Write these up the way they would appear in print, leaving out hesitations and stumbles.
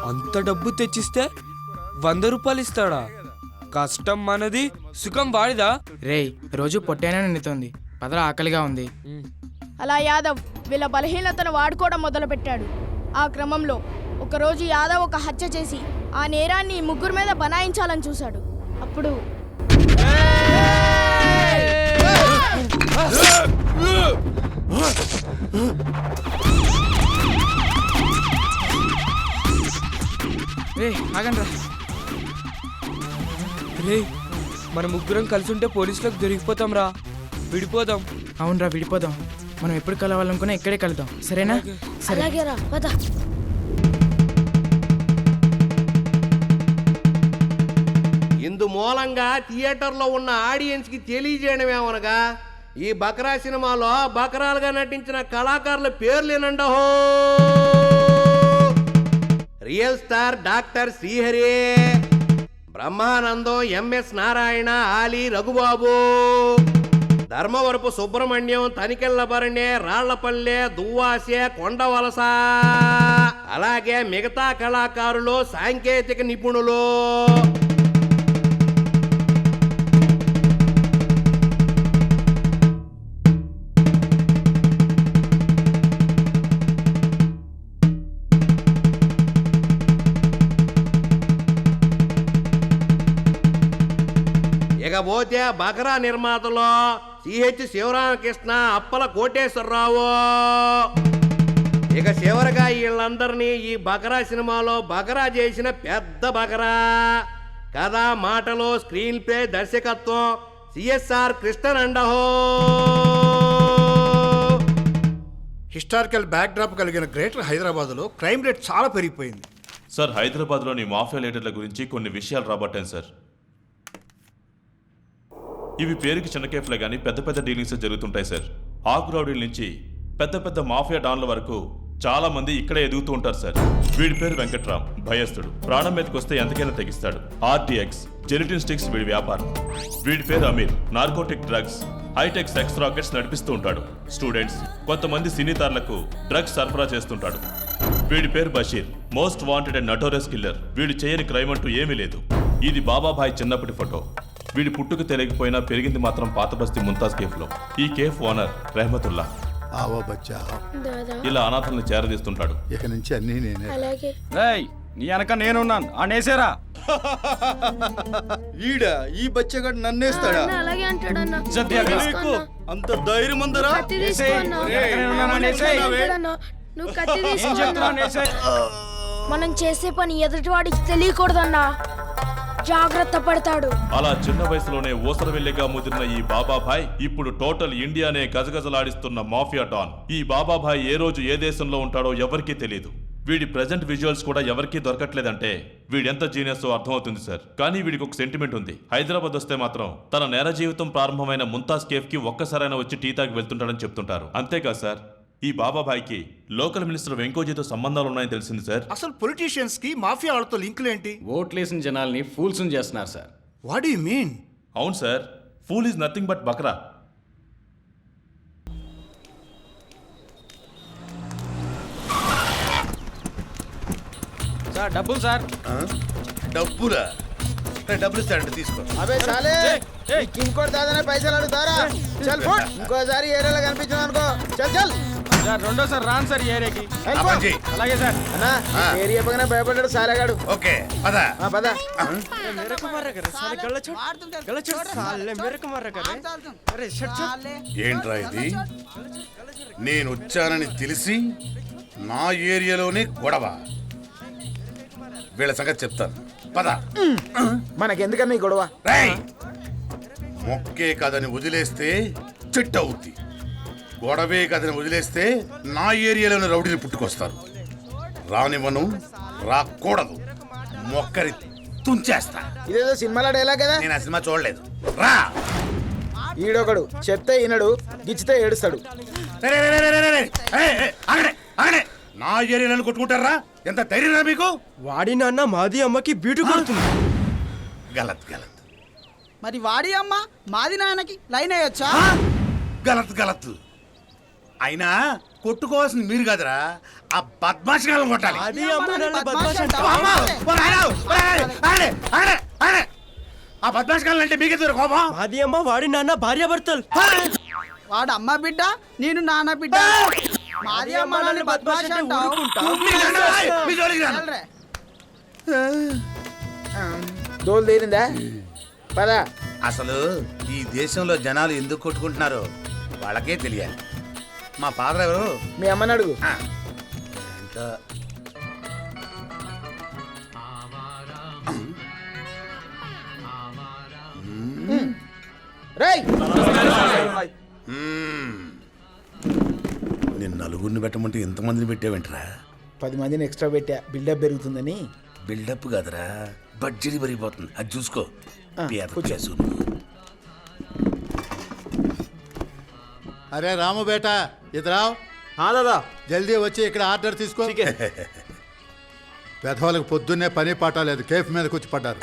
అంత డబ్బు తెచ్చిస్తే 100 రూపాయలు ఇస్తాడా? కష్టం మనది, సుఖం వాడిదా? రేయ్ రోజు పొట్టేనా నిండుతోంది, పదల ఆకలిగా ఉంది. అలా యాదవ్ వీళ్ళ బలహీనతను వాడుకోవడం మొదలుపెట్టాడు. ఆ క్రమంలో ఒకరోజు యాదవ్ ఒక హత్య చేసి ఆ నేరాన్ని ముగ్గురు మీద బనాయించాలని చూశాడు. అప్పుడు ఆగండి రా. రే, మన ముగ్గురం కలిసి ఉంటే పోలీసులకు దొరికిపోతాం రా. విడిపోదాం. అవునరా విడిపోదాం. మనం ఎప్పుడు కలవాలనుకున్నా ఇక్కడే కలుద్దాం, సరేనా? సరే. ఇందు మూలంగా థియేటర్లో ఉన్న ఆడియన్స్కి తెలియజేయడమేమనగా ఈ బకరా సినిమాలో బకరాలుగా నటించిన కళాకారుల పేర్లేనండో. Real star doctor Srihari, Brahmanandam, MS Narayana, Ali, Raghubabu, Dharmavarapu Subrahmanyam, Tanikella Bharani, Rallapalli, Duvvasi, Kondavalasa, అలాగే మిగతా కళాకారులు, సాంకేతిక నిపుణులు. ఇకపోతే బకరా నిర్మాతలో సిహెచ్ శివరామకృష్ణ, అప్పల కోటేశ్వరరావు. ఇక చివరిగా వీళ్ళందరినీ ఈ బకరా సినిమాలో బకరా చేసిన పెద్ద బకరా. కథ, మాటలు, స్క్రీన్ ప్లే, దర్శకత్వం సిఎస్ఆర్ కృష్ణనండహో. హిస్టారికల్ బ్యాక్డ్రాప్ కలిగిన గ్రేటర్ హైదరాబాద్లో క్రైమ్ రేట్ చాలా పెరిగిపోయింది సార్. హైదరాబాద్లోని మాఫియా లీడర్ల గురించి కొన్ని విషయాలు రాబట్టాను సార్. ఇవి పేరుకి చిన్న కేఫ్లే కానీ పెద్ద పెద్ద డీలింగ్స్ జరుగుతుంటాయి సార్. ఆకు రౌడీల నుంచి పెద్ద పెద్ద మాఫియా డాన్ల వరకు చాలా మంది ఇక్కడే ఎదుగుతూ ఉంటారు సార్. వీడి పేరు వెంకట్రామ్, భయస్థుడు, ప్రాణం మీదకి వస్తే ఎంతకైనా తెగిస్తాడు. ఆర్టీఎక్స్ జెనిటిన్ స్టిక్స్ వీడి వ్యాపారం. వీడి పేరు Amir, narcotic drugs, hi-tech sex rackets నడిపిస్తూ ఉంటాడు. స్టూడెంట్స్, కొంతమంది సినీతార్లకు డ్రగ్స్ సరఫరా చేస్తుంటాడు. వీడి పేరు Basheer, most wanted and notorious killer. వీడు చేయని క్రైమ్ అంటూ ఏమీ లేదు. ఇది బాబాభాయ్ చిన్నప్పటి ఫోటో. వీడి పుట్టుకు తెలియకపోయినా పెరిగింది మాత్రం పాత బస్తీ ముంతాజ్ కేఫ్ లో. ఈ కేఫ్ ఓనర్ రెహమతుల్లా. ఇలా అనాథల్ని చేరదీస్తుంటాడు. ఇక నుంచి అన్ని నేనే. నీ వెనక నేనున్నాను, అనేసారా? ఈడా ఈ బచ్చగాడు నన్నేస్తాడా? అంత ధైర్యం ఉందరా? మనం చేసే పని ఎదుటివాడికి తెలియకూడదన్నా, జాగ్రత్త పడతాడు. అలా చిన్న వయసులోనే ఊసరవెల్లిగా ముదిరిన ఈ బాబాభాయ్ ఇప్పుడు టోటల్ ఇండియానే గజగజలాడిస్తున్న మాఫియా డాన్. ఈ బాబాభాయ్ ఏ రోజు ఏ దేశంలో ఉంటాడో ఎవరికీ తెలియదు. వీడి ప్రెజెంట్ విజువల్స్ కూడా ఎవరికీ దొరకట్లేదంటే వీడెంత జీనియస్ అర్థమవుతుంది సార్. కానీ వీడికి ఒక సెంటిమెంట్ ఉంది. హైదరాబాద్ వస్తే మాత్రం తన నేర జీవితం ప్రారంభమైన ముంతాజ్ కేఫ్ కి ఒక్కసారైనా వచ్చి టీ తాగి వెళ్తుంటాడని చెప్తుంటారు. అంతేకాదు సార్, ఈ బాబాభాయ్కి లోకల్ మినిస్టర్ వెంకోజీతో సంబంధాలు ఉన్నాయని తెలిసింది సార్. అసలు పొలిటీషియన్స్ కి మాఫియా వాళ్ళతో లింకులు ఏంటి? ఓట్లేసిన జనాల్ని ఫూల్స్ చేస్తున్నారు sir. What do you mean? అవును sir, fool is nothing but bakra. Sir డబ్బులు సార్. డబ్బులా? డబ్బులు ఇస్తాడంటే తీసుకో. అబే చాలే, ఇంకోటి దాదానే పైసలు అడుగుతారా? చల్ ఫోన్. ఇంకోసారి ఏరియాలో కనిపించాను అనుకో, చల్ చల్. సార్ రెండోసారి రాను సార్ ఈ ఏరియాకి. అలాగే సార్. అన్నా ఏరియా పక్కన భయపడ్డాడు సాలేగాడు. ఓకే పద పద. ఏంట్రా ఇది? నేను వచ్చానని తెలిసి నా ఏరియాలోనే గొడవ. వీళ్ళ సంగతి చెప్తాను, పద. మనకెందుకన్నా ఈ గొడవ? మొక్కే కదని వదిలేస్తే చెట్టు అవుద్ది, గొడవే కదని వదిలేస్తే నా ఏరియాలోని రౌడీని పుట్టుకొస్తారు. రానివ్వను, రాకూడదు, మొక్కని తుంచేస్తా. ఇదేదో సినిమాలో డైలాగ్ కదా. నేను ఆ సినిమా చూడలేదు. రా. ఈడొకడు చెప్తే ఈనడు, గిచ్చితే ఏడుస్తాడు. నా ఏరియాలను కొట్టుకుంటారా? ఎంత ధైర్యం మీకు? వాడి నాన్న మాది అమ్మకి బీటు కొడుతుంది. గలత్ గలత్. మరి వాడి అమ్మ మాది నాన్నకి లైన్ అయ్యొచ్చా? గలత్ గలత్. అయినా కొట్టుకోవాల్సింది మీరు కాదురా ఆ బద్మాషకాలను కొట్టాలి అమ్మా! ఓ నాయనా! ఓయ్! ఆగండి! ఆగండి! ఆగండి! ఆ బద్మాషకాలను అంటే మీకే దూరం కోపం అది అమ్మ వాడి నాన్న భార్యాభర్తలు. వాడు అమ్మ బిడ్డ నేను నాన్న బిడ్డ మాది అమ్మ నన్ను బద్మాషి అంటావు మీ జోలికి రాను. వెళ్ళరే. దోలు తీరిందా పదా అసలు ఈ దేశంలో జనాలు ఎందుకు కొట్టుకుంటున్నారో వాళ్ళకే తెలియాలి. మా ఫాదర్ ఎవరు? మీ అమ్మని అడుగు. ఆ. ఏంటో. రేయ్ నేను నలుగురిని పెట్టమంటే ఎంతమందిని పెట్టావేంట్రా? 10 మందిని ఎక్స్ట్రా పెట్టా బిల్డప్ పెరుగుతుందని. బిల్డప్ కాదురా, బడ్జెట్ పెరిగిపోతుంది. అది చూసుకో. పేద కేసు. अरे रामू बेटा इधर आओ. हाँ दादा. జల్దీ వచ్చి ఇక్కడ ఆర్డర్ తీసుకో. పెద్దవాళ్ళకి పొద్దున్నే పని పాట లేదు, కేఫ్ మీద కూర్చి పడ్డారు.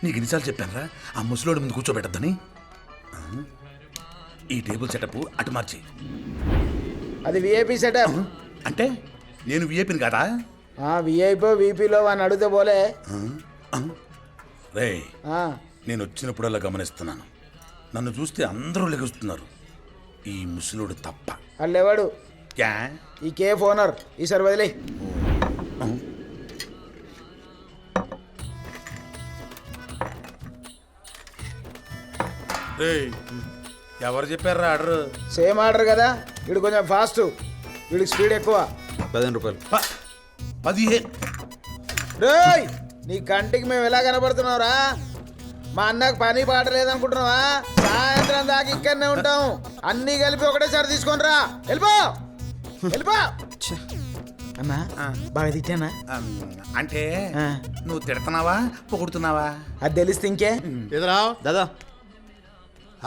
నీకు ఎన్నిసార్లు చెప్పానురా ఆ ముసలోడి ముందు కూర్చోబెట్టద్దని? ఈ టేబుల్ సెటప్ అటు మార్చి. అది విఐపి సెటప్. అంటే నేను విఐపిని కాదా? విఐపో వీపీలో అని అడిగితే పోలే. రే, నేను వచ్చినప్పుడల్లా గమనిస్తున్నాను, నన్ను చూస్తే అందరూ లెగుస్తున్నారు, ఈ ముసలోడు తప్ప. వాళ్ళెవాడు క్యా? ఈ కేఫ్ ఓనర్. ఈసారి వదిలే. ఎవరు చెప్పారా ఆర్డర్? సేమ్ ఆర్డర్ కదా, వీడు కొంచెం ఫాస్ట్, వీడికి స్పీడ్ ఎక్కువ. 15 రూపాయలు. 15. రేయ్, నీ కంటికి మేము ఎలా కనబడుతున్నావురా? మా అన్నకు పని పాట లేదనుకుంటున్నావా? సాయంత్రం దాకా ఇక్కడనే ఉంటాం. అన్నీ కలిపి ఒకటేసారి తీసుకొని రా. వెళ్ళిపో వెళ్ళిపో. అన్నా బాగా తిట్టానా? అంటే నువ్వు తిడుతున్నావా పొగుడుతున్నావా? అది తెలిస్తే ఇంకే. ఇधर आओ. దాదా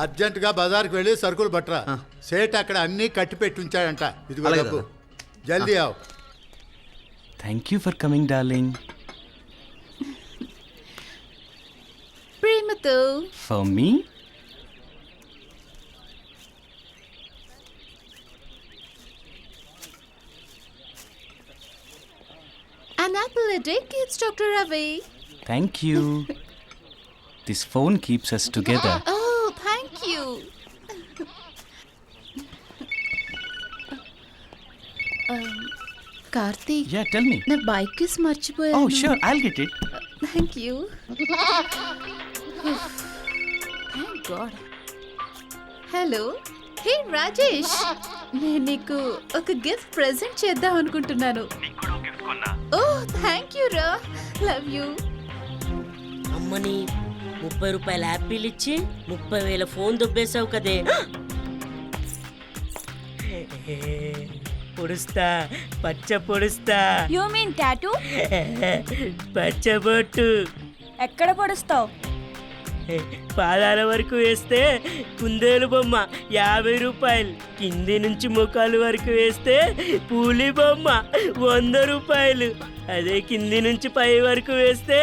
అర్జెంటుగా బజార్కి వెళ్ళి సరుకులు పట్టరా. సేట్ అక్కడ అన్నీ కట్టి పెట్టి ఉంచాడంట. ఇదిగో అలాగే డబ్బు. జల్దీ ఆవు. Thank you for coming darling. ప్రేమతో for me. an apple a day keeps Dr. Ravi. Thank you. This phone keeps us together. Oh, thank you. Karthik, Yeah, tell me. నా బైక్ కిస్ మర్చిపోయాను. Oh, sure, I'll get it. Thank you. Thank God. Hello, hey Rajesh, నేను నీకు ఒక gift present చేద్దాం అనుకుంటున్నాను. Oh thank you రా, love you. అమ్మని 30 రూపాయల యాపిల్ ఇచ్చి 30,000 ఫోన్ దొబ్బేశావు కదే. పొడుస్తా, పచ్చ పొడుస్తా. You mean tattoo? పచ్చబొట్టు ఎక్కడ పొడుస్తావు? పాదాల వరకు వేస్తే కుందేలు బొమ్మ 50 రూపాయలు, కింది నుంచి ముఖాలు వరకు వేస్తే పూలి బొమ్మ 100 రూపాయలు, అదే కింది నుంచి పై వరకు వేస్తే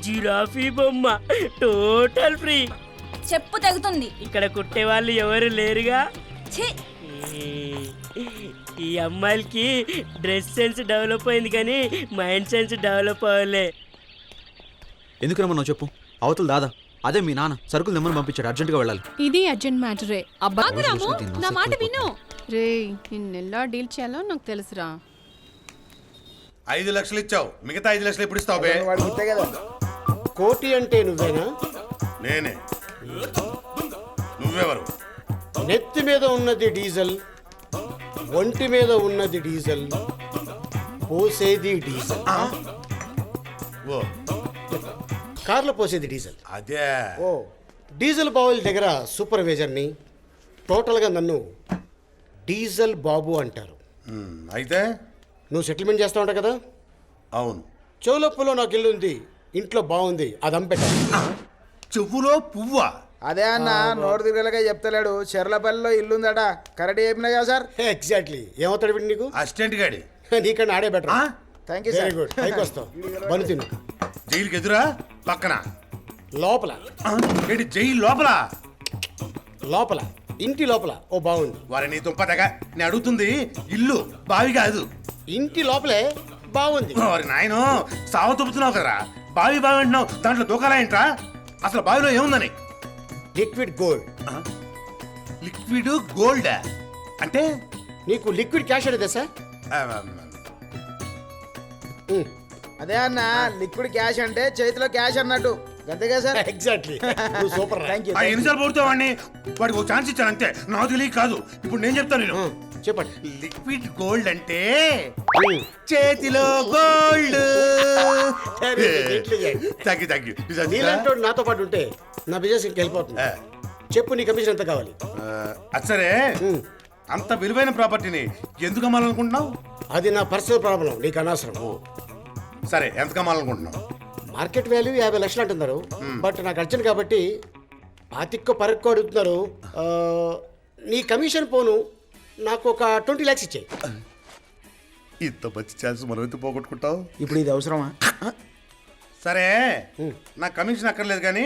జిరాఫీ బొమ్మ టోటల్ ఫ్రీ. చెప్పు తెగుతుంది. ఇక్కడ కుట్టే వాళ్ళు ఎవరు లేరుగా. ఈ అమ్మాయిలకి డ్రెస్ సెన్స్ డెవలప్ అయింది కానీ మైండ్ సెన్స్ డెవలప్ అవ్వలే. ఎందుకు రమ్మన్నావు చెప్పు. అవతల దాదా అదే మీ నాన్న సరుకులు నెమ్మని పంపించాడు, అర్జెంటుగా వెళ్ళాలి. ఇది అర్జెంట్ మ్యాటరే. అబ్బా రాము, నా మాట విను. రే, నిన్నెలా డీల్ చేయాలో నాకు తెలుసురా. 5 లక్షలు ఇచ్చావు, మిగతా 5 లక్షలు ఎప్పుడు ఇస్తావు? వాడికి ఇస్తే కదా. కోటి అంటే నువ్వేనా? నేనే. నువ్వెవరు? నెత్తి మీద ఉన్నది డీజిల్, ఒంటి మీద ఉన్నది డీజిల్, పోసేది డీజిల్. ఓ కార్లో పోసేది డీజిల్. అదే. ఓ డీజిల్ బావుల దగ్గర సూపర్వైజర్ని. టోటల్గా నన్ను డీజిల్ బాబు అంటారు. అయితే నువ్వు సెటిల్మెంట్ చేస్తా ఉంటావు కదా. అవును. చెవులప్పులో నాకు ఇల్లు ఉంది, ఇంట్లో బాగుంది, అది అమ్మపెట్టాలి. చెవులో పువ్వా? అదే అన్న, నోరు తిరగలగా చెప్తలేడు. చెర్లపల్లిలో ఇల్లుందట. కరెక్ట్ చెప్పినా కదా సార్? ఎగ్జాక్ట్లీ. ఏమవుతాడు వీడు నీకు? అసిస్టెంట్ గాడి. నీకన్నా ఆడే better. Thank you very sir. Good. పైకి వస్తావు, బను తిను. జైలుకి ఎదురా పక్కన? లోపల. ఏంటి జైలు లోపల? లోపల ఇంటి లోపల ఓ బాగుంది. వారి నీ దుంపదగా నేను అడుగుతుంది ఇల్లు బావి కాదు. ఇంటి లోపలే బాగుంది. వారి నాయన సావ తుప్పుతున్నావు కదరా, బావి బావి అంటున్నావు, దాంట్లో దూకాలా ఏంట్రా? అసలు బావిలో ఏముందని? Liquid gold. లిక్విడ్ గోల్డ్ అంటే నీకు లిక్విడ్ క్యాష్ అంటే సార్? అదే అన్న లిక్విడ్ క్యాష్ అంటే చేతిలో క్యాష్ అన్నట్టు, అంతేగా sir? Exactly. Super. Thank you. ఎన్నిసార్లు పడుతావు వాడిని? వాడికి ఒక ఛాన్స్ ఇచ్చాను అంతే, నాకు తెలియక కాదు. ఇప్పుడు నేను చెప్తాను. నేను చెప్పండి. లిక్విడ్ గోల్డ్ అంటే చేతిలో గోల్డ్. Thank you. నీలాంటి నాతో పాటు ఉంటే నా బిజినెస్ వెళ్ళిపోతుంది. చెప్పు, నీ కమిషన్ ఎంత కావాలి? అది సరే, అంత విలువైన ప్రాపర్టీని ఎందుకు అమ్మాలనుకుంటున్నావు? అది నా పర్సనల్ ప్రాబ్లం, నీకు అనవసరం. సరే, ఎంత కమ్మాలనుకుంటున్నావు? మార్కెట్ వాల్యూ 50 లక్షలు అంటున్నారు, బట్ నాకు అర్జెంట్ కాబట్టి పాతిక్కో పరక్కో అడుగుతున్నారు. నీ కమిషన్ పోను నాకు ఒక 20 lakhs ఇచ్చాయి. ఇంత మంచి ఛాన్స్ మనం ఎంత పోగొట్టుకుంటావు? ఇప్పుడు ఇది అవసరమా? సరే, నా కమిషన్ అక్కర్లేదు కానీ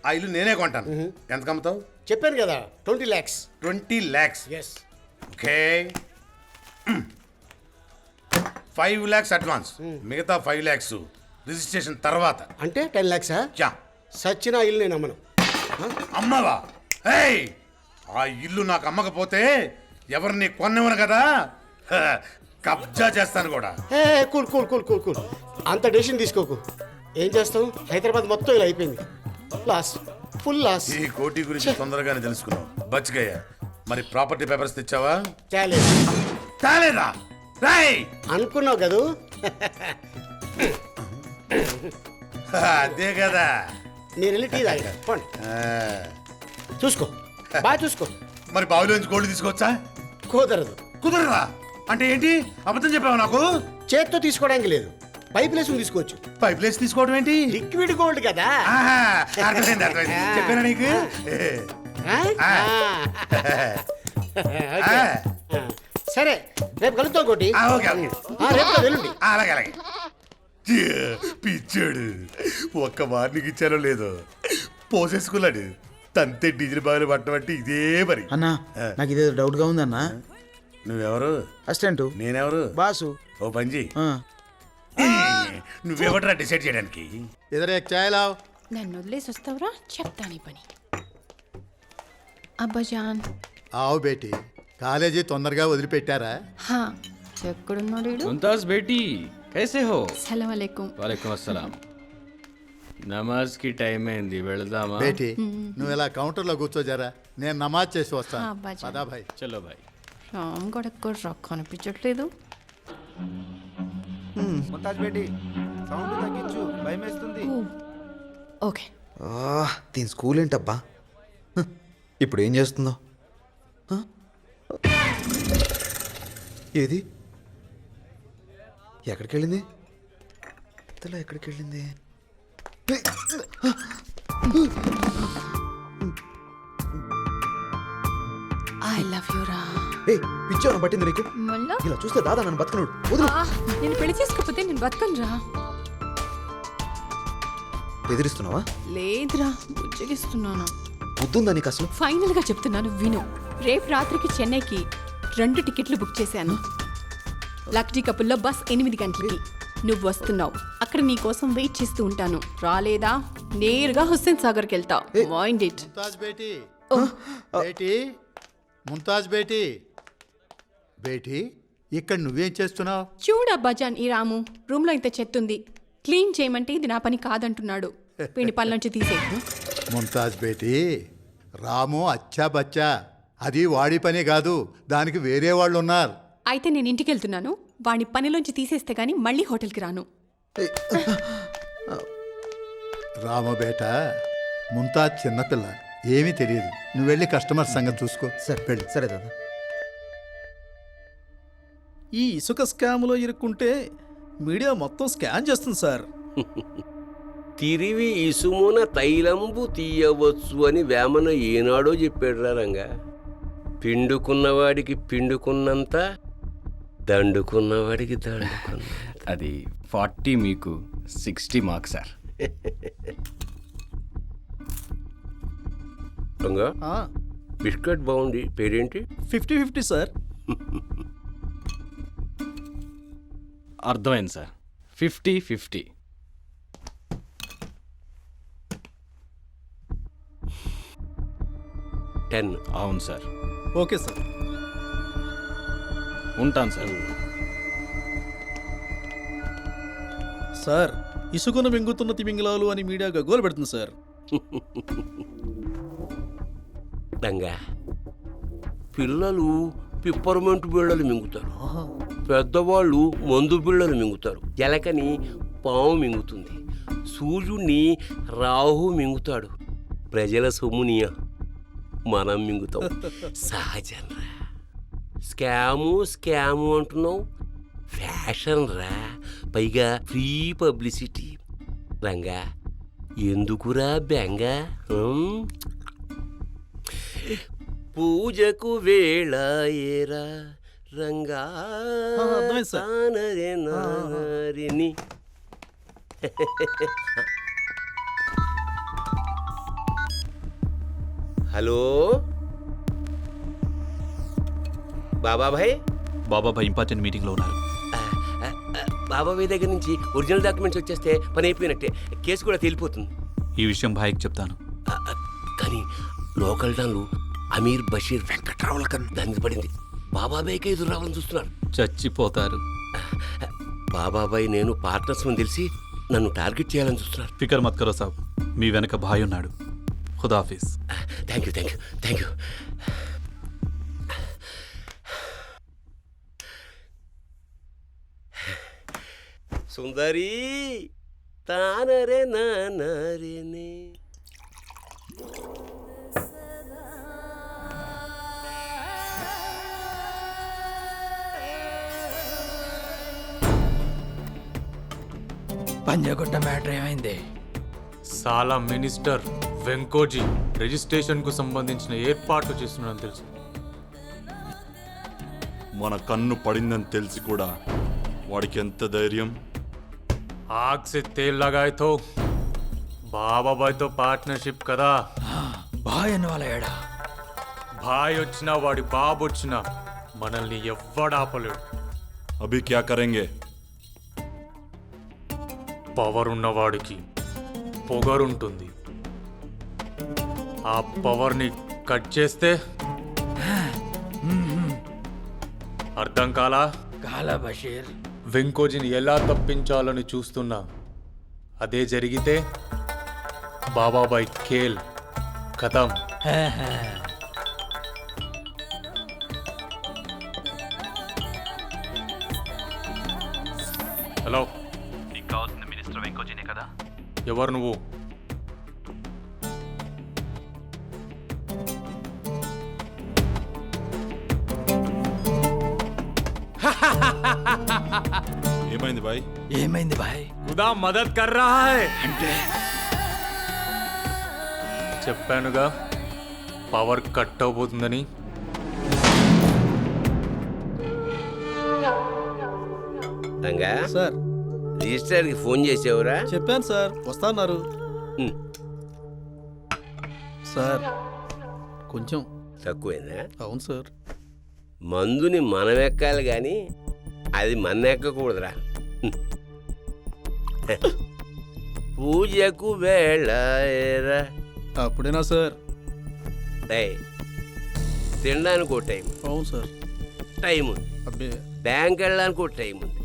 ఆ ఇల్లు నేనే కొంటాను. ఎంత కమ్ముతావు? చెప్పాను కదా, 20 lakhs. 20 lakhs. Yes. Okay, 5 lakhs advance, మిగతా 5 lakhs రిజిస్ట్రేషన్ తర్వాత. అంటే 10 lakhs? యా. సచ్చిన ఇల్లు నేను అమ్మను. అమ్మవా? ఏయ్, ఆ ఇల్లు నాకు అమ్మకపోతే ఎవరిని కొన్నవను కదా, కబ్జా చేస్తాను కూడా. Cool cool cool cool cool, అంత డెసిషన్ తీసుకోకు. ఏం చేస్తావు? హైదరాబాద్ మొత్తం ఇలా అయిపోయింది. Loss, full loss. ఈ కోటి గురించి తొందరగానే తెలుసుకున్నావు. బచ్చగయ్యా, మరి ప్రాపర్టీ పేపర్స్ తెచ్చావా? తేలేదా? అనుకున్నావు కదూ. అదే కదా, నేను వెళ్ళి టీ తాగా. చూసుకో, బాగా చూసుకో. మరి బావిలోంచి గోల్డ్ తీసుకోవచ్చా? కుదరదు. కుదరదా అంటే ఏంటి? అబద్ధం చెప్పావు నాకు. చేత్తో తీసుకోవడానికి లేదు, పైప్ లేసి తీసుకోవచ్చు. పైప్ లేసి తీసుకోవడం ఏంటి? లిక్విడ్ గోల్డ్ కదా. అర్థమైంది, అర్థమైంది. చెప్పానా నీకు? సరే, రేపు కలుద్దాం కోటి. రేపు వెళ్ళండి. అలాగే అలాగే. పిచ్చాడు, ఒక్క వార్నింగ్ ఇచ్చారో లేదో పోసేసుకున్నాడు. తంతే డీజిల్ బాగా పట్టబట్టి ఇదే మరి. అన్నా, నాకు ఇదే డౌట్ గా ఉంది అన్నా. నువ్వెవరు? అసిస్టెంట్. నేనెవరు? బాసు. ఓ పంజి, నువ్వెవడరా డిసైడ్ చేయడానికి? ఎదురే చాయలావ్. నన్ను వదిలేసి వస్తావురా, చెప్తాను ఈ పని. అబ్బాజాన్. ఆవు బేటీ, కాలేజీ తొందరగా వదిలిపెట్టారా? హా, ఎక్కడున్నాడు వీడు? ముంతాజ్ బేటీ, कैसे हो? సలాం అలైకుం. वालेकुम अस्सलाम. నమాజ్ కి టైం అయింది, వెళదామా? బేటీ, నువ్వు ఇలా కౌంటర్లో కూర్చోజారా, నేను నమాజ్ చేసి వస్తాను. అబ్బాజీ. పదా భాయ్. చలో భాయ్. రామ్ గడక్కడ రక్ కనిపించట్లేదు. ముంతాజ్ బేటీ, సౌండ్ తగ్గించు, భయం వేస్తుంది. ఓకే. దీని స్కూల్ ఏంటబ్బా, ఇప్పుడు ఏం చేస్తుందో? ఏది ఎక్కడికి వెళ్ళింది? ఇంతలో ఎక్కడికి వెళ్ళింది? ఐ లవ్ యు రా. పిచ్చోన పట్టింది నీకు? మళ్ళా ఇలా చూస్తే దాదా నన్ను బతకనుడు. వదులు. నేను పెళ్లి చేసుకోకపోతే నేను బతకను రా. బెదిరిస్తున్నావా? లేదురా, బుజ్జగిస్తున్నాను. బుద్ధుందా నీకు అసలు? ఫైనల్ గా చెప్తున్నాను విను. రేపు రాత్రికి చెన్నైకి 2 టికెట్లు బుక్ చేశాను. లక్డీ కపుల్లో బస్ 8 గంటలకి. నువ్వు వస్తున్నావు, అక్కడ నీ కోసం వెయిట్ చేస్తూ ఉంటాను. రాలేదా నేరుగా హుస్సేన్ సాగర్కి వెళ్తావు. Mind it. ముంతాజ్ బేటీ, బేటీ, ముంతాజ్ బేటీ, బేటీ, ఇక్కడ నువ్వేం చేస్తున్నావు? చూడు అబ్బాజాన్, ఈ రాము రూమ్ లో ఇంత చెత్తుంది, క్లీన్ చేయమంటే ఇది నా పని కాదంటున్నాడు. వీడి పని నుంచి తీసే. ముంతాజ్ బేటీ, రాము అచ్చా బచ్చా, అది వాడి పని కాదు, దానికి వేరే వాళ్ళు ఉన్నారు. అయితే నేను ఇంటికి వెళ్తున్నాను. వాడిని పనిలోంచి తీసేస్తే గానీ మళ్ళీ హోటల్కి రాను. రాము బేట, ముంతాజ్ చిన్నపిల్ల, ఏమీ తెలియదు. నువ్వు వెళ్ళి కస్టమర్ సంగతి చూసుకో. సరే వెళ్ళి. సరే దాదా. ఈ ఇసుక స్కామ్లో ఇరుక్కుంటే మీడియా మొత్తం స్కాన్ చేస్తుంది సార్. తిరివి ఇసుమున తైలంబు తీయవచ్చు అని వేమన ఏనాడో చెప్పాడు రంగా. పిండుకున్నవాడికి పిండుకున్నంత, దండుకున్నవాడికి దండుకున్న. అది 40 మీకు 60 మార్క్స్ సార్. రంగా, బిస్కెట్ బాగుంది, పేరేంటి? 50-50 సార్. అర్థమైంది సార్. 50-50. అవును సార్. Okay sir. ఉంటాను సార్. సార్, ఇసుకను మింగుతున్న తిమింగలాలు అని మీడియా గగ్గోలు పెడుతుంది సార్. రంగా, పిల్లలు పిప్పర్మెంట్ బిళ్ళలు మింగుతారు, పెద్దవాళ్ళు మందు బిళ్ళలు మింగుతారు, ఎలకని పాము మింగుతుంది, సూర్యుడిని రాహు మింగుతాడు, ప్రజల సొమ్మునియ మనం మింగుతాం. సహజంరా. స్కాము అంటున్నావు, ఫ్యాషన్ రా, పైగా ఫ్రీ పబ్లిసిటీ. రంగా, ఎందుకురా బెంగ? పూజకు వేళ ఏరా రంగా నారిని. హలో బాబాభాయ్. బాబాభాయ్ ఇంపార్టెంట్ మీటింగ్లో ఉన్నారు. బాబాభాయ్ దగ్గర నుంచి ఒరిజినల్ డాక్యుమెంట్స్ వచ్చేస్తే పని అయిపోయినట్టే, కేసు కూడా తేలిపోతుంది. ఈ విషయం భాయ్కి చెప్తాను. కానీ లోకల్ డాన్లు అమీర్ బషీర్ వెంకట్రావుల కన్నా దానికి పడింది. బాబాబాయ్కి ఎదురు రావాలని చూస్తున్నారు. చచ్చిపోతారు. బాబాబాయ్ నేను పార్ట్నర్స్ అని తెలిసి నన్ను టార్గెట్ చేయాలని చూస్తున్నారు. ఫికర్ మత్ కరో సాబ్, మీ వెనక భాయ్ ఉన్నాడు. ఖుదాఫీజ్. Thank you. సుందరి తానరే నానరేనే. పంజాగుట్ట మ్యాటర్ ఏమైంది? సాలా మినిస్టర్ వెంకోజీ రిజిస్ట్రేషన్ కు సంబంధించిన ఏర్పాట్లు చేస్తున్నాడని తెలుసు. మన కన్ను పడిందని తెలిసి కూడా వాడికి ఎంత ధైర్యం? ఆగ్ సే తేల్ లగాయ్ తో బాబాబాయ్ తో పార్ట్నర్షిప్ కదా. భాయ్ అన్నవాళ్ళ ఏడా? భాయ్ వచ్చినా వాడి బాబు వచ్చినా మనల్ని ఎవ్వడాపలేడు. అభి క్యా కరేంగే? పవర్ ఉన్నవాడికి పొగరుంటుంది. ఆ పవర్ని కట్ చేస్తే అర్థం కాలా బషీర్. వెంకోజీని ఎలా తప్పించాలని చూస్తున్నా. అదే జరిగితే బాబాబాయ్ ఖేల్ ఖతం. హలో, నీకు కావాల్సిన మినిస్టర్ వెంకోజీనే కదా? ఎవరు నువ్వు? ఏమైంది భాయ్? ఖుదా మదద్ కర్ రహా హై. అంటే చెప్పానుగా పవర్ కట్ అవబోతుందని. రంగా సార్, రిజిస్టర్కి ఫోన్ చేసేవరా? చెప్పాను సార్, వస్తాన్నారు. సార్ కొంచెం తక్కువేనా? అవును సార్. మందుని మనం ఎక్కాలి కానీ అది మన ఎక్కకూడదురా. పూజకు వేళ అప్పుడేనా సార్? తినడానికి ఒక టైం. అవును సార్. టైం ఉంది. అబ్బే, బ్యాంక్ వెళ్ళడానికి ఒక టైం ఉంది.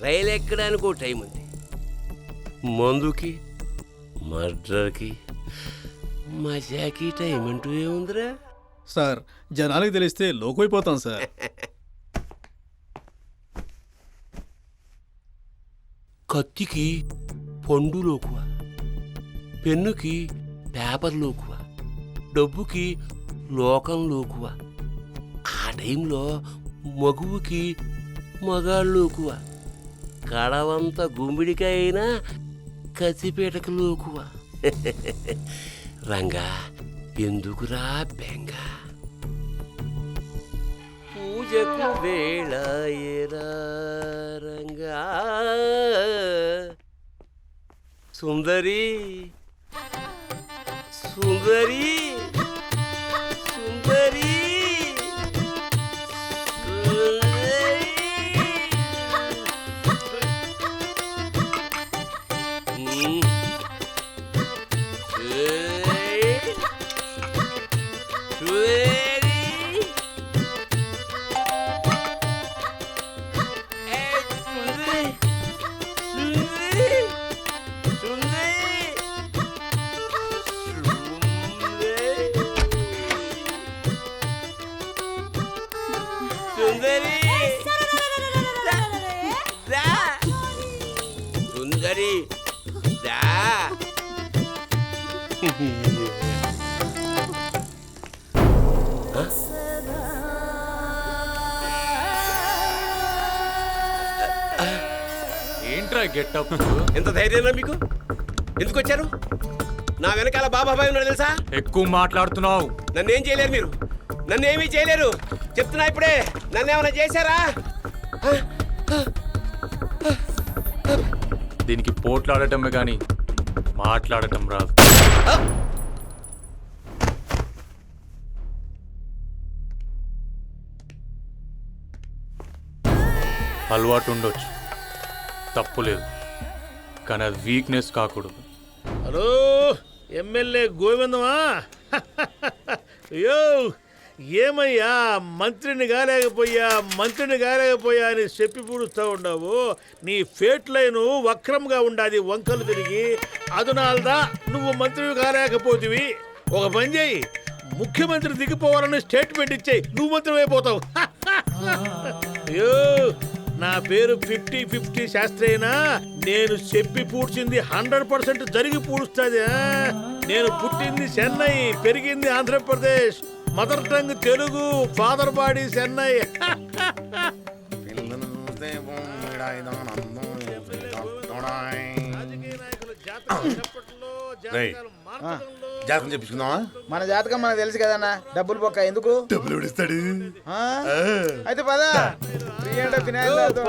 రైలు ఎక్కడానికి ఒక టైం ఉంది. మందుకి, మర్డర్కి, మజాకి టైం అంటూ ఏముందిరా? సార్ జనాలకు తెలిస్తే లోకైపోతాం సార్. కత్తికి పండు లోకువ, పెన్నుకి పేపర్ లోకువ, డబ్బుకి లోకం లోకువ. ఆ టైంలో మగువుకి మగాళ్ళు లోకువ. కడవంత గుమ్మిడికైనా కత్తిపీటకు లోకువ. రంగా, ఎందుకురా బెంగ? పూజకు వేళ ఏరా రంగా. సుందరి సుందరి సుందరి ఉండాలి. దా ఏంట్రా గెట్టప్? ఎంత ధైర్యమా మీకు? ఎందుకు వచ్చారు? నా వెనకాల బాబాబాయ్ ఉన్నాడు తెలుసా? ఎక్కువ మాట్లాడుతున్నావు. నన్నేం చేయలేరు మీరు, నన్నేమీ చేయలేరు చెప్తున్నా ఇప్పుడే. నన్నేమైనా చేశారా? దీనికి పోట్లాడటమే కానీ మాట్లాడటం రాదు. అలవాటు ఉండొచ్చు, తప్పులేదు, కానీ అది వీక్నెస్ కాకూడదు. హలో, ఎమ్మెల్యే గోవిందమా? అయ్యో ఏమయ్యా, మంత్రిని కాలేకపోయా అని చెప్పి పూడుస్తూ ఉండవు. నీ ఫేట్ లైను వక్రంగా ఉండాది, వంకలు తిరిగి. అదునాల్దా నువ్వు మంత్రివి కాలేకపోతివి. ఒక పని చేయి, ముఖ్యమంత్రి దిగిపోవాలని స్టేట్మెంట్ ఇచ్చేయి, నువ్వు మంత్రి అయిపోతావు. అయ్యో నా పేరు 50-50 శాస్త్రేనా? నేను చెప్పి పూడ్చింది 100% జరిగి పూడుస్తుంది. నేను పుట్టింది చెన్నై, పెరిగింది Andhra Pradesh, mother tongue Telugu, father body Chennai. జాతకం చెప్పించుకుందామా? మన జాతకం మనకు తెలుసు కదన్నా. డబ్బులు బొక్క ఎందుకు? డబ్బులు ఎవడిస్తాడు? అయితే పదా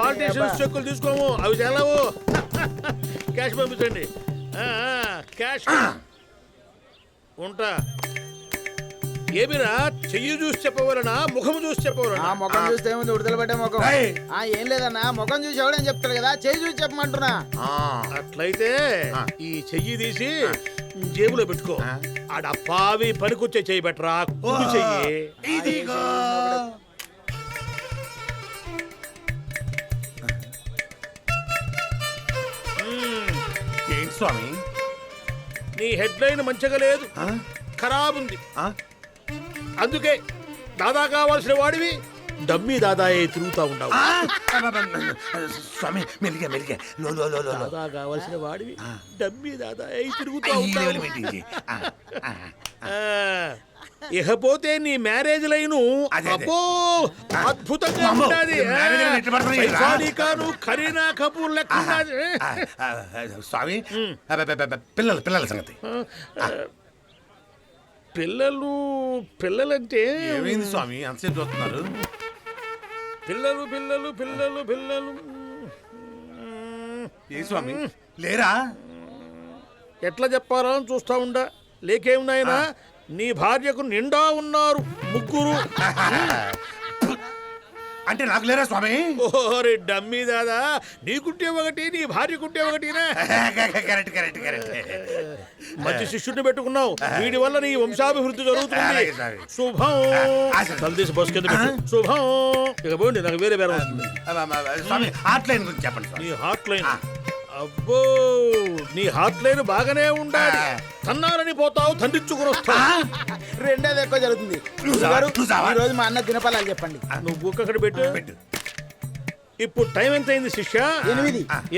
పాలిటీషియన్స్ చెక్కులు తీసుకోము, అవి చెల్లవు. క్యాష్ పంపించండి. క్యాష్ ఉంటా. ఏమిరా, చెయ్యి చూసి చెప్పవలనా ముఖం చూసి చెప్పవలనా? ముఖం చూస్తే ఏముంది, ఉడతలు పట్టే ముఖం. ఏం లేదన్నా, ముఖం చూసి ఎవడని చెప్తాడు కదా, చెయ్యి చూసి చెప్పమంటున్నా. అట్లయితే ఈ చెయ్యి తీసి జేబులో పెట్టుకో. ఆడ పావి పనికొచ్చే చెయ్యి పెట్టరా, కుడి చెయ్యి. ఏంటి స్వామి, నీ హెడ్ లైన్ మంచిగా లేదు, ఖరాబ్ ఉంది. అందుకే దాదా కావాల్సిన వాడివి డమ్మీ దాదాయే తిరుగుతా ఉండవు. స్వామి మెలిగా దాదా కావాల్సిన వాడివి డమ్మీ దాదాయే తిరుగుతా ఉంటావు. ఇకపోతే నీ మ్యారేజ్ లైను అబ్బో అద్భుతంగా ఉండాలి. కరీనా కపూర్ లెక్క ఉన్నది. స్వామి పిల్లల సంగతి. పిల్లలంటే ఏమైంది స్వామి, అంతసేపు చూస్తున్నారు? పిల్లలు ఏ స్వామి లేరా? ఎట్లా చెప్పారా అని చూస్తా ఉండా. లేకేమున్నాయినా, నీ భార్యకు నిండా ఉన్నారు, 3. అంటే నాకు లేరా స్వామి? ఓరే డమ్మీ దాదా, నీకుంటే ఒకటి, నీ భార్యకుంటే ఒకటినా? కరెక్ట్. మంచి శిష్యుడిని పెట్టుకున్నావు, వీడి వల్ల నీ వంశాభివృద్ధి జరుగుతుంది. శుభం. తలదీసి బస్సు కింద పెట్టు. శుభం. ఇక పోండి, నాకు వేరే స్వామి హాట్ లైన్ గురించి చెప్పండి. నీ హాట్ లైన్, అబ్బో నీ హాట్ లైన్ బాగానే ఉండాలి. తన్నారని పోతావు, తండ్రించుకుని వస్తావు. రెండేది ఎక్కువ జరుగుతుంది. ఈ రోజు మా అన్న దినపల్లాలు చెప్పండి. నువ్వు బుక్ అక్కడ పెట్టు. ఇప్పుడు టైం ఎంత అయింది శిష్య?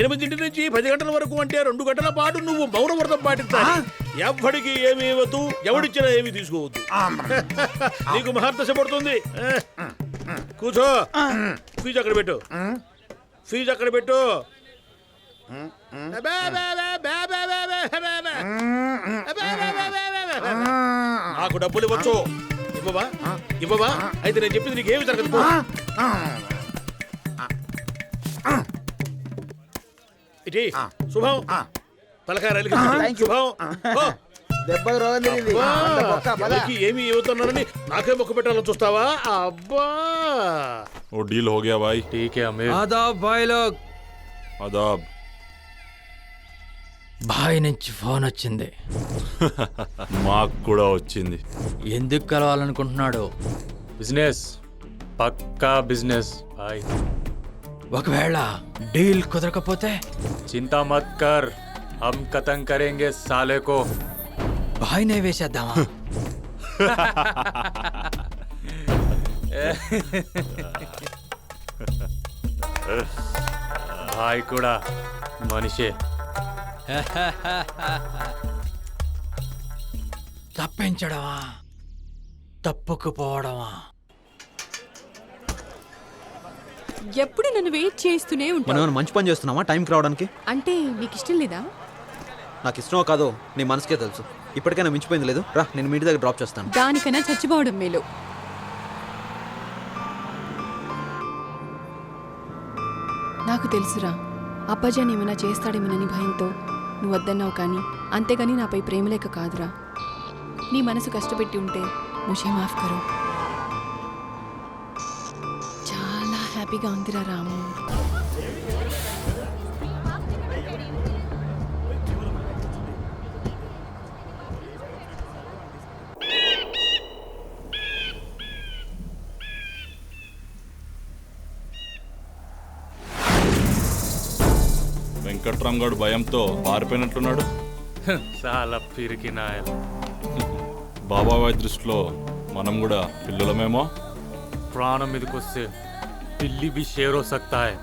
8 నుంచి 10 గంటల వరకు, అంటే 2 గంటల పాటు నువ్వు మౌన వ్రతం పాటించాలి. ఎవ్వడికి ఏమి ఇవ్వద్దు, ఎవడిచ్చినా ఏమి తీసుకోవద్దు. నీకు మహర్దశ పడుతుంది. కూర్చో. ఫీజు అక్కడ పెట్టు. నాకు డబ్బులు ఇవ్వచ్చు. ఇవ్వవా? అయితే నేను చెప్పింది నీకేమి జరగదు. ఇటీ శుభం. పలకారాలి శుభం. దెబ్బకు రోగం తిరిగింది. ఏమి ఇవ్వుతున్నానని నాకే మొక్క పెట్టాలని చూస్తావా? అబ్బా वो डील हो गया भाई. ठीक है अमीर. आदाब भाई लोग. आदाब. బాయ్ నుంచి ఫోన్ వచ్చింది. మాకు కూడా వచ్చింది. ఎందుకు కలవాలనుకుంటున్నాడు? బిజినెస్, పక్కా బిజినెస్ భాయ్. ఒకవేళ డీల్ కుదరకపోతే? చింతా మత్ కర్, హమ్ ఖతం కరేంగే సాలే కో. బాయ్నే వేసేద్దామా? భాయ్ కూడా మనిషే. తప్పించడమా తప్పుకుపోవడమా? ఎప్పుడు నన్ను వెయిట్ చేస్తూనే మనం ఉంటావు. ఏమైనా మంచి పని చేస్తున్నామా టైంకి రావడానికి? అంటే నీకు ఇష్టం లేదా? నాకు ఇష్టమో కాదో నీ మనసుకే తెలుసు. ఇప్పటికైనా మించిపోయింది లేదు. రా, నేను మీ ఇంటి దగ్గర డ్రాప్ చేస్తాను. దానికన్నా చచ్చిపోవడం మేలు. నాకు తెలుసురా, అబ్బాజాన్ ఏమైనా చేస్తాడేమోనని భయంతో నువ్వు వద్దన్నావు, కానీ అంతేగాని నాపై ప్రేమలేక కాదురా. నీ మనసు కష్టపెట్టి ఉంటే ముషే మాఫ్ కరో. చాలా హ్యాపీగా ఉందిరా రాము. వెంకట్రామ్ గారు భయంతో పారిపోయినట్లున్నాడు. చాలా పిరికి నాయలు. బాబాబాయ్ దృష్టిలో మనం కూడా పిల్లలమేమో. ప్రాణం మీదకి వస్తే పిల్లి బి షేర్ హో సక్తా హై.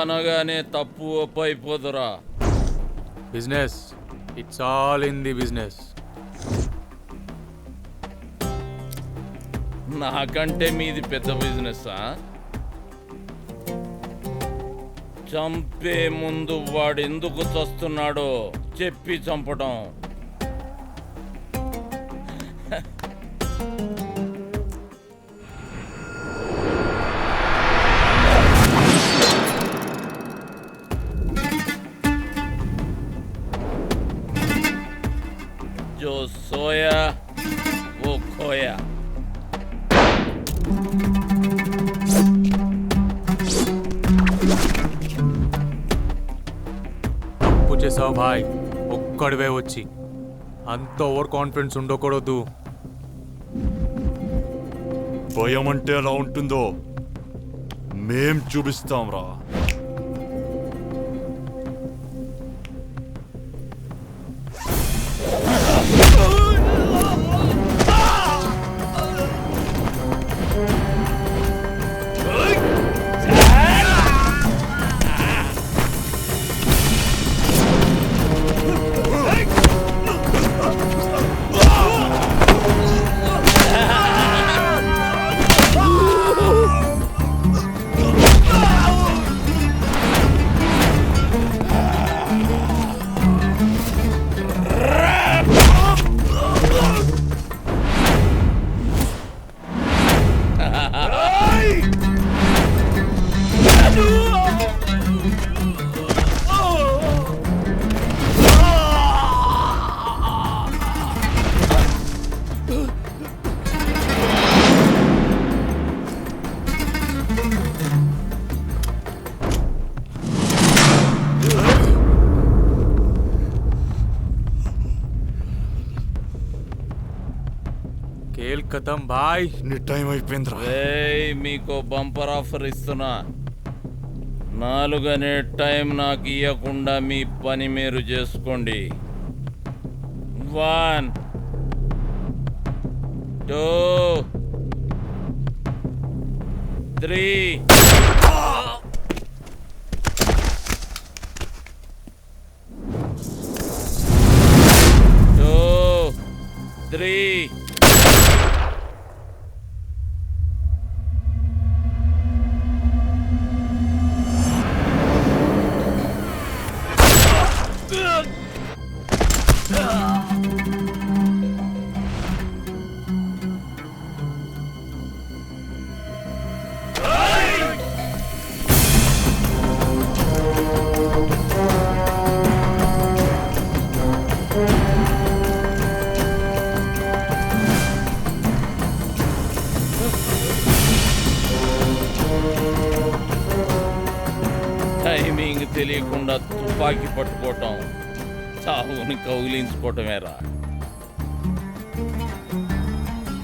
అనగానే తప్పు ఒప్పు అయిపోదురా. Business, it's all in the business. నాకంటే మీది పెద్ద బిజినెస్సా? చంపే ముందు వాడు ఎందుకు చస్తున్నాడో చెప్పి చంపడం. जो सोया वो खोया. తప్పు చేసావు భాయ్, ఒక్కడివే వచ్చి. అంత ఓవర్ కాన్ఫిడెన్స్ ఉండకూడదు. భయం అంటే ఎలా ఉంటుందో మేం చూపిస్తాం రా. खेल खत्म भाई. నీ టైం అయిపోయిందిరా. మీకు బంపర్ ఆఫర్ ఇస్తున్నా. 4 అనే టైం నాకు ఇవ్వకుండా మీ పని మీరు చేసుకోండి. 1 2 3 2 3. టైమింగ్ తెలియకుండా తుపాకీ పట్టుకోవటం చావుని కౌగిలించుకోవటమేరా.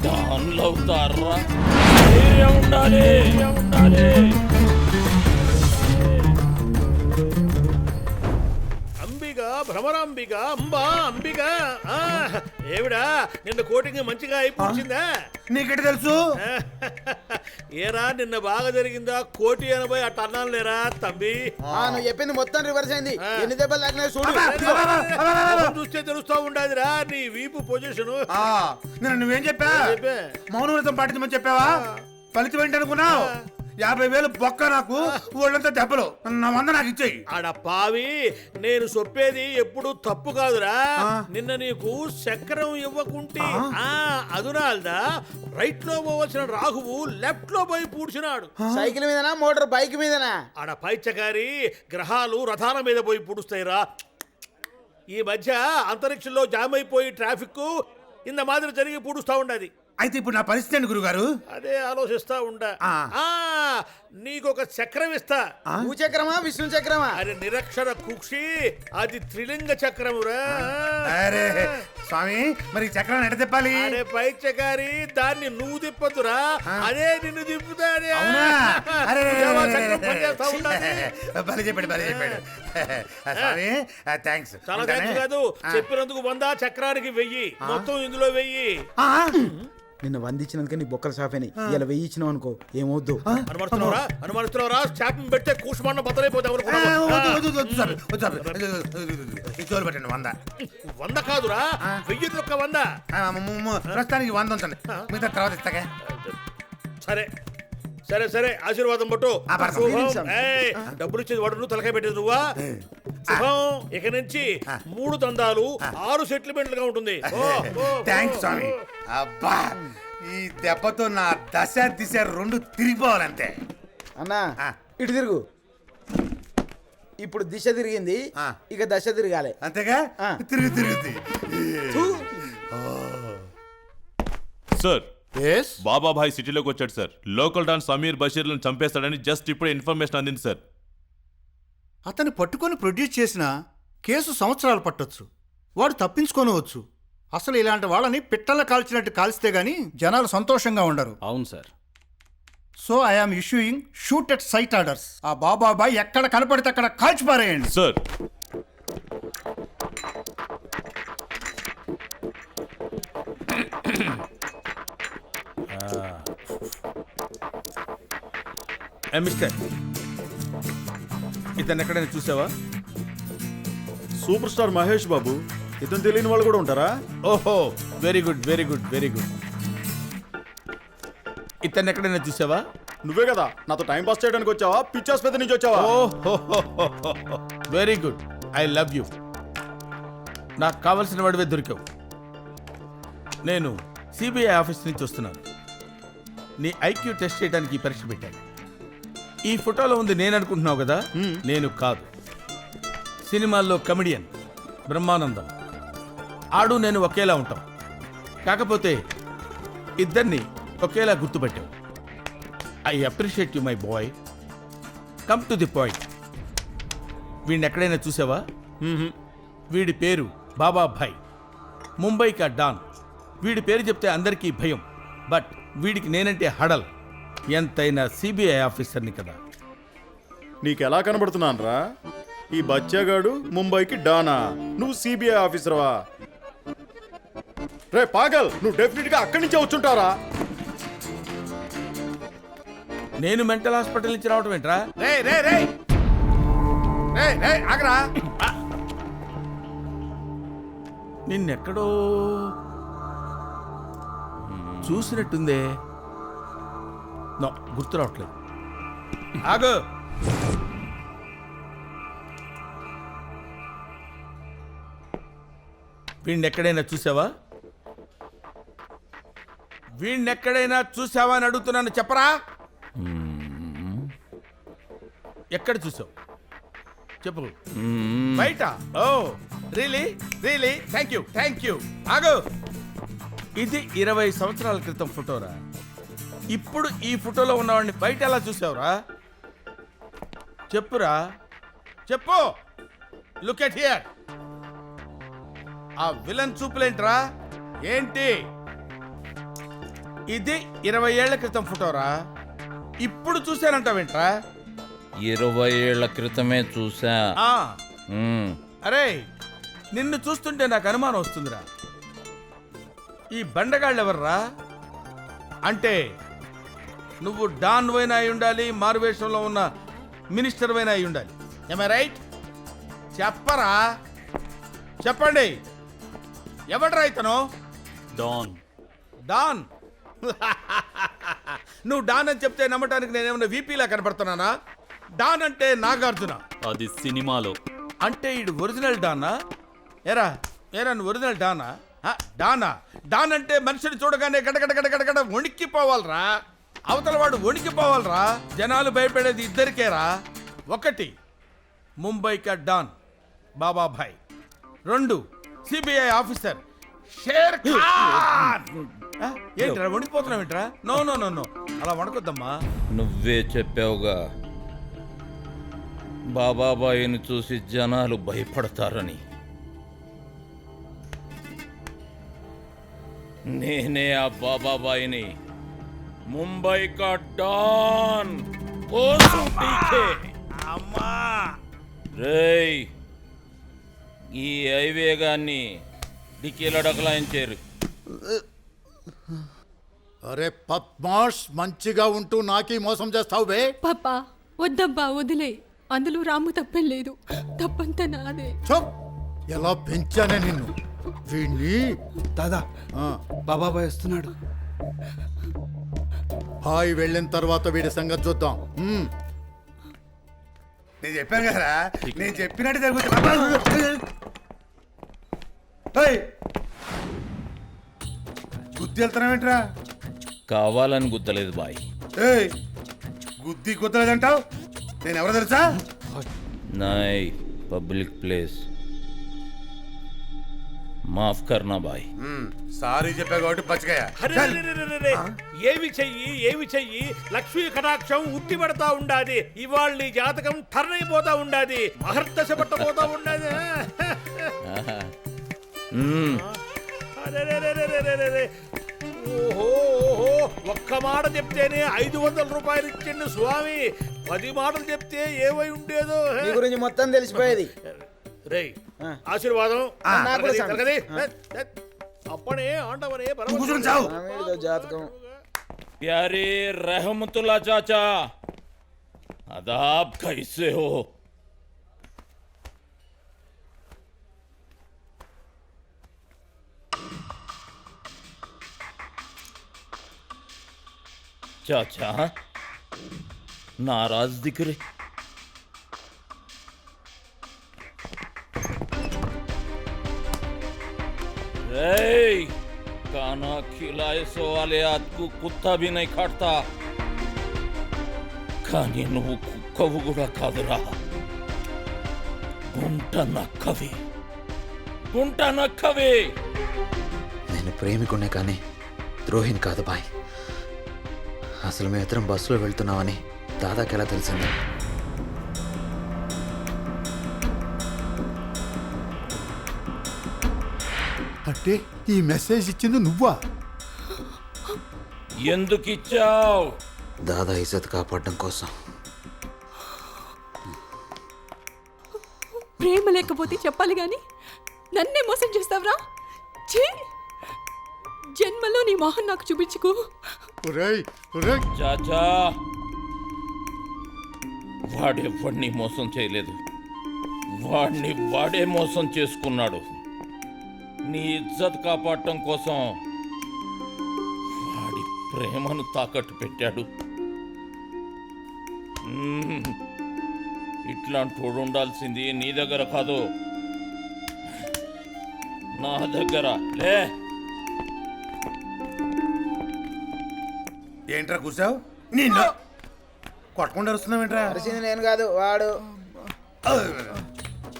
డాన్లు అవుతారా? ఉండాలి ఉండాలి. అంబిగా భ్రమరాంబిగా అంబా అంబిగా ఏవిడా నిన్న కోటింగ్ మంచిగా అయిపోయిందా? నీకెట తెలుసు? ఏరా నిన్న బాగా జరిగిందా? 180 అట్ట అన్నాను లేరా తంబి. నువ్వు చెప్పింది మొత్తం రివర్స్ అయింది. ఎన్ని దెబ్బలు తాకినా చూడు. చూస్తే తెలుస్తా ఉండదురా నీ వీపు పొజిషన్. నువ్వేం చెప్పా? మౌనవ్రతం పాటించమని చెప్పావా? ఫలితం ఏంటనుకున్నావు? 50,000 బొక్క నాకు, వాళ్ళంతా దెబ్బలు. నా 100 నాకు ఇచ్చేయి. ఆడ పావి, నేను చెప్పేది ఎప్పుడు తప్పు కాదురా. నిన్న నీకు చక్రం ఇవ్వకుంటే అదునాల్దా రైట్ లో పోవలసిన రాహువు లెఫ్ట్ లో పోయి పూడ్చినాడు. సైకిల్ మీదనా మోటార్ బైక్ మీదనా? ఆడ పైచగారి గ్రహాలు రథాల మీద పోయి పూడుస్తాయిరా. ఈ మధ్య అంతరిక్షంలో జామ్ అయిపోయి ట్రాఫిక్ ఇంత మాదిరి జరిగి పూడుస్తా ఉండదు. అయితే ఇప్పుడు నా పరిస్థితి ఏంటి గురుగారు? అదే ఆలోచిస్తా ఉండా. నీకొక చక్రం ఇస్తా. భూచక్రమా విష్ణు చక్రమా? అరే నిరక్షర కుక్షి, అది త్రిలింగ చక్రమురా. అరే స్వామి, మరి చక్రాన్ని ఎట తిప్పాలి? అరే పైచకారి, దాన్ని నువ్వు తిప్పదురా, అదే నిన్ను తిప్పుతాడే. భలే చెప్పాడు, భలే చెప్పాడు స్వామి. థ్యాంక్స్. చాలా థ్యాంక్స్ కాదు, చెప్పినందుకు 100, చక్రానికి 1000, మొత్తం ఇందులో 1000. నిన్న 100 ఇచ్చినందుకే నీ బొక్కలు సాఫ్ అయినాయి. ఇలా 1000 ఇచ్చినావు అనుకో ఏమవుద్దు. అనుమానిస్తున్నారా? స్టాపింగ్ పెడితే కూసుమన్న బద్దలైపోతావు. 100 కాదురా, 1000 ఒక్క 100. ప్రస్తుతానికి 100 ఉంచండి, మిగతా తర్వాత ఇస్తాగా. సరే సరే సరే, ఆశీర్వాదం పట్టు. డబ్బులు ఇచ్చేది వాడు, తలకాయ పెట్టేది నువ్వా? శుభం. ఇక నుంచి 3 దందాలు 6 సెటిల్మెంట్లుగా ఉంటుంది. థ్యాంక్స్ స్వామి. అబ్బా, ఈ దెబ్బతో నా దశ దిశ 2 తిరిగిపోవాలంతే. అన్నా ఇటు తిరుగు. ఇప్పుడు దిశ తిరిగింది, ఇక దశ తిరగాలి. అంతేగా? తిరుగుతుంది. సార్, బాబాభాయ్ సిటీలోకి వచ్చాడు సార్. లోకల్ డాన్ సమీర్ బషీర్లను చంపేస్తాడని జస్ట్ ఇప్పుడే ఇన్ఫర్మేషన్ అందింది సార్. అతన్ని పట్టుకొని ప్రొడ్యూస్ చేసిన కేసు సంవత్సరాలు పట్టొచ్చు, వాడు తప్పించుకోనవచ్చు. అసలు ఇలాంటి వాళ్ళని పిట్టల కాల్చినట్టు కాల్స్తే గానీ జనాలు సంతోషంగా ఉండరు. అవును sir. So I am issuing shoot at site orders. ఆ బాబాబాయ్ ఎక్కడ కనపడితే అక్కడ కాల్చిపారేయండి సార్. మిస్టర్, ఇతను ఎక్కడైనా చూసావా? Super star Mahesh Babu. ఇతను తెలియని వాళ్ళు కూడా ఉంటారా? ఓహో, very good very good very good. ఇతను ఎక్కడైనా చూసావా? నువ్వే కదా నాతో టైం పాస్ చేయడానికి వచ్చావా? పిచ్చాస్పత్రి నుంచి వచ్చావా? Very good, I love you. నాకు కావలసిన వాడివే దొరికావు. నేను సిబిఐ ఆఫీస్ నుంచి వస్తున్నాను. నీ ఐక్యూ టెస్ట్ చేయడానికి ఈ పరీక్ష పెట్టాను. ఈ ఫోటోలో ఉంది నేను అనుకుంటున్నావు కదా, నేను కాదు. సినిమాల్లో కమెడియన్ బ్రహ్మానందం, ఆడు నేను ఒకేలా ఉంటాం. కాకపోతే ఇద్దరిని ఒకేలా గుర్తుపట్టావు. I appreciate you my boy. Come to the point. వీడిని ఎక్కడైనా చూసావా? వీడి పేరు బాబాభాయ్, ముంబైకా డాన్. వీడి పేరు చెప్తే అందరికీ భయం, బట్ వీడికి నేనంటే హడల్. ఎంతైనా సిబిఐ ఆఫీసర్ని కదా. నీకెలా కనబడుతున్నాను రా? ఈ బచ్చాగాడు ముంబైకి డానా, నువ్వు సిబిఐ ఆఫీసర్వా? రే పాగల్, నువ్వు డెఫినెట్ గా అక్కడి నుంచే వచ్చుంటారా? నేను మెంటల్ హాస్పిటల్ నుంచి రావటం ఏంట్రా? ఆగరా, నిన్నెక్కడో చూసినట్టుందే. నో, గుర్తు రావట్లేదు. ఆగు. వీణ్ణెక్కడైనా చూసావా? వీణ్ణెక్కడైనా చూసావా అని అడుగుతున్నాను, చెప్పరా? ఎక్కడ చూసావు చెప్పు. బయట? Oh really really, thank you thank you. ఆగు. ఇది 20 సంవత్సరాల క్రితం ఫోటోరా. ఇప్పుడు ఈ ఫోటోలో ఉన్నవాడిని బయట ఎలా చూసావురా? చెప్పురా. చెప్పు. Look at here. ఆ విలన్ చూపులేంట్రా? ఏంటి ఇది? 20 ఏళ్ల క్రితం ఫోటోరా, ఇప్పుడు చూశానంటావేంట్రా? 20 ఏళ్ల క్రితమే చూసా. ఆ, మ్మ్. అరే నిన్ను చూస్తుంటే నాకు అనుమానం వస్తుందిరా. ఈ బండగాళ్ళు ఎవర్రా? అంటే నువ్వు డాన్ వైనా అయి ఉండాలి, మారువేషంలో ఉన్న మినిస్టర్ వైనా అయి ఉండాలి. ఏమై రైట్? చెప్పరా, చెప్పండి. ఎవడ్రా ఇతను? డాన్. డాన్? నువ్వు డాన్ అని చెప్తే నమ్మటానికి నేనేమన్నా వీపీలా కనపడుతున్నానా? డాన్ అంటే నాగార్జున. అది సినిమాలో. అంటే ఈడు ఒరిజినల్ డానా? ఏరా ఏరా నువ్వు ఒరిజినల్ డానా? డానా? డాన్ అంటే మనిషిని చూడగానే గడగడ గడగడ వణికిపోవాలరా. అవతల వాడు వణికిపోవాలరా. జనాలు భయపడేది ఇద్దరికేరా. 1 ముంబై కా don Bababhai, 2 CBI officer Sher Khan. ఏంట్రా వణికిపోతున్నావు ఏంట్రా? నో నో నో నో, అలా వణకొద్దమ్మా. నువ్వే చెప్పావుగా బాబాబాయిని చూసి జనాలు భయపడతారని. నేనే ఆ బాబాబాయిని, ముంబై కా డాన్. అమ్మా రేయ్, ఈ హైవేగాన్ని డిక్కీలో డకలాయించారు. అరే పద్మాష్, మంచిగా ఉంటూ నాకీ మోసం చేస్తావు బే. పాపా వద్దబ్బా, వదిలే. అందులో రాము తప్పేం లేదు, తప్పంతా నాదే. చూప్, ఎలా పెంచానే నిన్ను. వీణ్ణి దాదా బాబాబాయ్ వస్తున్నాడు. హాయ్ వెళ్ళిన తర్వాత వీడి సంగతి చూద్దాం. నేను చెప్పాను కదరా, నేను చెప్పినట్టు జరుగుతుంది. గుద్ది వెళ్తున్నావేంట్రా? కావాలని గుద్దలేదు బాయ్. గుద్ది గుద్దలేదంటావు? నేను ఎవరో తెలుసా? నై పబ్లిక్ ప్లేస్, మాఫ్ కర్నా బాయ్. సారీ చెప్పా కాబట్టి పచ్చికాయ. ఏమి చెయ్యి లక్ష్మీ కటాక్షం ఉట్టి పడతా ఉండాది. ఇవాళ నీ జాతకం టర్న్ అయిపోతా ఉండాది, మహర్దశ పట్టబోతా ఉండాది. ఓహో ఒక్క మాట చెప్తేనే 500 రూపాయలు ఇచ్చిండు స్వామి. 10 మాటలు చెప్తే ఏమై ఉండేదో. నీ గురించి మొత్తం తెలిసిపోయేది. రేయ్ ఆశీర్వాదం. నాకు కూడా సంగతి. అప్పనే ఆండవనే జాతకం. प्यारे रहमतुल्ला चाचा, आदाब, कैसे हो? चाचा नाराज दिख रहे. खाना खिलाए सो वाले आदमी कुत्ता भी नहीं काटता, కానీ నువ్వు కుక్కవు కూడా కాదురా. గుంట నక్కవి. నేను ప్రేమికునే కానీ ద్రోహిని కాదు బాయ్. అసలు మేము ఇద్దరం బస్సులో వెళ్తున్నామని దాదాకి ఎలా తెలిసింది? అంటే ఈ మెసేజ్ ఇచ్చింది నువ్వా? ఎందుకు ఇచ్చావు? దాదా ఇజ్జత్ కాపాడడం కోసం. ప్రేమ లేకపోతే చెప్పాలి గాని నన్నే మోసం చేస్తావురా. జన్మలో నీ మొహం నాకు చూపించుకో. చాచా, వాడెవ్వడిని మోసం చేయలేదు, వాడే మోసం చేసుకున్నాడు. నీ ఇజ్జత్ కాపాడటం కోసం వాడి ప్రేమను తాకట్టు పెట్టాడు. ఇట్లాంటి తోడు ఉండాల్సింది నీ దగ్గర కాదు, నా దగ్గర. లే, ఏంట్రా కూర్చావు? నిన్ను కొట్టకుండా వస్తున్నావేంట్రా? అరిసింది నేను కాదు, వాడు.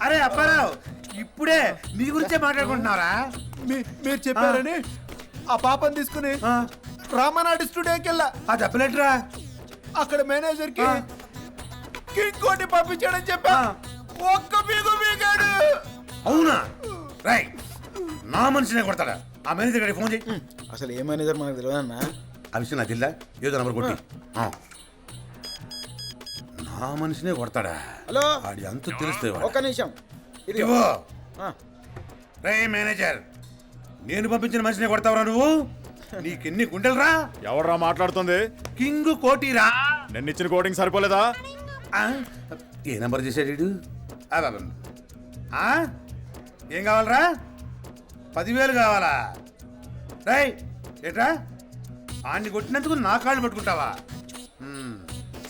అరే అప్పారావు, ఇప్పుడే మీ గురించే మాట్లాడుకుంటున్నారా? మీరు చెప్పారని ఆ పాపని తీసుకుని రామనాయుడు స్టూడియోకి వెళ్ళా. ఆ చెప్పలేట్రా? అక్కడ మేనేజర్ కి కింగ్ కోటి పంపించాడని చెప్పా. ఒక్క పీకు పీకాడు. అవునా? రైట్, నా మనిషినే కొడతాడా? ఆ మేనేజర్ గారికి ఫోన్ చేయి. అసలు ఏ మేనేజర్ మనకు తెలియదు అన్న. ఆ విషయం నాకు తెలియదా? ఏదో నంబర్ కొట్టి. నా మనిషినే కొడతాడా? హలో, ఆడి అంత తెలుస్తే ఒక్క నిమిషం. ఇదిగో రే మేనేజర్, నేను పంపించిన మనిషినే కొడతావురా నువ్వు? నీకెన్ని గుండెలరా? ఎవర్రా మాట్లాడుతుంది? కింగ్ కోటిరా. నిన్న ఇచ్చిన కోటింగ్ సరిపోలేదా? ఏ నంబర్ చేశాడు వీడు? ఏం కావాలరా? 10,000 కావాలా? రై ఏట్రా, ఆడిని కొట్టినందుకు నా కాళ్ళు పట్టుకుంటావా?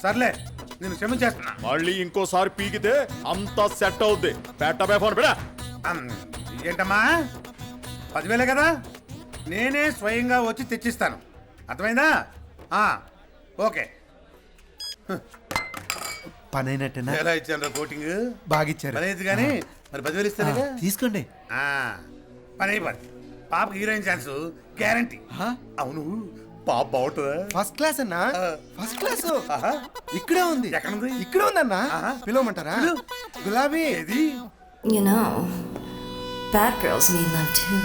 సర్లే, నేను క్షమించేస్తున్నా. మళ్ళీ ఇంకోసారి పీకితే అంతా సెట్ అవుద్ది. పెట్టబే ఫోన్ పెడా. ఏంటమ్మా, 10,000 కదా? నేనే స్వయంగా వచ్చి తెచ్చిస్తాను, అర్థమైందా? ఓకే. పని అయినట్టేనా? ఎలా ఇచ్చాను కోటింగ్? బాగా ఇచ్చారు. పని అయితే కానీ మరి 10,000 ఇస్తాను. తీసుకోండి. పని అయిపోయింది. పాపకి హీరోయిన్ ఛాన్స్ గ్యారంటీ. అవును, పాప బాగుంటుందా? ఫస్ట్ క్లాస్ అన్నా, ఫస్ట్ క్లాస్. ఇక్కడే ఉంది. ఎక్కడుంది? ఇక్కడే ఉందన్నా. పిలవమంటారా? గులాబీ ఏది? You know, bad girls need love too.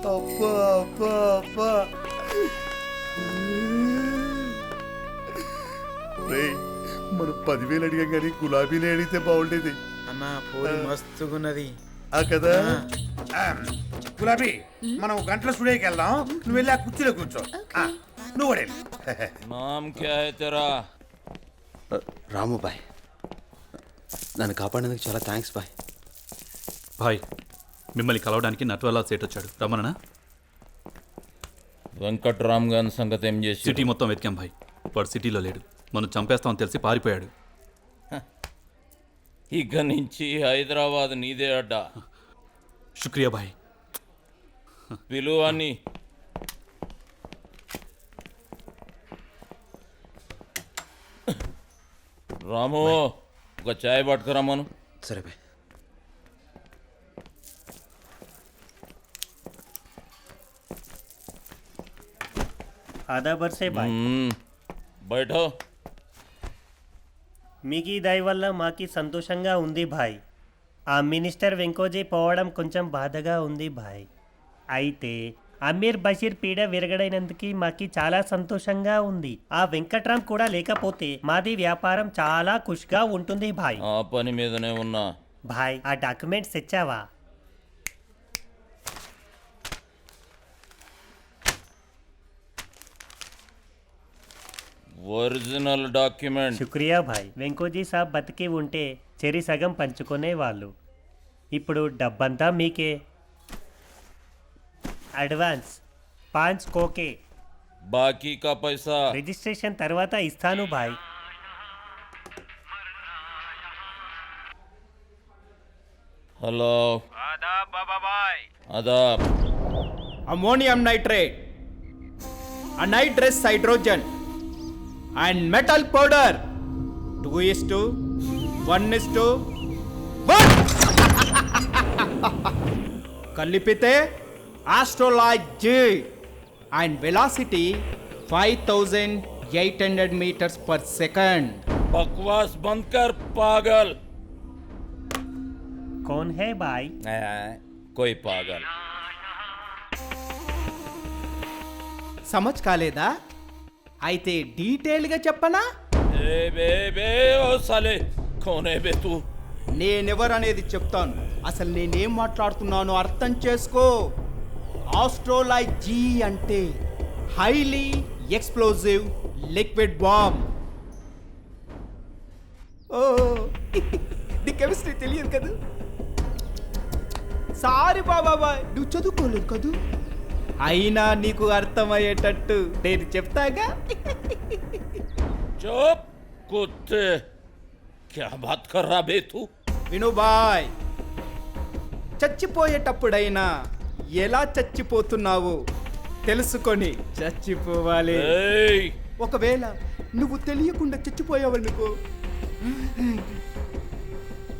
అబ్బా అబ్బా అబ్బా. మనం 10,000 అడిగాం కానీ గులాబీని అడిగితే బాగుండేది. అన్న పూరి మస్తుగున్నది కదా. గులాబీ, మనం గంటల స్టూడియోకి వెళ్దాం. నువ్వు వెళ్ళి ఆ కుర్చీలో కూర్చో. నువ్వు కూడా వెళ్ళు. నామ్ క్యా హై తెరా? రాము బాయ్, నన్ను కాపాడినందుకు చాలా థ్యాంక్స్ బాయ్. బాయ్, మిమ్మల్ని కలవడానికి నట్వాలా సేట్ వచ్చాడు, రమ్మనా? వెంకట్రామ్ గారి సంగతి ఏం చేసి? సిటీ మొత్తం వెతికాం భాయ్, వాడు సిటీలో లేడు. మనం చంపేస్తామని తెలిసి పారిపోయాడు. ఇక నుంచి హైదరాబాద్ నీదే అడ్డా. శుక్రియా భాయ్. పిలువని. రాము, ఒక చాయ్ పట్టుకురమ్మను. సరే బాయ్. आधा बरसे బాయ్. బయటో. మీకు ఈ దయ వల్ల మాకి సంతోషంగా ఉంది భాయ్. ఆ మినిస్టర్ వెంకోజీ పోవడం కొంచెం బాధగా ఉంది భాయ్. అయితే అమీర్ బషీర్ పీడ విరగడైనందుకు మాకి చాలా సంతోషంగా ఉంది. ఆ వెంకట్రామ్ కూడా లేకపోతే మాది వ్యాపారం చాలా ఖుష్గా ఉంటుంది భాయ్. ఆ పని మీదనే ఉన్నా. భాయ్, ఆ డాక్యుమెంట్స్ తెచ్చావా? Original document. శుక్రియా భాయ్. వెంకోజీ సాబ్ బతికి ఉంటే చెరి సగం పంచుకునే వాళ్ళు. ఇప్పుడు డబ్బంతా మీకే. అడ్వాన్స్ 5 కోకే. బాకీ కా పైసా రిజిస్ట్రేషన్ తర్వాత ఇస్తాను భాయ్. హలో. ఆదాబ్ బాబా బాయ్. ఆదాబ్. Ammonium nitrate, anhydrous hydrogen and metal powder 2:1:1 కలిపితే astrolite G and velocity 5800 metres per second. बकवास बंद कर पागल. कौन है भाई? कोई पागल. సమజ్ కాలేదా? అయితే డీటెయిల్గా చెప్పనా? ఏ బే బే ఓ సాలే కోనే బే తూ. నేనెవరనేది చెప్తాను. అసలు నేనేం మాట్లాడుతున్నానో అర్థం చేసుకో. ఆస్ట్రోలైట్ జీ అంటే హైలీ ఎక్స్ప్లోజివ్ లిక్విడ్ బాంబ్. ఓ నీ కెమిస్ట్రీ తెలియదు కదా? సారీ బాబాయ్, నువ్వు చదువుకోలేదు కదూ. అయినా నీకు అర్థమయ్యేటట్టు నేను చెప్తాగా. चुप कुत्ते, क्या बात कर रहा बे तू? విను బాయ్, చచ్చిపోయేటప్పుడైనా ఎలా చచ్చిపోతున్నావు తెలుసుకొని చచ్చిపోవాలి. ఒకవేళ నువ్వు తెలియకుండా చచ్చిపోయావనుకో,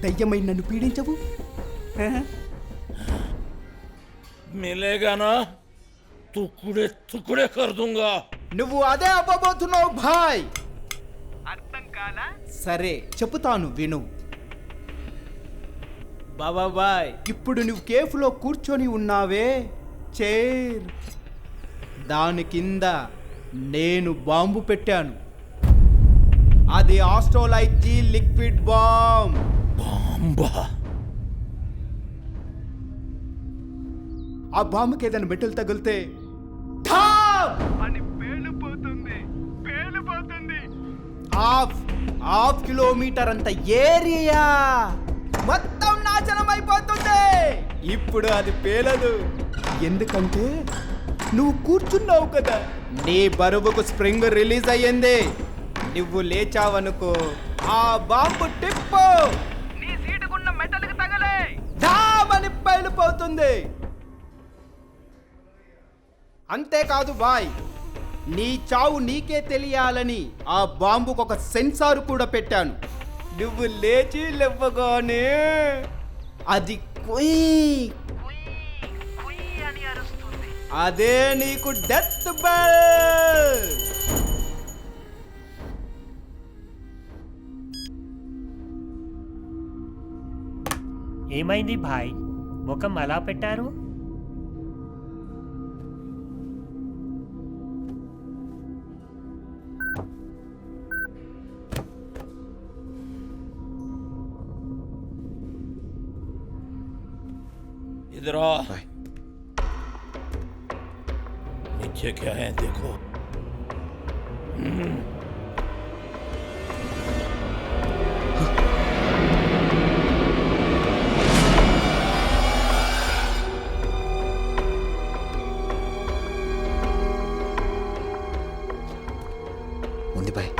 దయ్యమై నన్ను పీడించవు. मिलेगा ना తుక్కుడే తుక్కుడే కర్దుంగా. నువ్వు అదే అవ్వబోతున్నావు భాయ్. సరే చెబుతాను విను. బాబాయ్, ఇప్పుడు నువ్వు కేఫ్లో కూర్చొని ఉన్నావే చైర్, దాని కింద నేను బాంబు పెట్టాను. అది ఆస్ట్రోలైజీ లిక్విడ్ బాంబ్. ఆ బాంబుకి ఏదైనా మెటల్ తగిలితే హాఫ్ కిలోమీటర్ అంత ఏరియా మొత్తం నాశనం అయిపోతుంది. ఇప్పుడు అది పేలదు, ఎందుకంటే నువ్వు కూర్చున్నావు కదా. నీ బరువుకు స్ప్రింగ్ రిలీజ్ అయ్యింది. నువ్వు లేచావనుకో, ఆ బాంబు టిప్పు నీ సీటుకున్న మెటల్కి తగలే డామని పేలిపోతుంది. అంతేకాదు బాయ్, నీ చావు నీకే తెలియాలని ఆ బాంబుకు ఒక సెన్సార్ కూడా పెట్టాను. నువ్వు లేచి లేవగానే అది కుయ్ అని అరుస్తుంది. అదే నీకు డెత్ బెల్. ఏమైంది భాయ్, ముఖం అలా పెట్టారు? इधर आ। नीचे क्या है देखो। ఉంది బాయ్.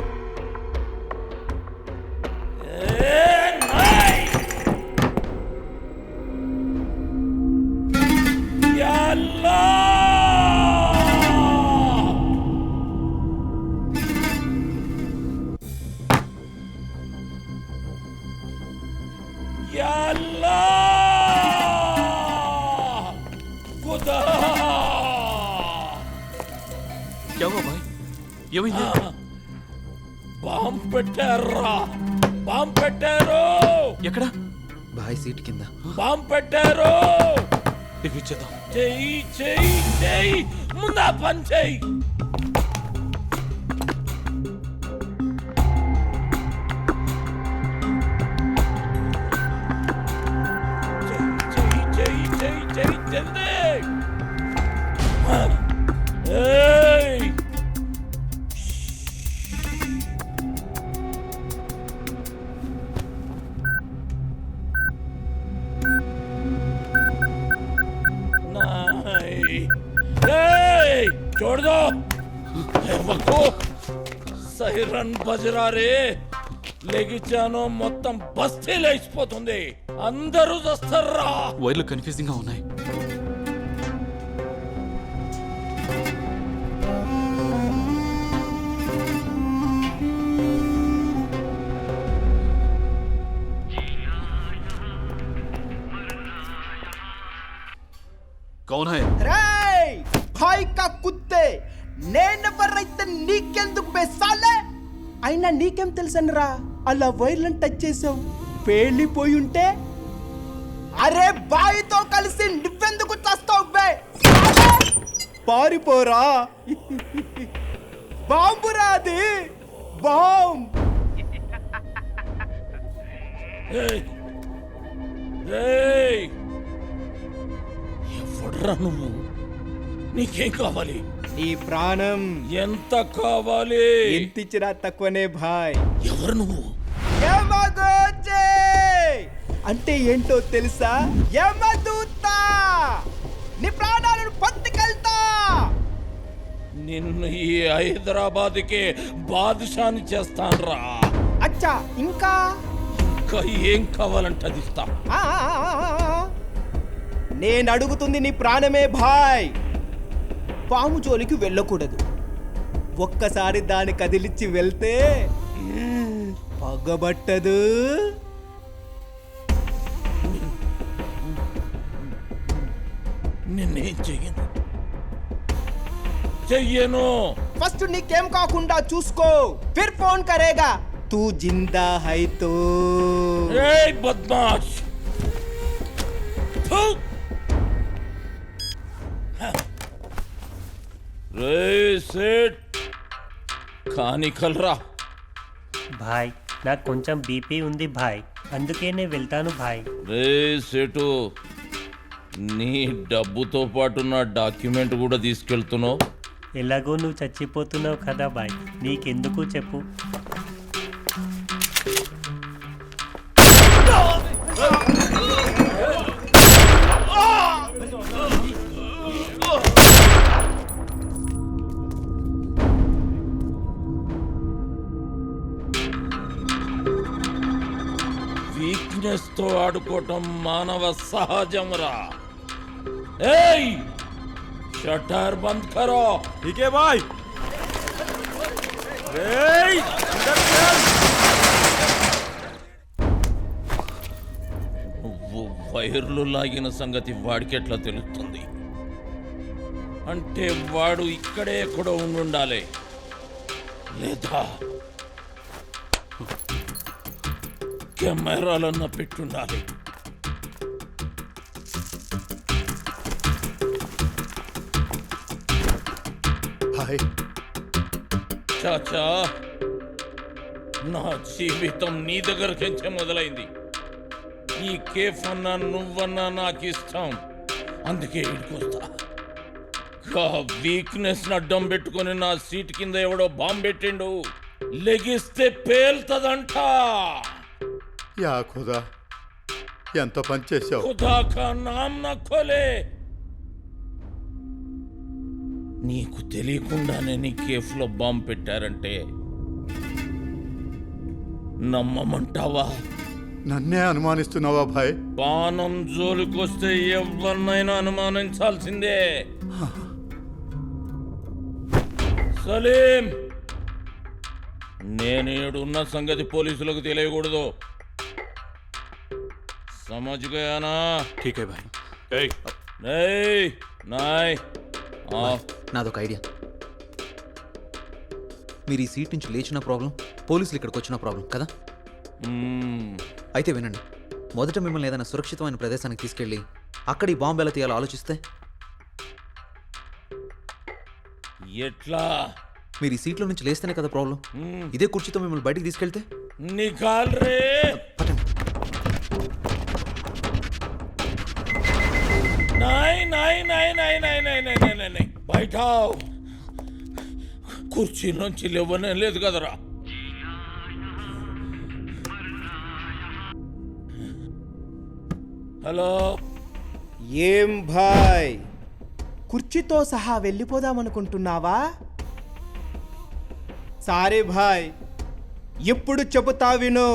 ఏమైంది? బాంబ్ పెట్టారా? బాంబ్ పెట్టారు. ఎక్కడ? బాయ్ సీట్ కింద బాంబ్ పెట్టారు. ఇచ్చేద్దాం. చెయ్యి చెయ్యి చెయ్యి, ముందా పని చెయ్యి. చెయ్యి చెయ్యి చెయ్యి చెయ్యి జల్దీ. ఏయ్ छोड़ दो बक्को. సైరన్ బజరా రే. లెగిచానో మొత్తం బస్తీ లేచిపోతుంది. అందరూ వస్తారా? వైర్లు కన్ఫ్యూజింగ్ గా ఉన్నాయి. కౌన్ హై? రేయ్ భాయ్ కా కుత్తే, నేనెవరైతే నీకెందుకు బెసాలే? అయినా నీకేం తెలుసనరా అలా వైర్లను టచ్ చేసావు? పేలిపోయి ఉంటే అరే బాయ్తో కలిసి నువ్వెందుకు చస్తావు బే? పారిపోరా. బాంబురా అది, బాంబ్. ఎవడ్రా నువ్వు? నీకేం కావాలి? నీ ప్రాణం. ఎంత కావాలి? ఎంత ఇచ్చినా తక్కువనే భాయ్. ఎవరు నువ్వు? యమగోచే అంటే ఏంటో తెలుసా? యమదూత. నీ ప్రాణాలను పట్టుకెళ్తా. నిన్ను ఈ హైదరాబాద్కి బాదుషాని చేస్తాన్రా. అచ్చా, ఇంకా ఇంకా ఏం కావాలంటే అది ఇస్తా. నేను అడుగుతుంది నీ ప్రాణమే భాయ్. పాము జోలికి వెళ్ళకూడదు. ఒక్కసారి దాన్ని కదిలిచ్చి వెళ్తే పగబట్టదు. నిన్నేం చెయ్యను. చెయ్యను. ఫస్ట్ నీకేం కాకుండా చూసుకో, ఫిర్ ఫోన్ కరేగా. తూ జిందా హై తో. ఏయ్ బద్మాష్! థు! రే సేట్ కానీ కలరా. భాయ్ నాకు కొంచెం బీపీ ఉంది భాయ్, అందుకే నేను వెళ్తాను భాయ్. రే సేటు, నీ డబ్బుతో పాటు నా డాక్యుమెంట్ కూడా తీసుకెళ్తున్నావు. ఎలాగో నువ్వు చచ్చిపోతున్నావు కదా బాయ్, నీకెందుకు చెప్పు. వీక్నెస్ తో ఆడుకోవటం మానవ సహజంరా. ఏయ్ शटर बंद करो. ठीक है भाई. నువ్వు వైర్లు లాగిన సంగతి వాడికి ఎట్లా తెలుస్తుంది? అంటే వాడు ఇక్కడే ఎక్కడో ఉండాలి, లేదా కెమెరాలన్న పెట్టుండాలి. చాచా, నా జీవితం నీ దగ్గరకించే మొదలైంది. ఈ కేఫ్ అన్నా నువ్వన్నా నాకు ఇష్టం, అందుకే ఇడికొస్తా. వీక్నెస్ అడ్డం పెట్టుకుని నా సీట్ కింద ఎవడో బాంబు పెట్టిండు, లెగిస్తే పేల్తదంట. యా ఖుదా, ఎంత పని చేశావు. ఖుదా కా నామ్ నా ఖోలే. నీకు తెలియకుండానే నీ కేఫ్లో బాంబు పెట్టారంటే నమ్మమంటావా? నన్నే అనుమానిస్తున్నావా భాయ్? బాణం జోలికొస్తే ఎవరినైనా అనుమానించాల్సిందే. సలీం, నేను ఏడున్న సంగతి పోలీసులకు తెలియకూడదు. సమझ गया ना? ठीक है भाई. నాయ్ నాదొక ఐడియా. మీరు ఈ సీట్ నుంచి లేచిన ప్రాబ్లం, పోలీసులు ఇక్కడికి వచ్చిన ప్రాబ్లం కదా. అయితే వినండి, మొదట మిమ్మల్ని ఏదైనా సురక్షితమైన ప్రదేశానికి తీసుకెళ్ళి అక్కడ ఈ బాంబు ఎలా తీయాలో ఆలోచిస్తే. ఎట్లా? మీరు ఈ సీట్లో నుంచి లేస్తేనే కదా ప్రాబ్లం. ఇదే కుర్చీతో మిమ్మల్ని బయటికి తీసుకెళ్తే నికాల్ రే. బయట కుర్చీ నుంచి లేవనే లేదు కదరా. హలో, ఏం భాయ్, కుర్చీతో సహా వెళ్ళిపోదామనుకుంటున్నావా? సారీ భాయ్, ఇప్పుడు చెబుతా విను.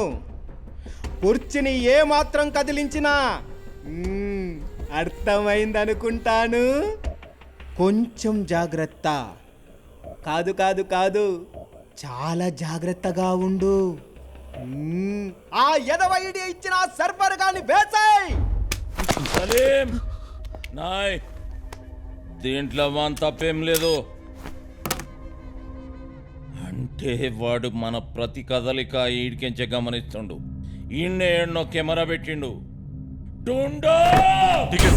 కుర్చీని ఏ మాత్రం కదిలించినా అర్థమైందనుకుంటాను. కొంచెం జాగ్రత్త. కాదు కాదు కాదు, చాలా జాగ్రత్తగా ఉండు. ఆ ఎదవ ఐడియా ఇచ్చిన సర్వర్ గాని వేసాయి. సలీం, నాయ్ దీంట్లో వాన్ తప్పేం లేదు. అంటే వాడు మన ప్రతి కదలిక ఈడికించే గమనిస్తుండు. ఈయన్నే ఎన్నో కెమెరా పెట్టిండు. ढूंढो. ठीक है.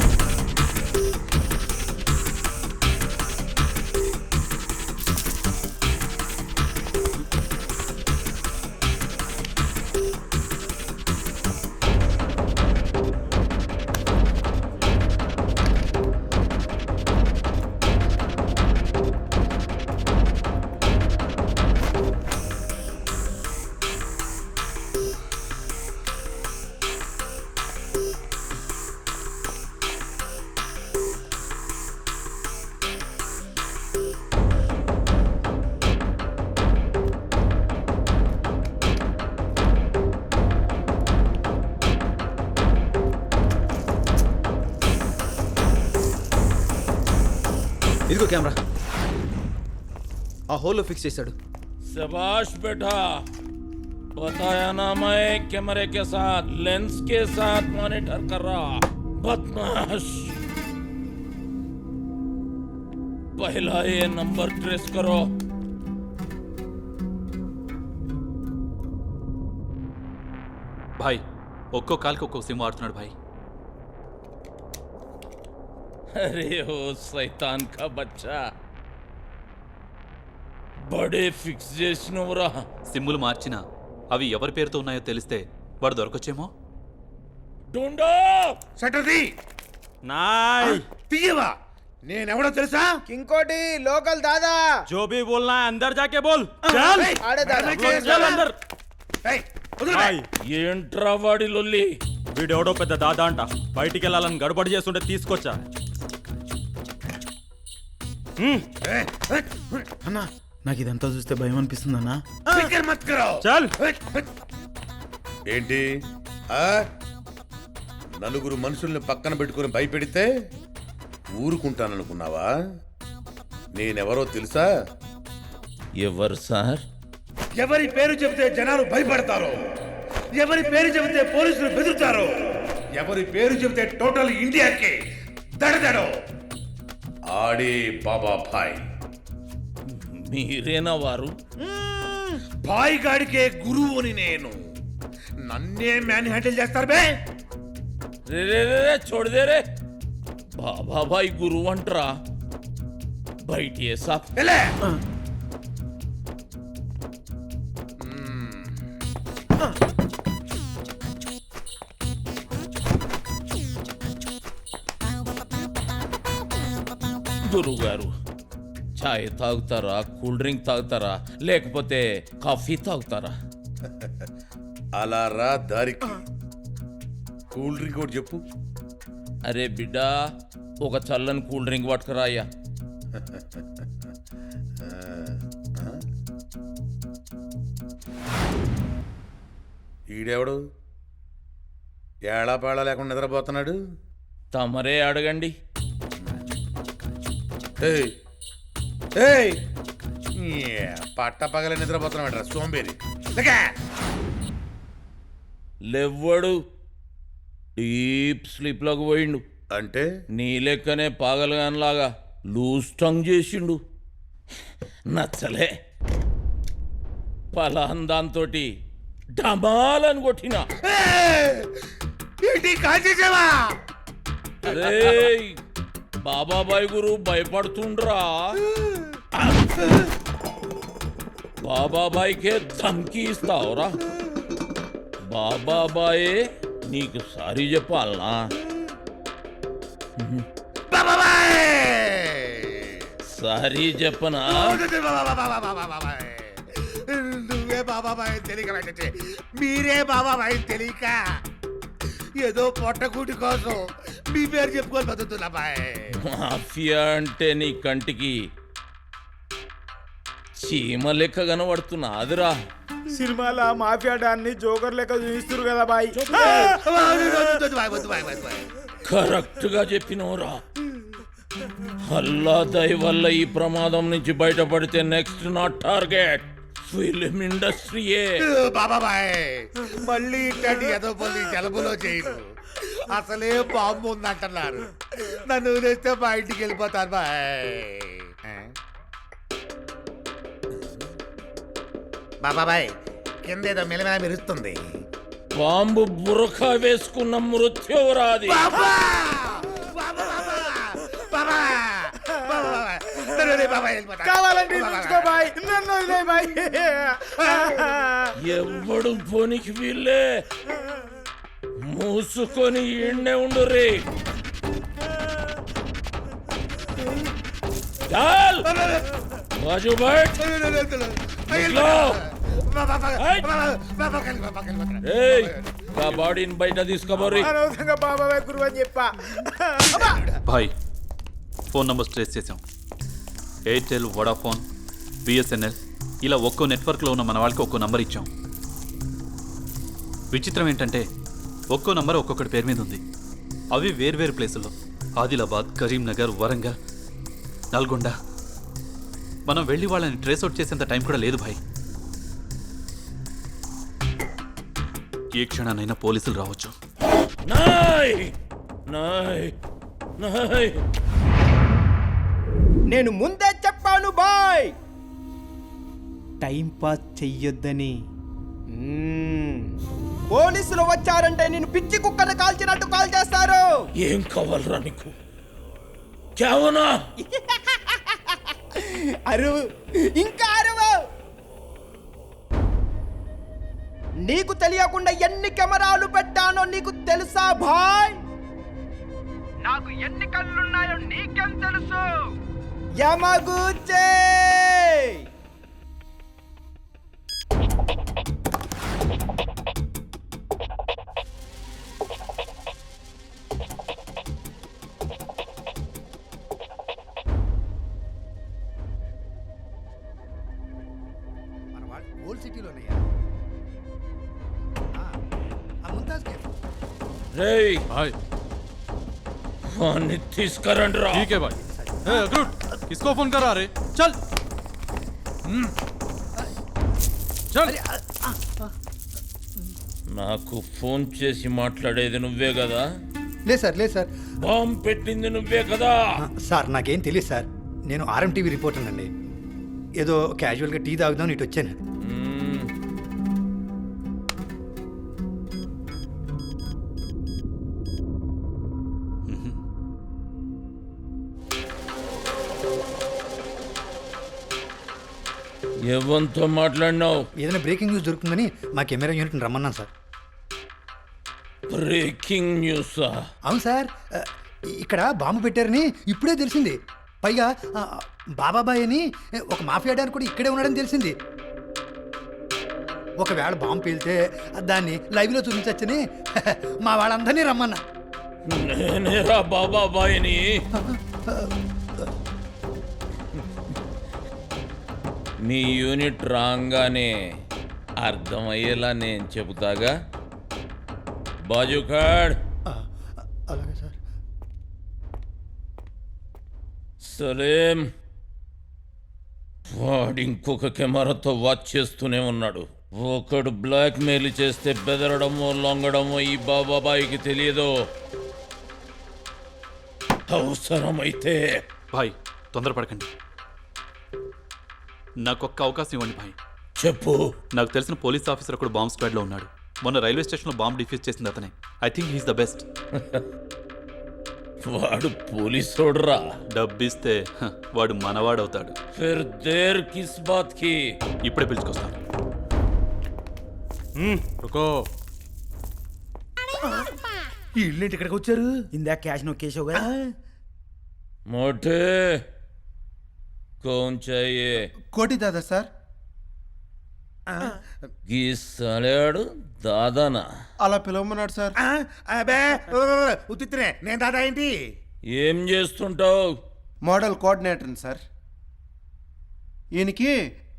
ఇదిగో కెమెరా, ఆ హోల్లో ఫిక్స్ చేశాడు. శబాష్ బేటా, बताया ना मैं कैमरे के साथ लेंस के साथ मॉनिटर कर रहा. बदमाश. पहला ये नंबर ट्रेस करो। భాయ్ ఒక్కో కాల్కి ఒక్కో సిమ్ వాడుతున్నాడు భాయ్. अरे ओ शैतान का बच्चा बड़े ఫిక్స్ చేసినవురా. సిమ్ములు మార్చినా అవి ఎవరి పేరుతో ఉన్నాయో తెలిస్తే వాడు దొరకొచ్చేమో. ढूंढो సెటర్ది నాయ్ తీయవా నేనెవడో తెలుసా ఇంకోటి లోకల్ దాదా जो भी बोलना है अंदर जाके बोल चल ఆడే దాదా चल अंदर. ఏంట్రా వాడి లొల్లి? వీడెవడో పెద్ద దాదా అంట, బయటికి వెళ్ళాలని గడబడి చేస్తుంటే తీసుకొచ్చా. అన్నా నాకు ఇదంతా చూస్తే భయం అనిపిస్తుంది అన్నా. చల్ ఏంటి ఆ? నలుగురు మనుషుల్ని పక్కన పెట్టుకుని భయపెడితే ఊరుకుంటాననుకున్నావా? నేనెవరో తెలుసా? ఎవరు సార్? ఎవరి పేరు చెబితే జనాలు భయపడతారో, ఎవరి పేరు చెబితే పోలీసులు బెదురుతారో, ఎవరి పేరు చెబితే టోటల్ ఇండియాకి దడదడో ఆడే బాబాభాయ్. మీరేనా వారు? భాయ్ గాడికే గురువుని నేను. నన్నే మ్యాన్ హ్యాండిల్ చేస్తారు బే. రే రే రే రే छोड़ दे रे. బాబాబాయ్ గురువు అంటరా. బయటియే సాబ్. ఎలే గురువు గారు చాయ్ తాగుతారా, కూల్ డ్రింక్ తాగుతారా, లేకపోతే కాఫీ తాగుతారా? అలా రా దారికి. కూల్ డ్రింక్ ఒకటి చెప్పు. అరే బిడ్డా, ఒక చల్లని కూల్ డ్రింక్ పట్టుకురా అయ్యా. ఈడెవడు ఏళాపాళ లేకుండా నిద్రపోతున్నాడు? తమరే అడగండి. ఏయ్ ఏయ్ పట్ట పగల నిద్రపోతున్నాడు సోంబేరి. లెవ్వడు, డీప్ స్లీప్ లోకి పోయిండు. అంటే నీ లెక్కనే పాగలగానిలాగా లూజ్ టంగ్ చేసిండు. నచ్చలే. పలాన్ దాంతో డమాలని కొట్టినా. ఏంటి కాల్చేసావా? అరే బాబాబాయ్ గురు భయపడుతుండ్రా. బాబాబాయ్కే ధమ్కి ఇస్తావురా? బాబాబాయే నీకు సారీ చెప్పాలనా? సారీ చెప్పనా? నువ్వే బాబాబాయ్ తెలియక పెట్టే, మీరే బాబాబాయ్ తెలియక ఏదో పొట్టకూటి కోసం మీ పేరు చెప్పుకొని బతుకుతున్నా బాయ్. మాఫియా అంటే నీ కంటికి చీమ లెక్క కనబడుతున్నాదిరా. సినిమాలో మాఫియా డాన్ని జోకర్ లెక్క చూపిస్తారు కదా బాయ్. కరెక్ట్ గా చెప్పినవురా. అల్లా దయ వల్ల ఈ ప్రమాదం నుంచి బయటపడితే నెక్స్ట్ నా టార్గెట్ ఫిల్మ్ ఇండస్ట్రీయే. బాబాబాయ్ మళ్ళీ ఇట్లాంటి ఏదో పని జలుబులో చేయరు. అసలే బాంబు ఉందంటున్నారు. నన్ను తెస్తే మా ఇంటికి వెళ్ళిపోతాను బాయ్. బాబాబాయ్ కిందేదో మెలమెల మెరుస్తుంది. బాంబు బురఖా వేసుకున్న మృత్యువురాది. ఎవడు పోనికి వీళ్ళే మూసుకొని ఈడ్నే ఉండు రే. చాల్ బాజు బైట్. బాడీని బయట తీసుకోబోరి. బాబాబాయ్ గురువు అని చెప్పా. భాయ్ ఫోన్ నంబర్స్ ట్రేస్ చేసాం. ఎయిర్టెల్, వోడాఫోన్, బిఎస్ఎన్ఎల్ ఇలా ఒక్కో నెట్వర్క్లో ఉన్న మన వాళ్ళకి ఒక్కో నంబర్ ఇచ్చాం. విచిత్రం ఏంటంటే ఒక్కో నంబర్ ఒక్కొక్కటి పేరు మీద ఉంది. అవి వేర్వేరు ప్లేసుల్లో, ఆదిలాబాద్, కరీంనగర్, వరంగల్, నల్గొండ. మనం వెళ్ళి వాళ్ళని ట్రేస్ అవుట్ చేసేంత టైం కూడా లేదు భాయ్. ఏ క్షణానైనా పోలీసులు రావచ్చు. నాయ్ నాయ్ నాయ్ నేను ముందే చెప్పాను బాయ్, టైం పాస్ చెయ్యొద్దని. పోలీసులు వచ్చారంటే నేను పిచ్చి కుక్కను కాల్చినట్టు కాల్ చేస్తారు. ఏం కావాలరా నీకు? కేవనా అరువు, ఇంకా అరువు. నీకు తెలియకుండా ఎన్ని కెమెరాలు పెట్టానో నీకు తెలుసా భాయ్? నాకు ఎన్ని కళ్ళున్నాయో నీకేం తెలుసు? యమగూచే ఓల్డ్ సిటీలోనయ్యా. ముంతాజ్ కేఫ్. రేయ్ వాణ్ణి తీసుకురండి రా. ठीक है भाई. गुड, किसको फोन करा रे? चल चल. నాకు ఫోన్ చేసి మాట్లాడేది నువ్వే కదా? లేదు సార్, లేదు సార్. బాంబు పెట్టింది నువ్వే కదా? సార్ నాకేం తెలియదు సార్. నేను ఆర్ఎంటీవీ రిపోర్టర్ అండి. ఏదో క్యాజువల్గా టీ తాగుదాం ఇటు వచ్చాను. ఎవరితో మాట్లాడినావు? ఏదైనా బ్రేకింగ్ న్యూస్ దొరుకుతుందని మా కెమెరా యూనిట్ని రమ్మన్నాను సార్. బ్రేకింగ్ న్యూసా? అవును సార్, ఇక్కడ బాంబు పెట్టారని ఇప్పుడే తెలిసింది. పైగా బాబాబాయ్ అని ఒక మాఫియా డాన్ కూడా ఇక్కడే ఉన్నాడని తెలిసింది. ఒకవేళ బాంబు పేలితే దాన్ని లైవ్లో చూపించచ్చని మా వాళ్ళందరినీ రమ్మన్నా. నేనేరా బాబాబాయిని. మీ యూనిట్ రాగానే అర్థమయ్యేలా నేను చెబుతాగా. బాజుకాడ్. అలాగే సార్. సలేం. వాడు ఇంకొక కెమెరాతో వాచ్ చేస్తూనే ఉన్నాడు. ఒకడు బ్లాక్ మెయిల్ చేస్తే బెదరడమో లొంగడమో ఈ బాబాబాయికి తెలియదు. అవసరమైతే భాయ్ తొందరపడకండి, నాకు ఒక్క అవకాశం ఇవ్వండి భాయ్. చెప్పు. నాకు తెలిసిన పోలీస్ ఆఫీసర్ ఒకడు బాంబ్ స్క్వాడ్లో ఉన్నాడు. మొన్న రైల్వే స్టేషన్లో బాంబ్ డిఫ్యూజ్ చేసింది అతనే. I think he's the best. వాడు పోలీసోడ్రా. డబ్బిస్తే వాడు మనవాడవుతాడు. ఫిర్ దేర్ కిస్ బాత్ కి. ఇప్పుడే పిలుచుకొస్తాను. రుకో. ఈ ఇల్లు ఇక్కడికి వచ్చారు? ఇందా క్యాష్ నొక్కేసావు కదా. మోటే कौन चाहिए? కోటి దాదా సార్. ఈ సాలేడు దాదానా? అలా పిలవమన్నాడు సార్. అబే ఉత్తినే నేను దాదా ఏంటి? ఏం చేస్తుంటావు? Model coordinator sir. ఈయనకి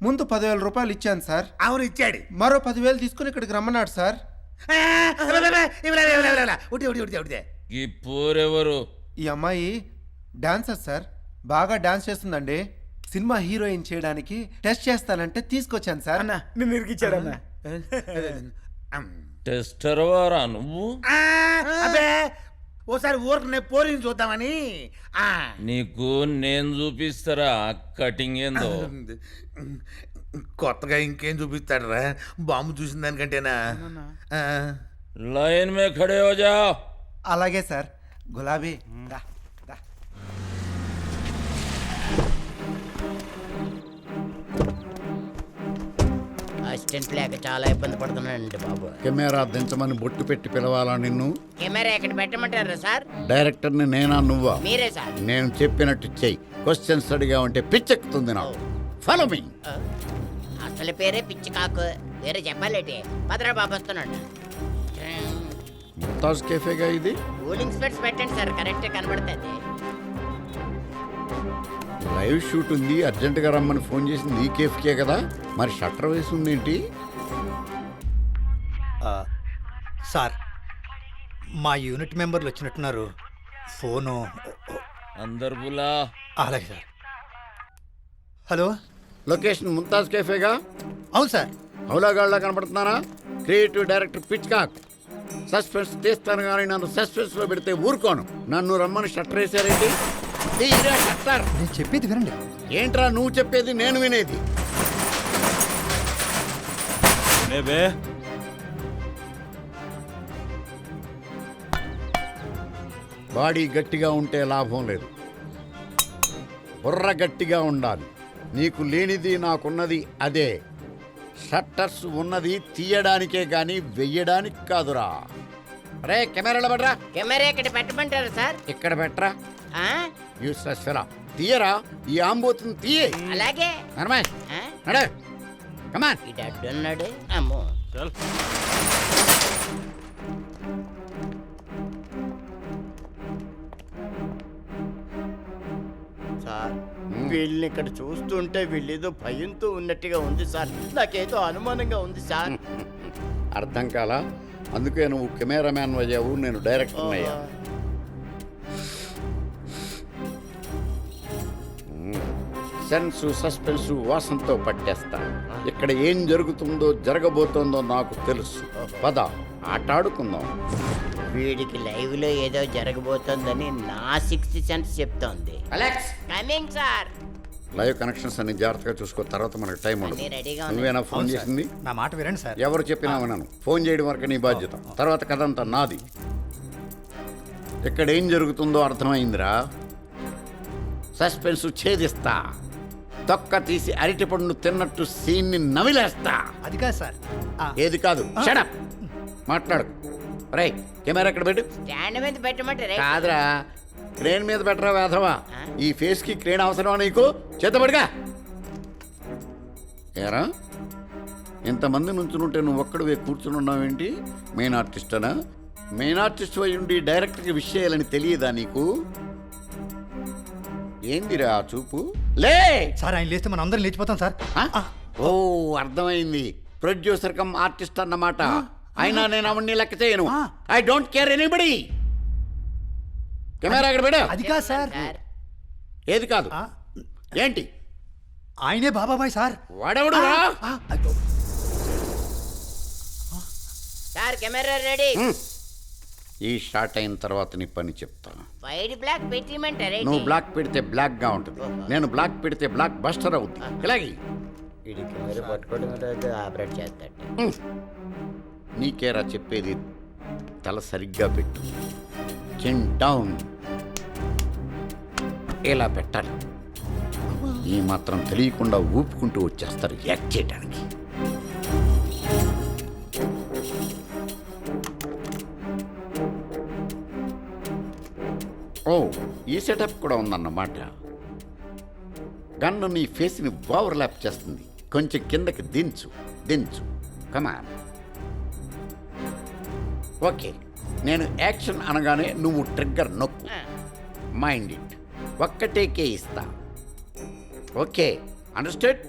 ముందు 10,000 రూపాయలు ఇచ్చాను సార్. అవును ఇచ్చాడు. మరో 10,000 తీసుకుని ఇక్కడికి రమ్మన్నాడు సార్. ఈ పోరెవరు? ఈ అమ్మాయి డాన్సర్ సార్. బాగా డాన్స్ చేస్తుందండి. సినిమా హీరోయిన్ చేయడానికి టెస్ట్ చేస్తానంటే తీసుకొచ్చాను సార్. అన్న నిన్ను ఇరికిచ్చాడన్నా. టెస్టర్ వారా నువ్వు? అబే ఓసారి ఊరికి పోలింగ్ చూద్దామని. నీకు నేను చూపిస్తారా కటింగ్ ఏందో? కొత్తగా ఇంకేం చూపిస్తాడు రా బాంబు చూసిన దానికంటేనా? లైన్ మే ఖడే హో జా. అలాగే సార్. గులాబీ దా. అసిస్టెంట్ లేక చాలా ఇబ్బంది పడుతున్నానండి బాబు. కెమెరా దించమని బొట్టు పెట్టి పిలవాలా నిన్ను? కెమెరా ఎక్కడ పెట్టమంటారా సార్? డైరెక్టర్ని నేనా నువ్వా? మీరే సార్. నేను చెప్పినట్టు చెయ్యి. క్వశ్చన్స్ అడిగా ఉంటే పిచ్చెక్కుతుంది నాకు. Follow me. అసలు పేరే పిచ్చి కాకు. వేరే చెప్పాలేటి? భద్రా బాబు వస్తున్నాడు. ముంతాజ్ కేఫేగా ఇది? కూలింగ్ స్పెట్స్ పెట్టండి సార్, కరెక్ట్ కనబడుతుంది. లైవ్ షూట్ ఉంది, అర్జెంటుగా రమ్మని ఫోన్ చేసింది ఈ కేఫ్కే కదా, మరి షట్టర్ వేసి ఉంది ఏంటి? సార్ మా యూనిట్ మెంబర్లు వచ్చినట్టున్నారు. ఫోను అందరు బులా. అలాగే సార్. హలో, లొకేషన్ ముంతాజ్ కేఫేగా? అవును సార్. హౌలాగాళ్ళ కనపడుతున్నారా? Creative director Pitchcock. సస్పెన్స్ తీస్తాను కానీ నన్ను సస్పెన్స్లో పెడితే ఊరుకోను. నన్ను రమ్మని షట్టర్ వేసారేంటి? నేను చెప్పేది వినండి. ఏంట్రా నువ్వు చెప్పేది నేను వినేది? బాడీ గట్టిగా ఉంటే లాభం లేదు, బుర్ర గట్టిగా ఉండాలి. నీకు లేనిది నాకున్నది అదే. షట్టర్స్ ఉన్నది తీయడానికే గాని వెయ్యడానికి కాదురా. రే కెమెరాలో పడరా. కెమెరా ఇక్కడ పెట్టమంటారు సార్? ఇక్కడ పెట్టరా. Useless fellow. తీయరా, ఈ ఆంబోతుని తీయే. అలాగే. నడే కమాన్. ఇటు అడ్డున్నాడు. అమ్మో సార్, వీళ్ళని ఇక్కడ చూస్తుంటే వీళ్ళేదో భయంతో ఉన్నట్టుగా ఉంది సార్. నాకేదో అనుమానంగా ఉంది సార్. అర్థం కాలా? అందుకే నువ్వు కెమెరామ్యాన్ అయ్యావు, నేను డైరెక్టర్ అయ్యా. సెన్సు సస్పెన్సు వాసనతో పట్టేస్తా. ఇక్కడ ఏం జరుగుతుందో జరగబోతోందో నాకు తెలుసు. పద ఆటాడుకుందాం. వీడికి లైవ్ లో ఏదో జరగబోతోందని నా 6th సెన్స్ చెప్తోంది. Alex coming sir. Live connections అన్ని జాగ్రత్తగా చూసుకో, తర్వాత మనకు టైం ఉండదు. అన్నీ రెడీగా ఉన్నాయి. నువ్వేనా ఫోన్ చేసింది? నా మాట వినండి సార్. ఎవరు చెప్పినా వినను. ఫోన్ చేయడం వరకు నీ బాధ్యత, తర్వాత కథ అంతా నాది. ఇక్కడ ఏం జరుగుతుందో అర్థమైందిరా. సస్పెన్స్ ఛేదిస్తా, తొక్క తీసి అరటి పండు తిన్నట్టు సీన్ని నవిలేస్తా. అది కాదు సార్. ఏది కాదు? షడప్. మాట్లాడు. రై కెమెరా ఎక్కడ పెట్టు. స్టాండ్ మీద పెట్టమంటారే. కాదురా, క్రేన్ మీద పెట్టరా వేధవా. ఈ ఫేస్ కి క్రేన్ అవసరమా నీకు? చేతబడిగా ఏరా, ఇంతమంది నుంచునుంటే నువ్వు ఒక్కడివే కూర్చుని ఉన్నావేంటి? మెయిన్ ఆర్టిస్టనా? మెయిన్ ఆర్టిస్ట్ అయి ఉండి డైరెక్టర్కి విష్ చేయాలని తెలియదా నీకు? ఏందిరా ఆ చూపు? లే సార్, ఆయన లేస్తే మనం అందరం లేచిపోతాం సార్. ఓ అర్థమైంది. ప్రొడ్యూసర్ కమ్ ఆర్టిస్ట్ అన్నమాట. అయినా నేను అవన్నీ లెక్క చేయను. I don't care anybody. Camera అక్కడ పెట్టు. అది కాదు సార్. ఏది కాదు? ఏంటి? ఆయనే బాబాబాయ్ సార్. వాడెవడు? Sir camera ready. ఈ షాట్ అయిన తర్వాత నీ పని చెప్తా. వైట్ బ్లాక్ పెట్టిమంటారే. నువ్వు బ్లాక్ పెడితే బ్లాక్ గా ఉంటుంది, నేను బ్లాక్ పెడితే బ్లాక్ బస్టర్ అవుతుంది. ఇలాగే ఇది కెమెరా పట్టుకోవడం ఆపరేట్ చేస్తాడు. నీకేరా చెప్పేది, తల సరిగ్గా పెట్టు. చిన్ డౌన్ ఇలా పెట్టాలి. ఈ మాత్రం తెలియకుండా ఊపుకుంటూ వచ్చేస్తారు యాక్ట్ చేయడానికి. ఓ ఈ సెటప్ కూడా ఉందన్నమాట. గన్ను నీ ఫేస్ని ఓవర్లాప్ చేస్తుంది. కొంచెం కిందకి దించు దించు. కమాన్. ఓకే, నేను యాక్షన్ అనగానే నువ్వు ట్రిగ్గర్ నొక్కు. Mind it. ఒక్కటేకే ఇస్తా. Okay, understand?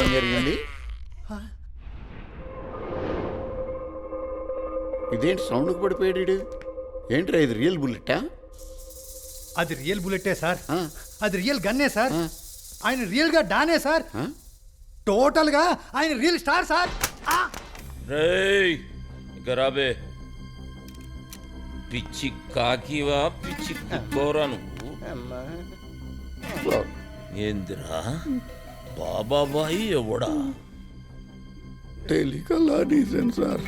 ఏం జరిగింది? ఇదేంటి సౌండ్కి పడిపోయాడు? ఏంట్రా ఇది, రియల్ బుల్లెట్టా? అది రియల్ బుల్లెట్టే సార్. అది రియల్ గన్నే సార్. ఆయన రియల్ గా డానే సార్. టోటల్ గా ఆయన రియల్ స్టార్ సార్. రేయ్ గరాబే, పిచ్చి కాకివా పిచ్చి కుక్కోరా నువ్వు? ఏందిరా బాబాబాయి ఎవడా? టెలికలానీసన్ సార్,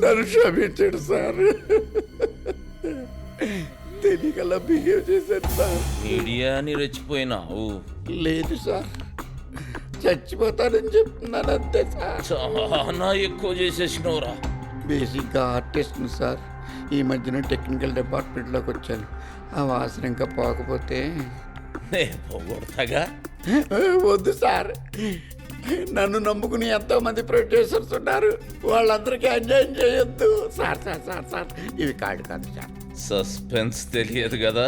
నన్ను క్షమించాడు సార్. తెలియకలా బిహేవ్ చేశాను సార్. మీడియాని రెచ్చిపోయినావు? లేదు సార్, చచ్చిపోతానని చెప్తున్నాను అంతే సార్. చాలా ఎక్కువ చేసేసినవురా. బేసిక్గా ఆర్టిస్ట్ని సార్. ఈ మధ్యన టెక్నికల్ డిపార్ట్మెంట్లోకి వచ్చాను. ఆ వాసన ఇంకా పోకపోతే పోగొడతాగా. వద్దు సార్, నన్ను నమ్ముకుని ఎంతో మంది ప్రొడ్యూసర్స్ ఉన్నారు. వాళ్ళందరికీ అన్యాయం చేయొద్దు సార్. సార్ సార్ సార్ ఇవి కాదు కాదు సార్. సస్పెన్స్ తెలియదు కదా?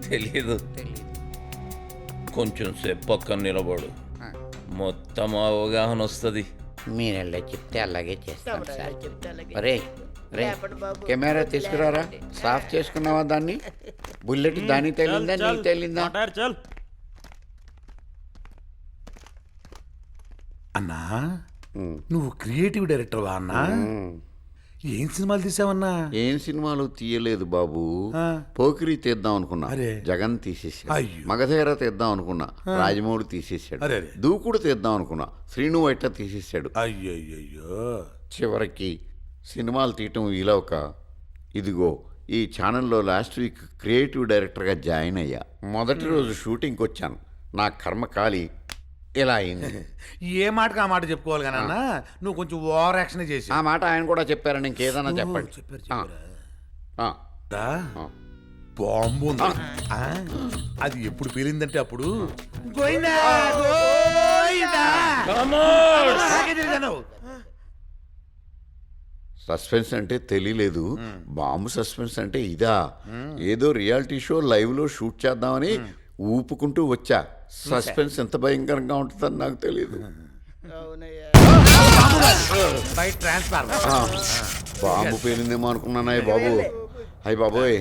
తెలియదు. కొంచెం సేపు పక్కన నిలబడు, మొత్తం అవగాహన వస్తుంది. మీరు ఎలా చెప్తే అలాగే చేస్తాను సార్. రే రే కెమెరా తీసుకురారా. సాఫ్ చేసుకున్నావా దాన్ని? బుల్లెట్ దానికి తేలిందా నీకు తేలిందా? అన్నా, నువ్వు క్రియేటివ్ డైరెక్టర్వా అన్నా? ఏం సినిమాలు తీసావన్నా? ఏం సినిమాలు తీయలేదు బాబు. పోకిరి తీద్దాం అనుకున్నా, జగన్ తీసేసాడు. మగధీర తీద్దాం అనుకున్నా, రాజమౌళి తీసేసాడు. దూకుడు తీద్దాం అనుకున్నా, శ్రీను వైట్ల తీసేసాడు. అయ్యయ్యో. చివరికి సినిమాలు తీయటం వీలవక ఇదిగో ఈ ఛానల్లో లాస్ట్ వీక్ క్రియేటివ్ డైరెక్టర్గా జాయిన్ అయ్యా. మొదటి రోజు షూటింగ్కి వచ్చాను, నా కర్మ కాలి ఇలా అయింది. ఏ మాటకి ఆ మాట చెప్పుకోవాలి కానీ అన్న, నువ్వు కొంచెం ఓవర్ యాక్షన్ చేసి. ఆ మాట ఆయన కూడా చెప్పారని ఇంకేదన్నా చెప్పండి. బాంబు అది ఎప్పుడు పేలిందంటే అప్పుడు సస్పెన్స్ అంటే తెలియలేదు, బాంబు సస్పెన్స్ అంటే ఇదా? ఏదో రియాలిటీ షో లైవ్లో షూట్ చేద్దామని ఊపుకుంటూ వచ్చా. సస్పెన్స్ ఎంత భయంకరంగా ఉంటుందని నాకు తెలియదు. బాంబు పేలిందేమో అనుకున్నాను. అయ్య బాబు, అయ్య బాబోయ్,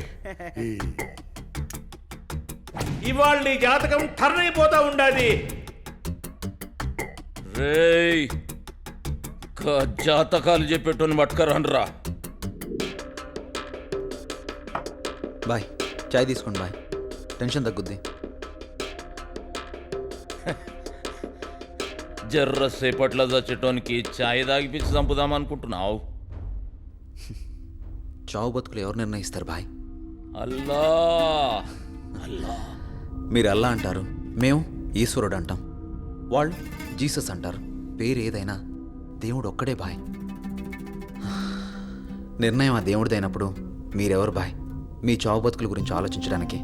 ఇవాళ నీ జాతకం టర్న్ అయిపోతా ఉండాది. రేయ్, జాతకాలు చెప్పేటోని పట్టుకరాన్రా. బాయ్, చాయ్ తీసుకోండి బాయ్, టెన్షన్ తగ్గుద్ది. జర్ర సేపట్లో చచ్చేటోనికి ఛాయ్ తాగిపించి చంపుదామనుకుంటున్నావు. చావు బతుకులు ఎవరు నిర్ణయిస్తారు బాయ్? అల్లా అల్లా. మీరు అల్లా అంటారు, మేము ఈశ్వరుడు అంటాం, వాళ్ళు జీసస్ అంటారు. పేరు ఏదైనా దేవుడు ఒక్కడే బాయ్. నిర్ణయం ఆ దేవుడిదైనప్పుడు మీరెవరు బాయ్ మీ చావు బతుకుల గురించి ఆలోచించడానికి?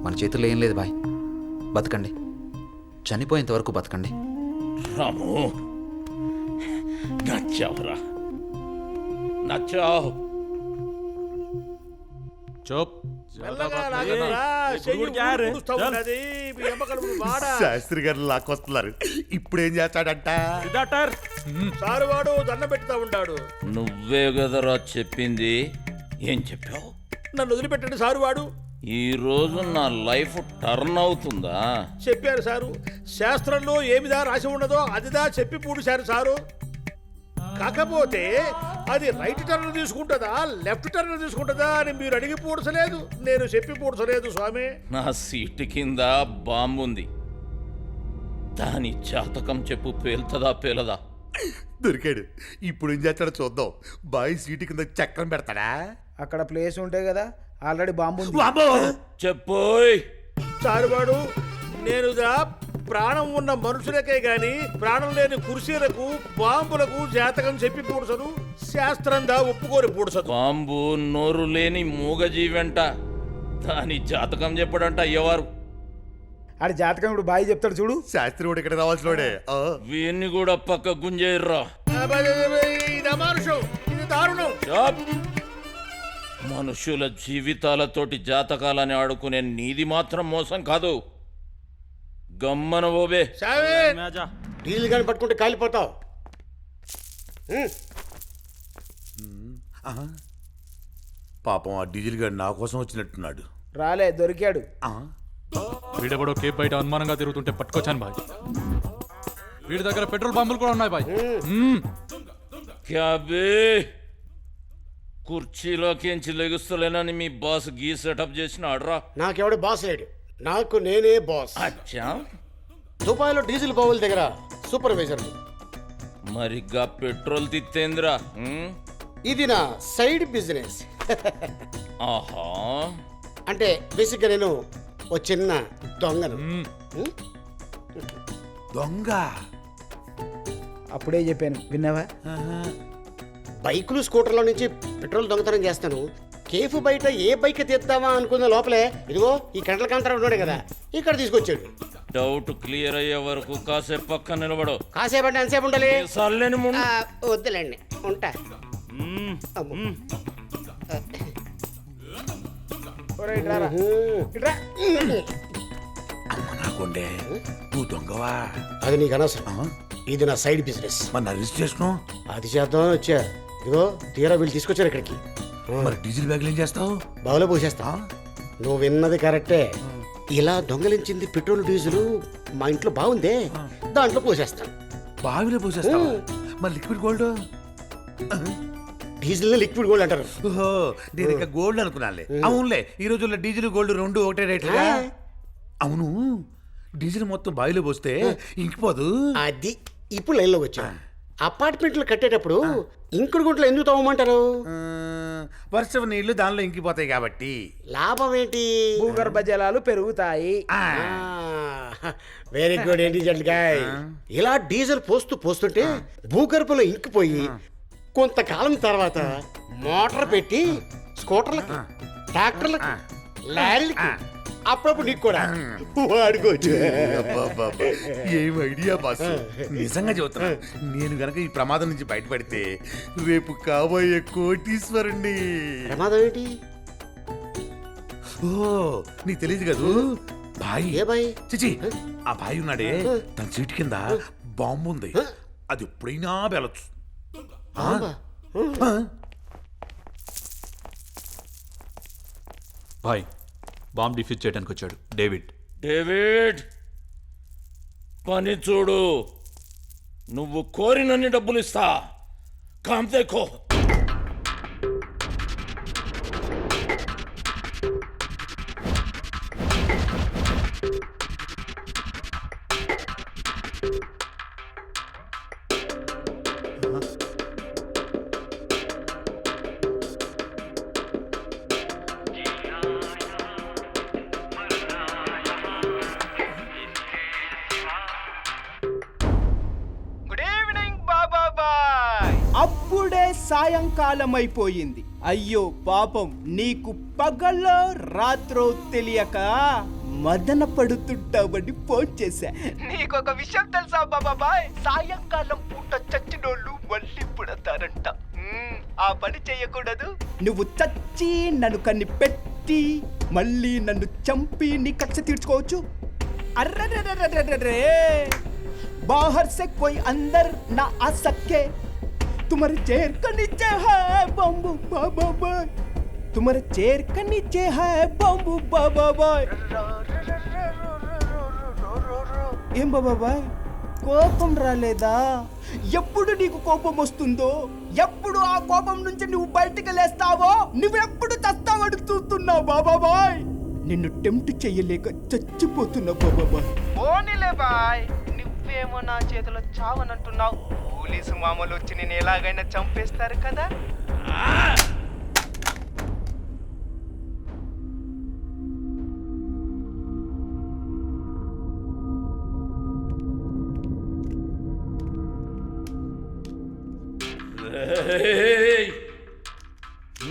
మన చేతుల్లో ఏం లేదు బాయ్. బతకండి, చనిపోయేంత వరకు బతకండి. రాము, నచ్చావురా, నచ్చావు. చూప్. శాస్త్రి గారు లాక్కొస్తున్నారు. ఇప్పుడేం చేస్తాడంట? సారు వాడు దండ పెడతా ఉంటాడు. నువ్వే కదరా చెప్పింది. ఏం చెప్పావు? నన్ను వదిలిపెట్టండి సారు వాడు. ఈ రోజు నా లైఫ్ టర్న్ అవుతుందా? చెప్పారు సారు, శాస్త్రంలో ఏమిదా రాసి ఉండదో అదిదా చెప్పి పూడిశారు సారు. కాకపోతే అది రైట్ టర్న్ తీసుకుంటుందా లెఫ్ట్ టర్న్ తీసుకుంటుందా అని మీరు అడిగి పూడ్చలేదు, నేను చెప్పి పూడ్చలేదు స్వామి. నా సీటు కింద బాంబు ఉంది, దాని జాతకం చెప్పు, పేలుతుందా పేలదా? దొరికాడు. ఇప్పుడు ఏం చేస్తాడో చూద్దాం. బాయ్ సీటు కింద చక్రం పెడతాడా? అక్కడ ప్లేస్ ఉంటాయి కదా, ఆల్రెడీ బాంబు చెప్పోయ్. సారువాడు, నేను ప్రాణం ఉన్న మనుషులకే గాని ప్రాణం లేని కుర్చీలకు బాంబులకు జాతకం చెప్పి పూడ్చను, శాస్త్రం ఒప్పుకోరి పూడ్చదు. బాంబు నోరు లేని మూగజీవెంట, దాని జాతకం చెప్పడంట అయ్యవారు. ఆడి జాతకం ఇప్పుడు బాయ్ చెప్తాడు చూడు. శాస్త్రి కూడా ఇక్కడ రావాల్సినోడే. వీన్ని కూడా పక్క గుంజేర్రా. ఇది అమానుషం, ఇది దారుణం. మనుషుల జీవితాలతోటి జాతకాలని ఆడుకునే నీది మాత్రం మోసం కాదు. గమ్మన ఓబే. డీజిల్ గాని పట్టుకుంటే కాలిపోతావు. పాపం ఆ డీజిల్ గాడు నా కోసం వచ్చినట్టున్నాడు. రాలే, దొరికాడు. వీడెవడో కేప్ బయట అనుమానంగా తిరుగుతుంటే పట్టుకొచ్చాను బాయ్. వీడి దగ్గర పెట్రోల్ పంపులు కూడా ఉన్నాయి బాయ్. క్యాబే, కుర్చీలోకించి లెగుస్తలేనని మీ బాస్ గీ సెటప్ చేసిన ఆడరా. నాకెవడు బాస్ లేడు, నాకు నేనే బాస్. అచ్చా, దుబాయ్లో డీజిల్ బావుల దగ్గర సూపర్వైజర్. మరిగ్గా పెట్రోల్ తిత్తేంద్రా. ఇది నా సైడ్ బిజినెస్. ఆహా, అంటే బేసిక్గా నేను ఓ చిన్న దొంగను. దొంగ అప్పుడే చెప్పాను, విన్నావా? బైకులు స్కూటర్లో నుంచి పెట్రోల్ దొంగతనం చేస్తాను. కేఫ్ బయట ఏ బైక్ తీద్దామా అనుకున్న లోపలే ఇదిగో ఈ కంటల కాంతరా ఉన్నాడు కదా, ఇక్కడ తీసుకొచ్చాడు. డౌట్ క్లియర్ అయ్యే వరకు కాసేపు పక్క నిలబడు. కాసేపు అంటే ఎంతసేపు ఉండాలి? సర్లేని వద్దులేండి, ఉంటా. నువ్వు దొంగవా? అది నీకు అనవసరం. ఇది నా సైడ్ బిజినెస్. మన రిజిస్ట్రేషన్ అది చేద్దామని వచ్చా. ఇదిగో తీరా వీళ్ళు తీసుకొచ్చారు ఇక్కడికి. మరి డీజిల్ బ్యాగులు ఏం చేస్తావు? బావులో పోసేస్తా. నువ్వు విన్నది కరెక్టే. ఇలా దొంగలించింది పెట్రోల్ డీజిల్ మా ఇంట్లో బాగుందే, దాంట్లో పోసేస్తాను. బావిలో పోసేస్తావా? మరి liquid gold? Diesel liquid gold అంటారు. ఓహో నేను ఇంకా గోల్డ్ అనుకున్నానులే. అవునులే ఈ రోజుల్లో డీజిల్ గోల్డ్ రెండు ఒకటే రేట్లుగా. అవును డీజిల్ మొత్తం బావిలో పోస్తే ఇంకిపోదు. అది ఇప్పుడు లైన్లోకి వచ్చా. అపార్ట్మెంట్లు కట్టేటప్పుడు ఇంకుడు గుంటలు ఎందుకు తవ్వమంటారు? వర్షం నీళ్లు దానిలో ఇంకిపోతాయి కాబట్టి. లాభం ఏంటి? భూగర్భ జలాలు పెరుగుతాయి. Very good intelligent guy. ఇలా డీజిల్ పోస్తుంటే భూగర్భంలో ఇంకిపోయి కొంతకాలం తర్వాత మోటార్ పెట్టి స్కూటర్లకి, ట్రాక్టర్లకి, లారీలకి అప్పుడప్పుడు నీకు కూడా వాడుకోవచ్చు. ఏం ఐడియా బాస్. నిజంగా చెబుతున్నా, నేను గనక ఈ ప్రమాదం నుంచి బయటపడితే రేపు కాబోయే కోటీశ్వరుణ్ణి. ప్రమాదం ఏంటి? ఓ నీకు తెలియదు కదూ బాయ్. ఏ బాయ్? చిచి ఆ బాయ్ ఉన్నాడే తన సీటు కింద బాంబు ఉంది. అది ఎప్పుడైనా వెళ్ళొచ్చు. బాయ్ బాంబ్ డిఫ్యూజ్ చేయడానికి వచ్చాడు డేవిడ్. డేవిడ్ పని చూడు, నువ్వు కోరినన్ని డబ్బులు ఇస్తా. కామ్ దేఖో. అప్పుడే సాయంకాలం అయిపోయింది. అయ్యో పాపం, నీకు పగల్లో రాత్రో తెలియక మదన పడుతుంటావని ఫోన్ చేశా. నీకొక విషయం తెలుసా బాబాయ్? సాయంకాలం పూట చచ్చినోళ్ళు మళ్ళీ పుడతారంట. ఆ పని చెయ్యకూడదు. నువ్వు చచ్చి నన్ను కనిపెట్టి మళ్ళీ నన్ను చంపి నీ కక్ష తీర్చుకోవచ్చు. అర్రే బాహర్ से कोई अंदर ना आ सके, तुम्हारे चेयर का नीचे है बम्बू बाबा बाय, तुम्हारे चेयर का नीचे है बम्बू बाबा बाय. ఏం బాబా బాయ్, కోపం రాలేదా? ఎప్పుడు నీకు కోపం వస్తుందో, ఎప్పుడు ఆ కోపం నుంచి నువ్వు బయటికి లేస్తావో, నువ్వెప్పుడు చస్తావని చూస్తున్నావు బాబా బాయ్. నిన్ను టెంప్ట్ చెయ్యలేక చచ్చిపోతున్నావు బాబా బాయ్. పోనీలే బాయ్, నువ్వేమో నా చేతిలో చావనంటున్నావు. పోలీసు మామూలు వచ్చి నేను ఎలాగైనా చంపేస్తారు కదా.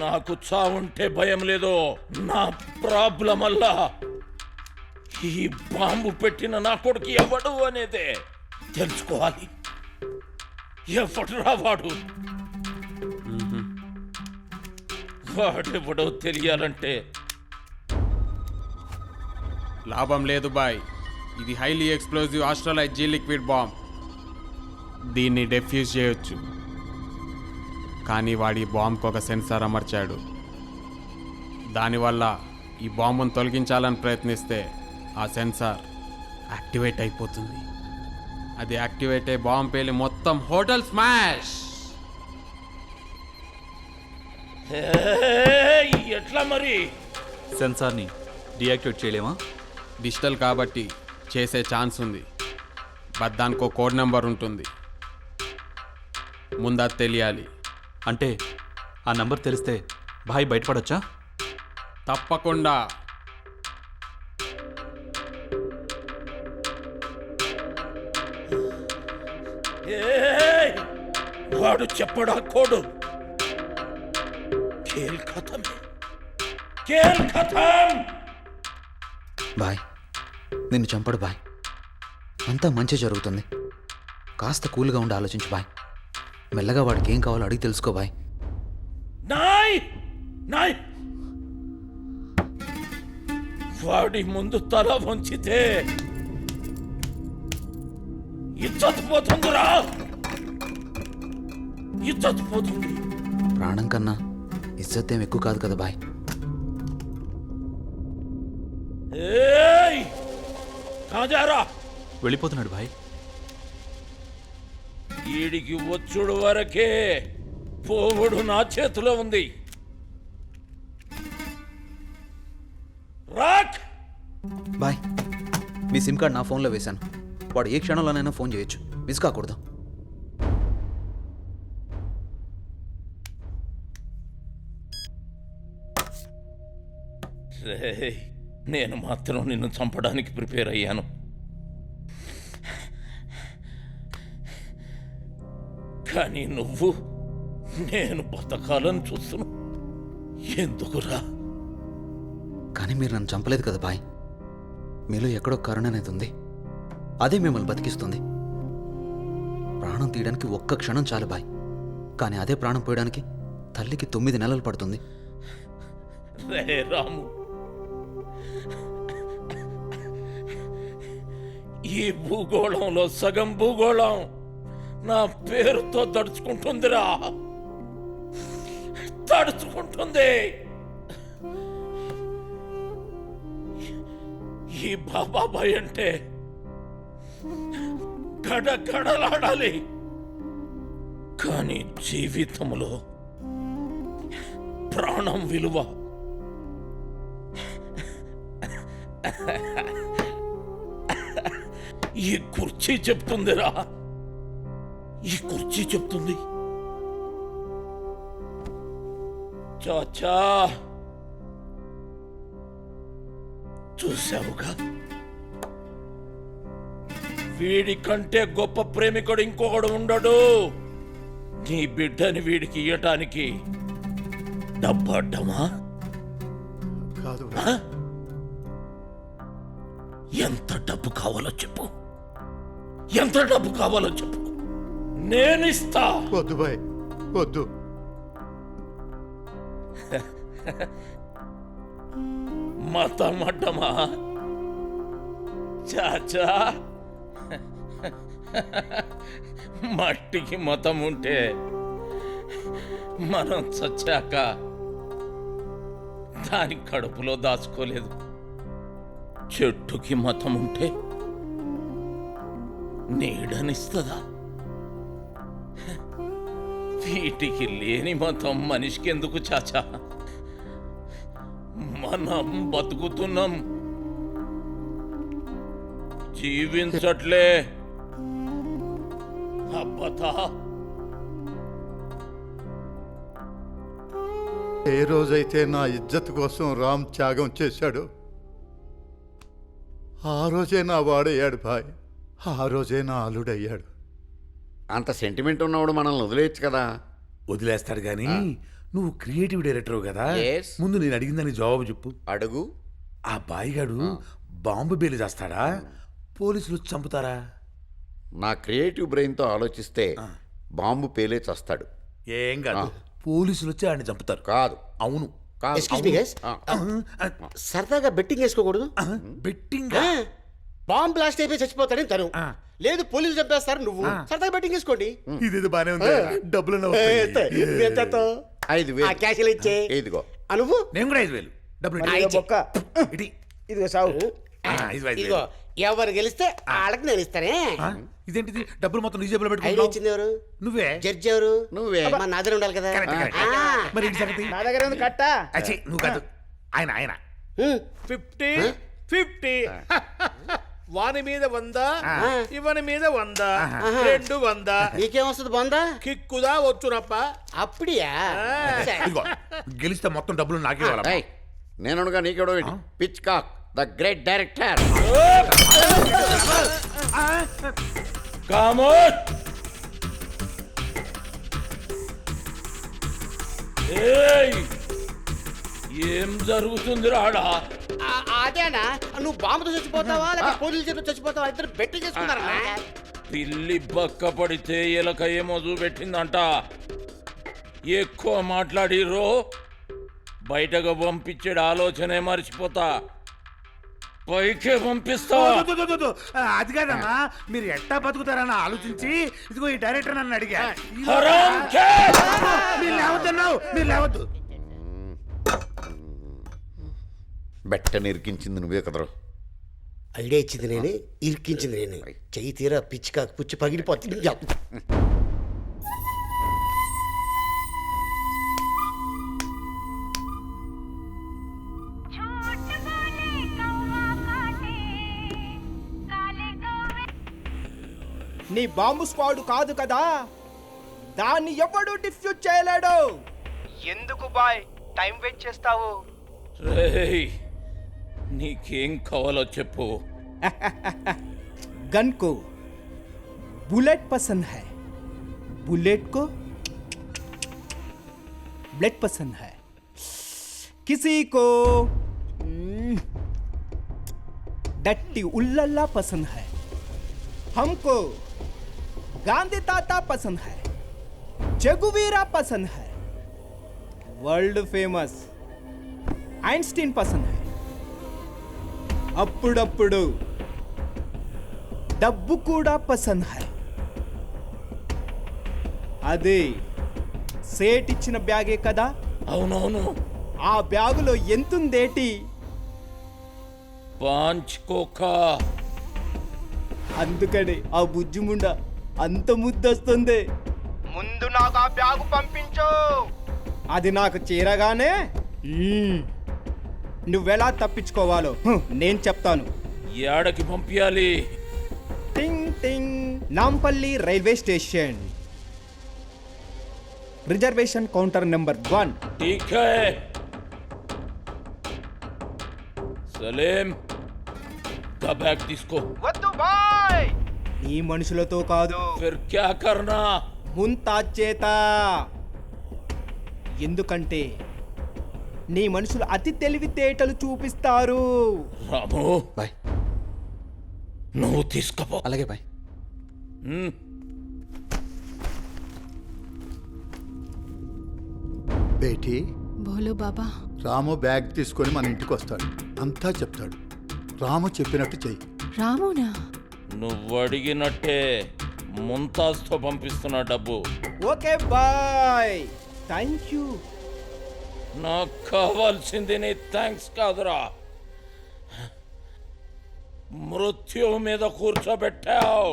నాకు చావుంటే భయం లేదు. నా ప్రాబ్లం అల్లా ఈ బాంబు పెట్టిన నా కొడుకు ఎవడు అనేదే తెలుసుకోవాలి. ఎవడురా వాడు? వాడెవడో తెలియాలంటే లాభం లేదు బాయ్. ఇది highly explosive astrolite G liquid bomb. దీన్ని డెఫ్యూజ్ చేయొచ్చు, కానీ వాడి బాంబ్కి ఒక సెన్సార్ అమర్చాడు. దానివల్ల ఈ బాంబును తొలగించాలని ప్రయత్నిస్తే ఆ సెన్సార్ యాక్టివేట్ అయిపోతుంది. అది యాక్టివేట్ అయ్యి బాంబు పేలి మొత్తం హోటల్ స్మాష్. ఎట్లా మరి? సెన్సార్ని డియాక్టివేట్ చేయలేమా? డిజిటల్ కాబట్టి చేసే ఛాన్స్ ఉంది, బట్ దానికో కోడ్ నెంబర్ ఉంటుంది. ముందు అది తెలియాలి. అంటే ఆ నంబర్ తెలిస్తే భాయ్ బయటపడొచ్చా? తప్పకుండా. వాడు చెప్పడా కోడు? ఖేల్ ఖతమే, ఖేల్ ఖతం. బాయ్ నిన్ను చంపడు బాయ్, అంతా మంచి జరుగుతుంది. కాస్త కూల్గా ఉండి ఆలోచించు బాయ్. మెల్లగా వాడికి ఏం కావాలో అడిగి తెలుసుకో బాయ్. నాయ్ నాయ్, వాడి ముందు తల వంచితే ఇజ్జత్ పోతుందిరా, ఇజ్జత్ పోతుంది. ప్రాణం కన్నా ఇజ్జత్ ఏం ఎక్కువ కాదు కదా బాయ్. వెళ్ళిపోతున్నాడు బాయ్. ఈడికి వచ్చుడు వరకే పోవుడు నా చేతిలో ఉంది. రాక్ బాయ్, మీ సిమ్ కార్డ్ నా ఫోన్లో వేశాను. వాడు ఏ క్షణంలోనైనా ఫోన్ చేయొచ్చు, మిస్ కాకూడదు. రేయ్, నేను మాత్రం నిన్ను చంపడానికి ప్రిపేర్ అయ్యాను. కానీ నువ్వు నేను బతకాలని చూస్తున్నా. ఎందుకురా? కానీ మీరు నన్ను చంపలేదు కదా బాయ్. మీలో ఎక్కడో కరుణ అనేది ఉంది, అదే మిమ్మల్ని బతికిస్తుంది. ప్రాణం తీయడానికి ఒక్క క్షణం చాలు బాయ్, కానీ అదే ప్రాణం పోయడానికి తల్లికి 9 నెలలు పడుతుంది. రే రాము, ఈ భూగోళంలో సగం భూగోళం నా పేరుతో తడుచుకుంటుందిరా, తడుచుకుంటుంది. ఈ బాబాబాయ్ అంటే గడగడలాడాలి, కానీ జీవితంలో ప్రాణం విలువ ఈ కుర్చీ చెప్తుందిరా, ఈ కుర్చీ చెప్తుంది. చాచా, చూసావుగా, వీడి కంటే గొప్ప ప్రేమికుడు ఇంకొకడు ఉండడు. నీ బిడ్డని వీడికి ఇయ్యటానికి డబ్బడ్డమా? కాదు. ఎంత డబ్బు కావాలో చెప్పు, ఎంత డబ్బు కావాలో చెప్పు, నేనిస్తా. వద్దు బాయ్, వద్దు. మతం అడ్డమా? చాచా, మట్టికి మతం ఉంటే మనం చచ్చాక దాని కడుపులో దాచుకోలేదు. చెట్టుకి మతం ఉంటే నీడనిస్తుందా? వీటికి లేని మతం మనిషికి ఎందుకు చాచా? మనం బతుకుతున్నాం, జీవించట్లే. అబ్బతా, ఏ రోజైతే నా ఇజ్జత్ కోసం రామ్ త్యాగం చేశాడు, ఆ రోజే నా వాడయ్యాడు బాయ్, ఆ రోజే నా అల్లుడయ్యాడు. అంత సెంటిమెంట్ ఉన్నవాడు మనల్ని వదిలేయచ్చు కదా. వదిలేస్తాడు కానీ నువ్వు క్రియేటివ్ డైరెక్టర్ కదా. Yes. ముందు నేను అడిగిందని జవాబు చెప్పు. అడుగు. ఆ బాయిగాడు బాంబు బేలు చేస్తాడా, పోలీసులు చంపుతారా? నా క్రియేటివ్ బ్రెయిన్తో ఆలోచిస్తే బాంబు పేలే చస్తాడు. ఏం కాదు, పోలీసులు వచ్చి ఆడిని చంపుతారు. కాదు. అవును. Excuse me, guys. సరదాగా బెట్టింగ్ వేసుకోకూడదు. బెట్టింగ్ బాంబ్ బ్లాస్ట్ అయిపోయి చచ్చిపోతాడని తను, లేదు పోలీసులు చంపేస్తారు నువ్వు. సరదాగా బెట్టింగ్ వేసుకోండి. ఇదేదో బానే ఉంది. డబ్బులు 5,000 క్యాష్ ఇచ్చే. ఇదిగో. నువ్వు నేను కూడా 5,000 డబ్బులు ఇదిగో సాగు. ఇదిగో, ఎవరు గెలిస్తే వాళ్ళకి నేను ఇస్తానే. ఇదేంటిది? డబ్బులు మొత్తం నీ జేబులో ఐడియా పెట్టుకుంటావు. ఇచ్చింది ఎవరు? నువ్వే. జడ్జి ఎవరు? నువ్వే. మా నా దగ్గర ఉండాలి కదా. మరి ఏంటి సంగతి? నా దగ్గర ఉంది కట్టా. నువ్వు కాదు, ఆయన 50 50. వాని మీద 100, ఇవని మీద 100, 200. నీకేమొస్తుంది బొందా? కిక్కుదా వచ్చునప్ప. అప్పుడియా? ఇదిగో, గెలిస్తే మొత్తం డబ్బులు నాకే ఇవ్వాలి. నేనుగా నీకెవడో Pitchcock the great director. Come on! ఏయ్, ఏం జరుగుతుంది రాడా? అదేనా, నువ్వు బాంబుతో చచ్చిపోతావా లేక పోలీసుల చేతితో చచ్చిపోతావా? ఇద్దరు బెట్టి చేసుకున్నారా? పిల్లి బక్క పడితే ఎలక ఏమో చూపెట్టిందంట. ఎక్కువ మాట్లాడిర్రో బయటకు పంపించేడు ఆలోచనే మర్చిపోతా. పైకే పంపిస్తా. అది కాదమ్మా, మీరు ఎట్టా బతుకుతారని ఆలోచించి ఇదిగో ఈ డైరెక్టర్ నన్ను అడిగా. మీరు లేవద్దన్నావు, మీరు లేవద్దు. బెట్ట నిరికించింది నువ్వే కదరు. ఐడియా ఇచ్చింది నేనే, ఇరికించింది నేనే. చెయ్యి తీరా పిచ్చి కాకు పుచ్చి పగిలిపోతుంది. నీ బాంబు స్క్వాడ్ కాదు కదా, దాన్ని ఎవడు డిఫ్యూజ్ చేయలేడు. ఎందుకు బాయ్ టైం వేస్ట్ చేస్తావు? రేయ్, నీకేం కావాలో చెప్పు. गन को बुलेट पसंद है, बुलेट को ब्लेड पसंद है, किसी को डट्टी उल्लल्ला पसंद है, हमको गांधी ताता पसंद है, जगुवीरा पसंद है, वर्ल्ड फेमस आइंस्टीन पसंद है. అప్పుడప్పుడు డబ్బు కూడా పసంద్ హై. అదే సేట్ ఇచ్చిన బ్యాగే కదా? అవునవును. ఆ బ్యాగులో ఎంతుందేటి? పాంచ్కోకా. అందుకని ఆ బుజ్జిముండ అంత ముద్దొస్తుంది. ముందు నాకు ఆ బ్యాగు పంపించు. అది నాకు చేరగానే నువ్వెలా తప్పించుకోవాలో నేను చెప్తాను. ఏడకి పంపించాలి? టింగ్ టింగ్, Nampally railway station, reservation counter number 1. ठीक है సలీం, దా బ్యాగ్ తీసుకో. వద్దు బాయ్, ఈ మనుషులతో కాదు. ఫిర్ క్యా కర్నా? ముంతాజ్ చేత. ఎందుకంటే నీ మనుషులు అతి తెలివితేటలు చూపిస్తారు. రాము బాయ్, నువ్వు తీసుకపో. అలాగే బాయ్. బేటీ, బోలో బాబా. రాము బ్యాగ్ తీసుకొని మన ఇంటికి వస్తాడు, అంతా చెప్తాడు. రాము చెప్పినట్టు చెయ్యి. రామునా? నువ్వు అడిగినట్టే ముంతాజ్తో పంపిస్తున్నా డబ్బు. Okay bye, thank you. నాకు కావాల్సింది నీ థ్యాంక్స్ కాదురా, మృత్యు మీద కూర్చోబెట్టావు,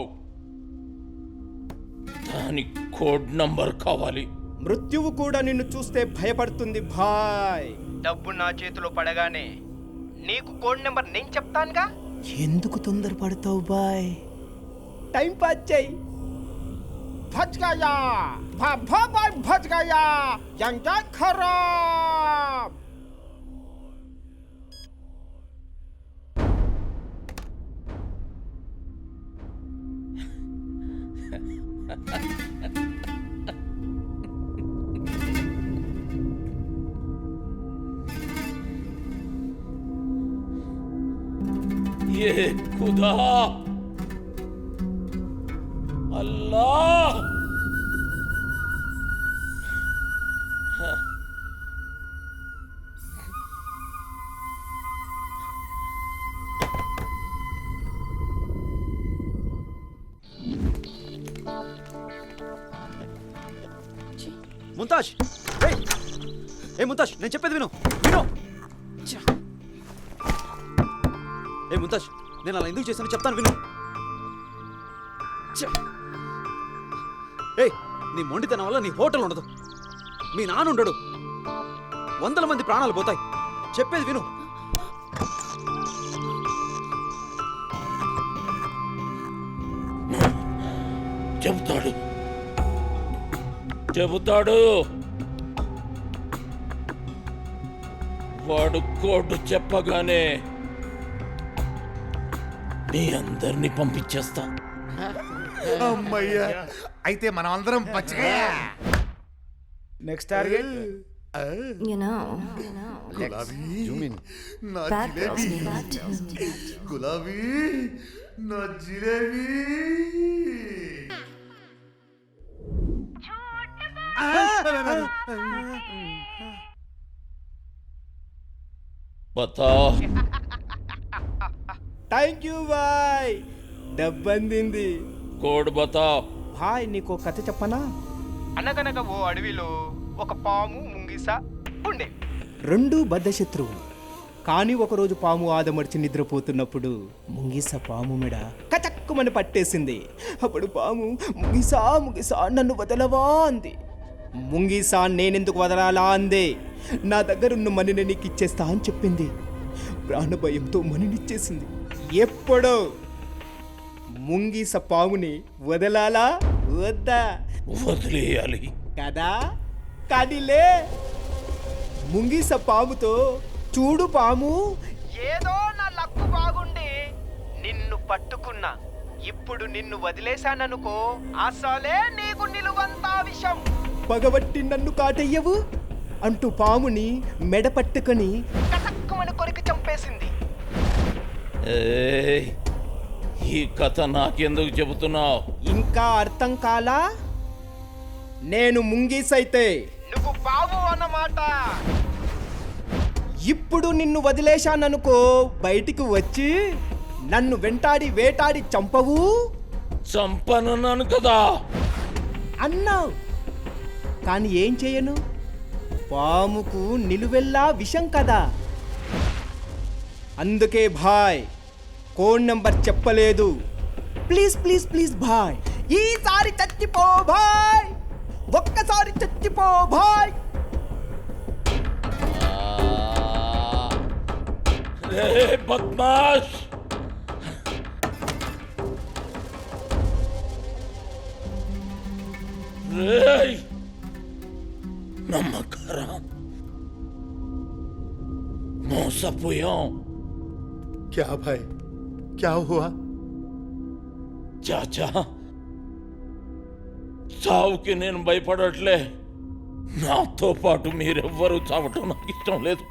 దాని కోడ్ నంబర్ కావాలి. మృత్యువు కూడా నిన్ను చూస్తే భయపడుతుంది భాయ్. డబ్బు నా చేతిలో పడగానే నీకు కోడ్ నెంబర్ నేను చెప్తానుగా. ఎందుకు తొందరపడతావు బాయ్? టైం పాస్ చేయి. భజ్ గయా బాయ్, భజ్ గయా యంగా ఖరాబ్. ये खुदा अल्लाह, ముంతాజ్, ఏ ముంతాజ్, నేను చెప్పేది విను విను. ఏ ముంతాజ్, నేను అలా ఎందుకు చేశాను చెప్తాను విను. ఏ, నీ మొండితనం వల్ల నీ హోటల్ ఉండదు, మీ నాన్న ఉండడు, 100 మంది ప్రాణాలు పోతాయి. చెప్పేది విను. చెబుతాడు చెబుతాడు వాడు కోడ్ చెప్పగానే మీ అందరినీ పంపించేస్తా. అమ్మయ్యా, అయితే మనం అందరం పచ్చగా. నెక్స్ట్ టార్గెట్ You know, గులాబీ నా bad girls jalebi, need that. గులాబీ నా జిలేబీ. బతావ్. థ్యాంక్ యూ బాయ్, డబ్బు అందింది. కోడ్ బతావ్. భాయ్ నీకు కథ చెప్పనా? అనగనగా ఓ అడవిలో ఒక పాము ముంగిస ఉండే. 2 బద్ధశత్రువులు. కానీ ఒకరోజు పాము ఆదమర్చి నిద్రపోతున్నప్పుడు ముంగిస పాము మెడ కచక్కుమని పట్టేసింది. అప్పుడు పాము ముంగిసా ముంగిసా నన్ను వదలవా అంది. ముంగిసా నేనెందుకు వదలాలా అందే. నా దగ్గరున్న మనిని నీకు ఇచ్చేస్తా అని చెప్పింది. ప్రాణభయంతో మనినిచ్చేసింది. ఎప్పుడో ముంగీస పాముని వదలాలా వద్దా? వదిలేయాలి కదా కానీలే. ముంగీస పాముతో చూడు పాము, ఏదో నా లక్కు బాగుండి నిన్ను పట్టుకున్నా. ఇప్పుడు నిన్ను వదిలేశాననుకో, అసలే నీకు నిలువంతా విషం. పగబట్టి నన్ను కాటయ్యవు అంటూ పాముని మెడ పట్టుకొని కటక్కుమని కొరికి చంపేసింది. ఏయ్, ఈ కథ నాకెందుకు చెబుతున్నావు? ఇంకా అర్థం కాలా? నేను ముంగీసైతే నువ్వు పాము అన్నమాట. ఇప్పుడు నిన్ను వదిలేశాననుకో, బయటికి వచ్చి నన్ను వెంటాడి వేటాడి చంపవు. చంపనన్నాను కదా అన్నావు, కానీ ఏం చేయను? పాముకు నిలువెల్లా విషం కదా. అందుకే భాయ్ కోడ్ నెంబర్ చెప్పలేదు. ప్లీజ్ ప్లీజ్ ప్లీజ్ భాయ్, ఈసారి చచ్చిపో భాయ్, ఒక్కసారి చచ్చిపో భాయ్. రే బద్మాష్, రేయ్ నమ్మకరా, మోసపోయాం. क्या भाई, क्या हुआ? చాచా, చావుకి నేను భయపడట్లే. నాతో పాటు మీరెవ్వరూ చావటం నాకు ఇష్టం లేదు.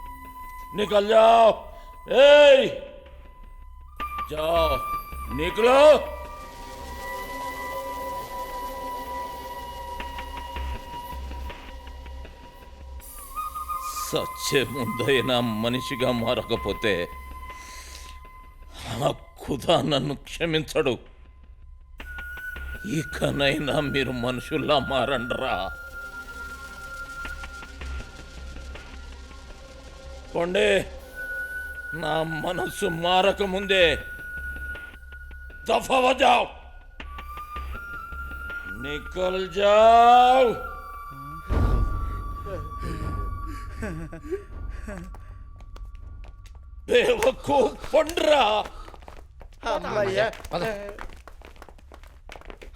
నికల్ జాओ. ఏయ్ జాओ, నికలో. సచ్చే ముందైనా మనిషిగా మారకపోతే ఆ ఖుదా నన్ను క్షమించడు. ఇకనైనా మీరు మనుషుల్లా మారండ్రా. కొండే, నా మనసు మారకముందే దఫా వజావ్, నికల్ జావ్. బేవకూఫ్ పండ్రా.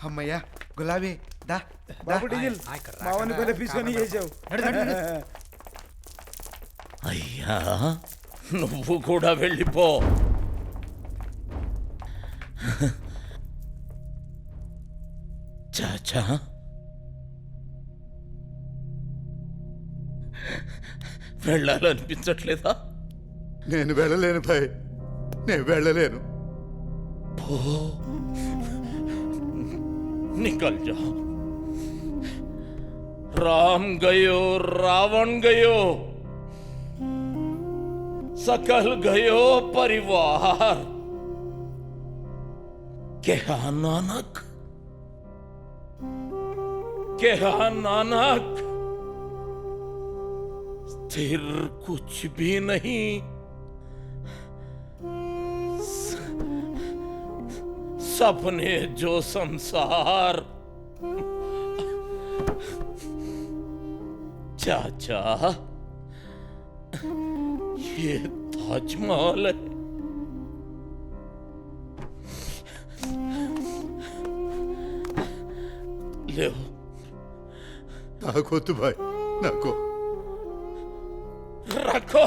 అమ్మయ్యా గులాబీ దా బాబు డీజిల్ మావని కొద్ది పిసుకొని చేసావు. అయ్యా, నువ్వు కూడా వెళ్ళిపో. చాచా, వెళ్ళాలనిపించట్లేదా? నేను వెళ్ళలేను భాయ్, నేను వెళ్ళలేను. निकल जाओ. राम गयो, रावण गयो, सकल गयो परिवार. कहा नानक, कहा नानक, स्थिर कुछ भी नहीं, सपने जो संसार. चाचा, ये ताजमहल है. ले నాకొద్దు భాయ్, నాకు रखो.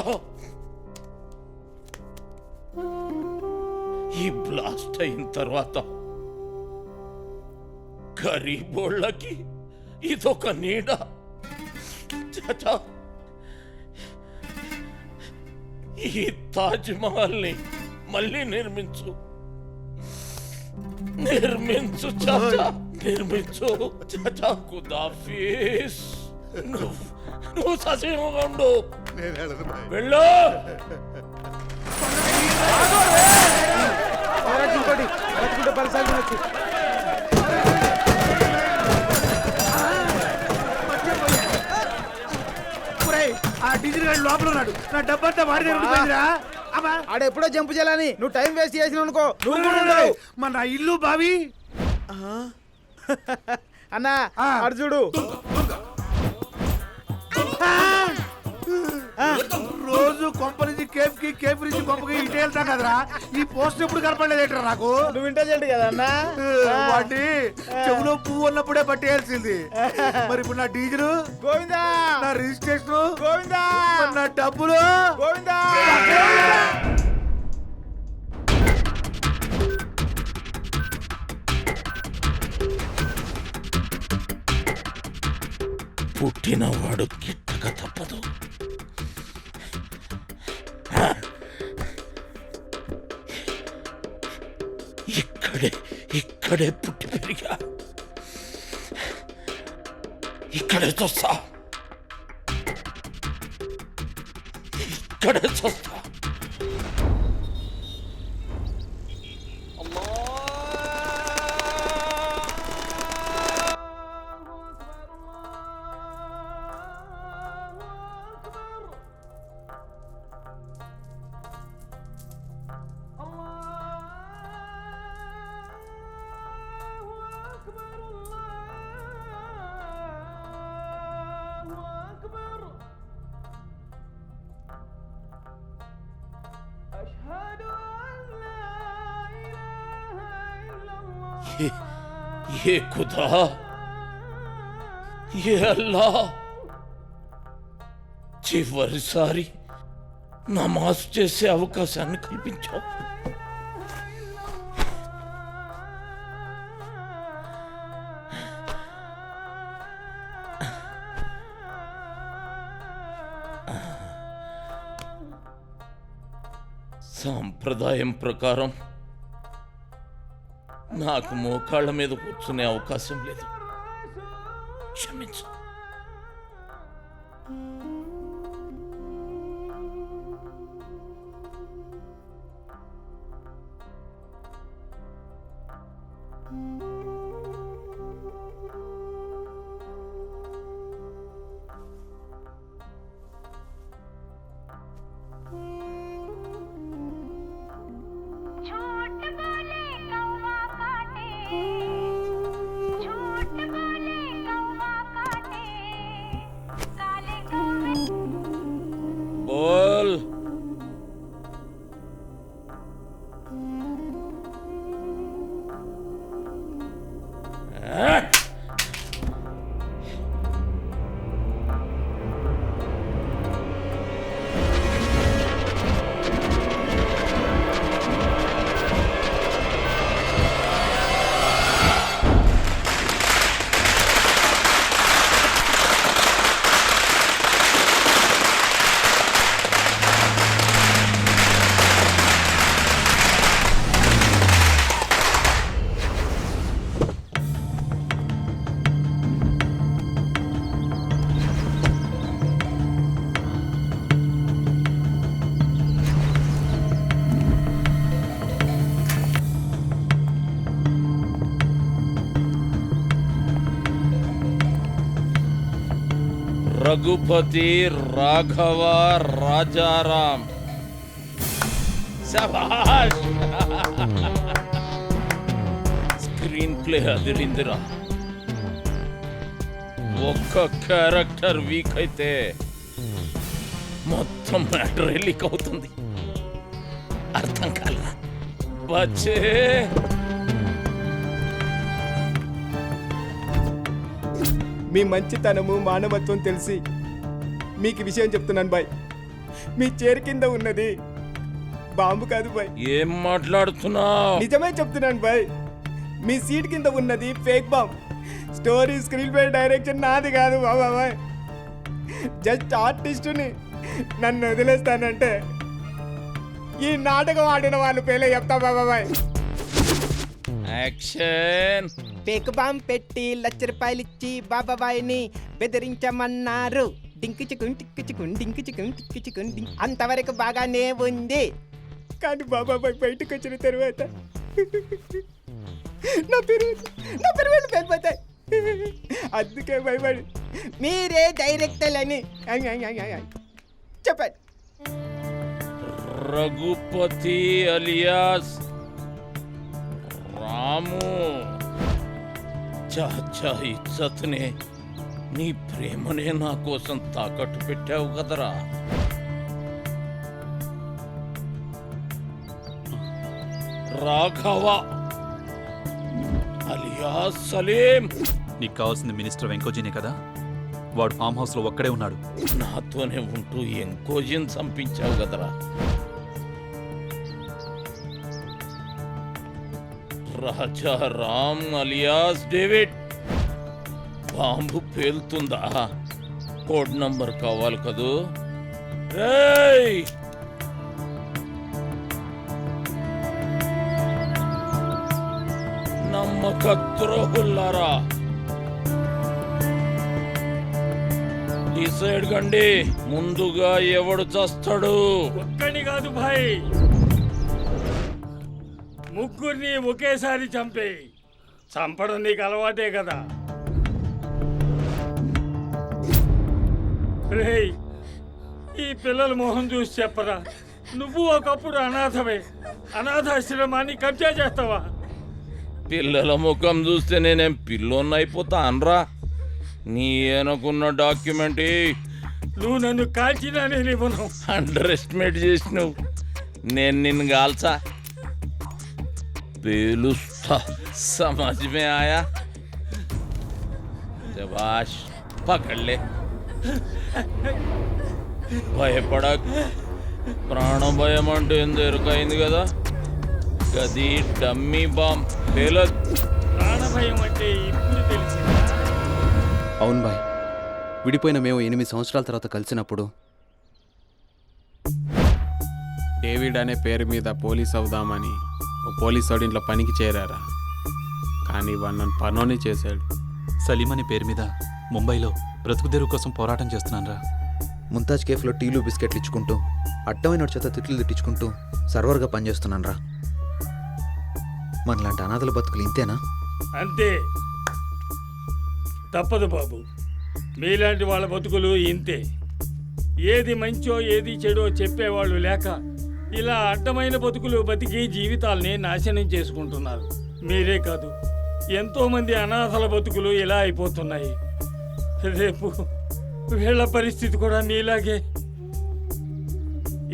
ఈ బ్లాస్ట్ అయిన తర్వాత గరీబోళ్ళకి ఇదొక నీడ. చాచా, ఈ తాజ్ మహల్ ని మళ్ళీ నిర్మించు, నిర్మించు చాచా, నిర్మించు చాచా. ఖుదాఫీస్. నువ్వు సజీవంగా ఉండు. వెళ్ళు. ఇంకోటి బతుకుంటే పలసాలు తినొచ్చు. ఆ డీజిల్ గాడి లోపల ఉన్నాడు. నా డబ్బంతా వాడి దగ్గర. ఆడ ఎప్పుడో జంపు చేయాలని నువ్వు టైం వేస్ట్ చేసినావు అనుకో, నువ్వు కూడా ఉండవు. మన ఇల్లు బావి అన్నా అర్జుడు రోజు కొంప నుంచి కేఫ్ కి కేఫ్ నుంచి కొంపకి ఇటు వెళ్తా కదరా. ఈ పోస్ట్ ఎప్పుడు కనపడలేదేట్రా నాకు. నువ్వు ఇంటెలిజెంట్ కదన్నా. వాటి చెవులో పువ్వు ఉన్నప్పుడే పట్టేయాల్సింది. మరి ఇప్పుడు నా డీజిల్ గోవిందా, నా రిజిస్ట్రేషన్ గోవిందా, నా డబ్బులు గోవిందా. పుట్టినవాడు గిట్టక తప్పదు. ఇక్కడే పుట్టి పెరిగా, ఇక్కడే చూస్తా, ఇక్కడే చూస్తా. ये खुदा, ये अल्लाह, చివరిసారి నమాజ్ చేసే అవకాశాన్ని కల్పించావు. సాంప్రదాయం ప్రకారం నాకు మోకాళ్ళ మీద కూర్చునే అవకాశం లేదు. క్షమించు. बोल. రఘుపతి రాఘవ రాజారాం. శభాష్. స్క్రీన్ ప్లే అదిరిందిరా. ఒక్క క్యారెక్టర్ వీక్ అయితే మొత్తం మ్యాటర్ లీక్ అవుతుంది. అర్థం కాల బచ్చే. మీ మంచితనము మానవత్వం తెలిసి మీకు విషయం చెప్తున్నాను బాయ్. మీ చైర్ కింద ఉన్నది బాంబు కాదు బాయ్. ఏం మాట్లాడుతున్నావు? నిజమే చెప్తున్నాను బాయ్. మీ సీట్ కింద ఉన్నది fake bomb. Story screen play direction నాది కాదు బాబాయ్. జస్ట్ ఆర్టిస్టుని. నన్ను వదిలేస్తానంటే ఈ నాటకం ఆడిన వాళ్ళు పేలే చెప్తా బాబాయ్. యాక్షన్. ఫేక్ బాంబ్ పెట్టి ₹1,00,000 ఇచ్చి బాబాబాయిని బెదిరించమన్నారు. డింకి చికున్ టిక్కి చికున్ డింకి చికున్ టిక్కి చికున్ డింక్. అంతవరకు బాగానే ఉంది. కానీ బాబాబాయ్ బయటకు వచ్చిన తర్వాత నా పెరుగు వెళ్ళిపోతాయి. అందుకే భయపడి మీరే డైరెక్టర్ అని చెప్పండి. రఘుపతి అలియాస్ రాము. చాచా ఇజ్జత్నే, నీ ప్రేమనే నా కోసం తాకట్టు పెట్టావు కదరా. రాఘవ అలియాస్ సలీం. నీకు కావాల్సింది మినిస్టర్ వెంకోజీనే కదా? వాడు ఫామ్ హౌస్లో ఒక్కడే ఉన్నాడు. నాతోనే ఉంటూ ఎంకోజిని చంపించావు కదరా. Raja Ram alias David. Bomb పేలుతుందా? కోడ్ నంబర్ కావాలి కదూ? రేయ్ నమ్మక ద్రోహుల్లారా, డిసైడ్ కండి ముందుగా ఎవడు చస్తాడు. ఒక్కని కాదు భాయ్, ముగ్గురిని ఒకేసారి చంపే. చంపడం నీకు అలవాటే కదా. రేయ్, ఈ పిల్లల మొహం చూసి చెప్పరా, నువ్వు ఒకప్పుడు అనాథవే. అనాథాశ్రమాన్ని కబ్జా చేస్తావా? పిల్లల ముఖం చూస్తే నేనేం పిల్లోన్ని అయిపోతా అనరా? నీ అనుకున్న డాక్యుమెంట్ నువ్వు నన్ను కాల్చినా నేను ఇవ్వను. అండర్ ఎస్టిమేట్ చేసినావు. నేను నిన్ను కాల్చా, పేలుస్తా. సమజ్ మే ఆయా? శభాష్, పకడ్లే. భయపడక్. ప్రాణభయం అంటే ఎందుకు ఎరుకైంది కదా. గది డమ్మీ బాంబ్ పేలద్. ప్రాణభయం అంటే ఇప్పుడు తెలిసిందా? అవును బాయ్, విడిపోయిన మేము 8 సంవత్సరాల తర్వాత కలిసినప్పుడు డేవిడ్ అనే పేరు మీద పోలీస్ అవుదామని ఓ పోలీస్ ఇంట్లో పనికి చేరారా. కానీ వాడు నన్ను పనోని చేశాడు. సలీం అనే పేరు మీద ముంబైలో బ్రతుకుదెరువు కోసం పోరాటం చేస్తున్నానురా. ముంతాజ్ కేఫ్లో టీలు బిస్కెట్లు ఇచ్చుకుంటూ, అడ్డమైన చేత తిట్లు తిట్టించుకుంటూ సర్వర్గా పనిచేస్తున్నాను రా. మనలాంటి అనాథల బతుకులు ఇంతేనా? అంతే, తప్పదు బాబు. మీలాంటి వాళ్ళ బతుకులు ఇంతే. ఏది మంచో ఏది చెడో చెప్పేవాళ్ళు లేక ఇలా అడ్డమైన బతుకులు బతికి జీవితాల్ని నాశనం చేసుకుంటున్నారు. మీరే కాదు, ఎంతోమంది అనాథల బతుకులు ఇలా అయిపోతున్నాయి. రేపు వీళ్ళ పరిస్థితి కూడా మీలాగే.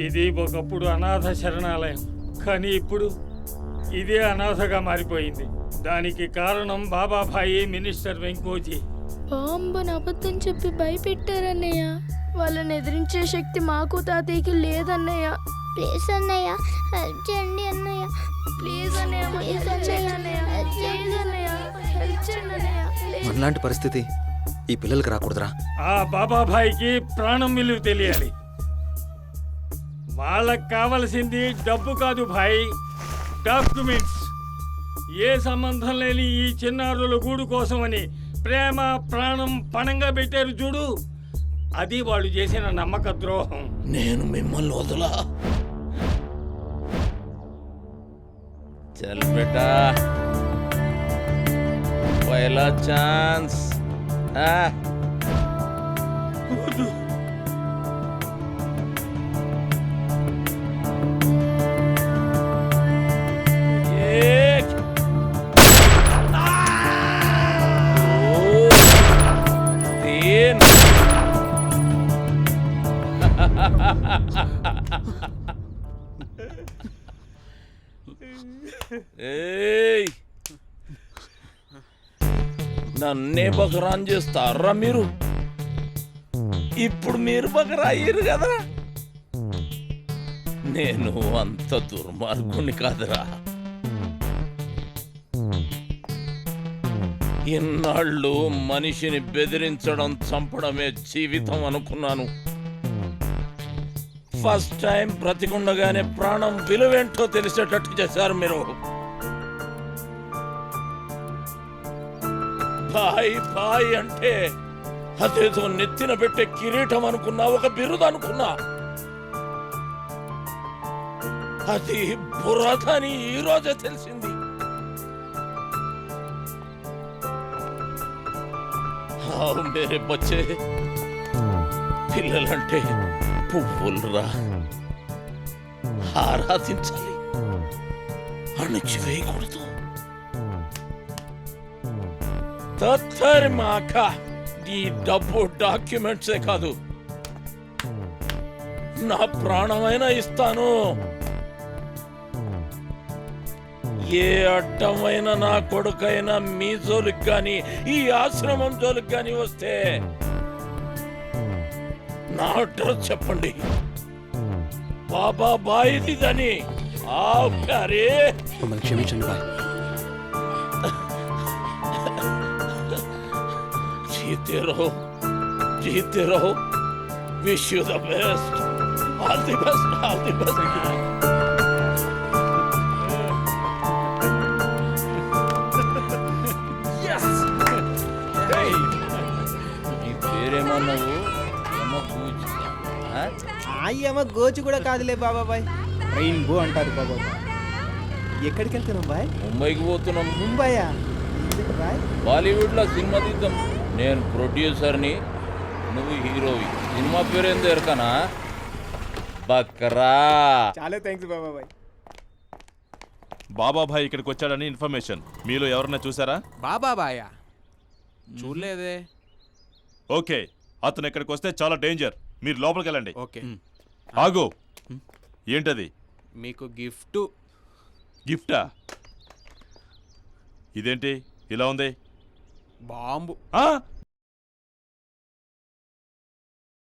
ఇది ఒకప్పుడు అనాథ శరణాలయం, కానీ ఇప్పుడు ఇదే అనాథగా మారిపోయింది. దానికి కారణం బాబాభాయి, మినిస్టర్ వెంకోజీ. బాంబుని అబద్ధం చెప్పి భయపెట్టారన్నయ్య. వాళ్ళని ఎదిరించే శక్తి మాకు తాతయ్యకి లేదన్నయ్య. ప్లీజ్ అన్నయ్య, హెల్ప్ చేయండి అన్నయ్య. ప్లీజ్ అన్నయ్య, ప్లీజ్ అన్నయ్య, ప్లీజ్ అన్నయ్య, హెల్ప్ చేయండి అన్నయ్య. మనలాంటి పరిస్థితి ఈ పిల్లలకి రాకూడదురా. ఆ బాబాభాయికి ప్రాణం విలువ తెలియాలి. వాళ్ళకి కావలసింది డబ్బు కాదు భాయ్, డాక్యుమెంట్స్. ఏ సంబంధం లేని ఈ చిన్నారుల గూడు కోసమని ప్రేమ ప్రాణం పణంగా పెట్టారు చూడు, అది వాళ్ళు చేసిన నమ్మక ద్రోహం. నేను మిమ్మల్ని వదలా. చల్ బేటా, పహలా ఛాన్స్. ఏయ్, నన్నే బకరాన్ చేస్తారా మీరు? ఇప్పుడు మీరు బకరా అయ్యారు కదరా. నేను అంత దుర్మార్గుని కాదురా. ఇన్నాళ్ళు మనిషిని బెదిరించడం, చంపడమే జీవితం అనుకున్నాను. ఫస్ట్ టైం బ్రతికుండగానే ప్రాణం విలువేంటో తెలిసేటట్టు చేశారు మీరు. భాయ్ భాయ్ అంటే అదేదో నెత్తిన పెట్టే కిరీటం అనుకున్నా, ఒక బిరుదు అనుకున్నా. అది బురదని ఈ రోజే తెలిసింది. మేరే బచ్చే, పిల్లలంటే పువ్వులురా, ఆరాధించాలి, అణచివేయకూడదు. తత్తరి మాక ఈ డబ్బు డాక్యుమెంట్సే కాదు, నా ప్రాణమైనా ఇస్తాను. ఏ అడ్డమైన నా కొడుకైనా మీ జోలికి కానీ ఈ ఆశ్రమం జోలికి కానీ వస్తే నా అడ్రస్ చెప్పండి. బాబా బాయిదని ఆరే మమ్మల్ని క్షమించండి బాయ్. जीते रहो wish you the best all the best నీ పేరేమన్నావు? అయ్యమ్మ గోచు కూడా కాదులే బాబాయ్, రెయిన్బో అంటారు బాబాయ్. ఎక్కడికి వెళ్తున్నాం బాయ్? ముంబైకి పోతున్నాం. ముంబయా? బాయ్ బాలీవుడ్ లో సినిమా తీద్దాం. నేను ప్రొడ్యూసర్ని, నువ్వు హీరోవి. సినిమా పేరు ఏందో ఎరకనా? బక్రా. చాలా థ్యాంక్స్ బాబాయ్. బాబాభాయ్ ఇక్కడికి వచ్చాడని ఇన్ఫర్మేషన్ మీలో ఎవరన్నా చూసారా? బాబాబాయా? చూడలేదే. ఓకే, అతను ఇక్కడికి వస్తే చాలా డేంజర్. మీరు లోపలికి వెళ్ళండి. ఓకే. ఆగు. ఏంటది? మీకు గిఫ్ట్. గిఫ్టా? ఇదేంటి ఇలా ఉంది? బాంబు.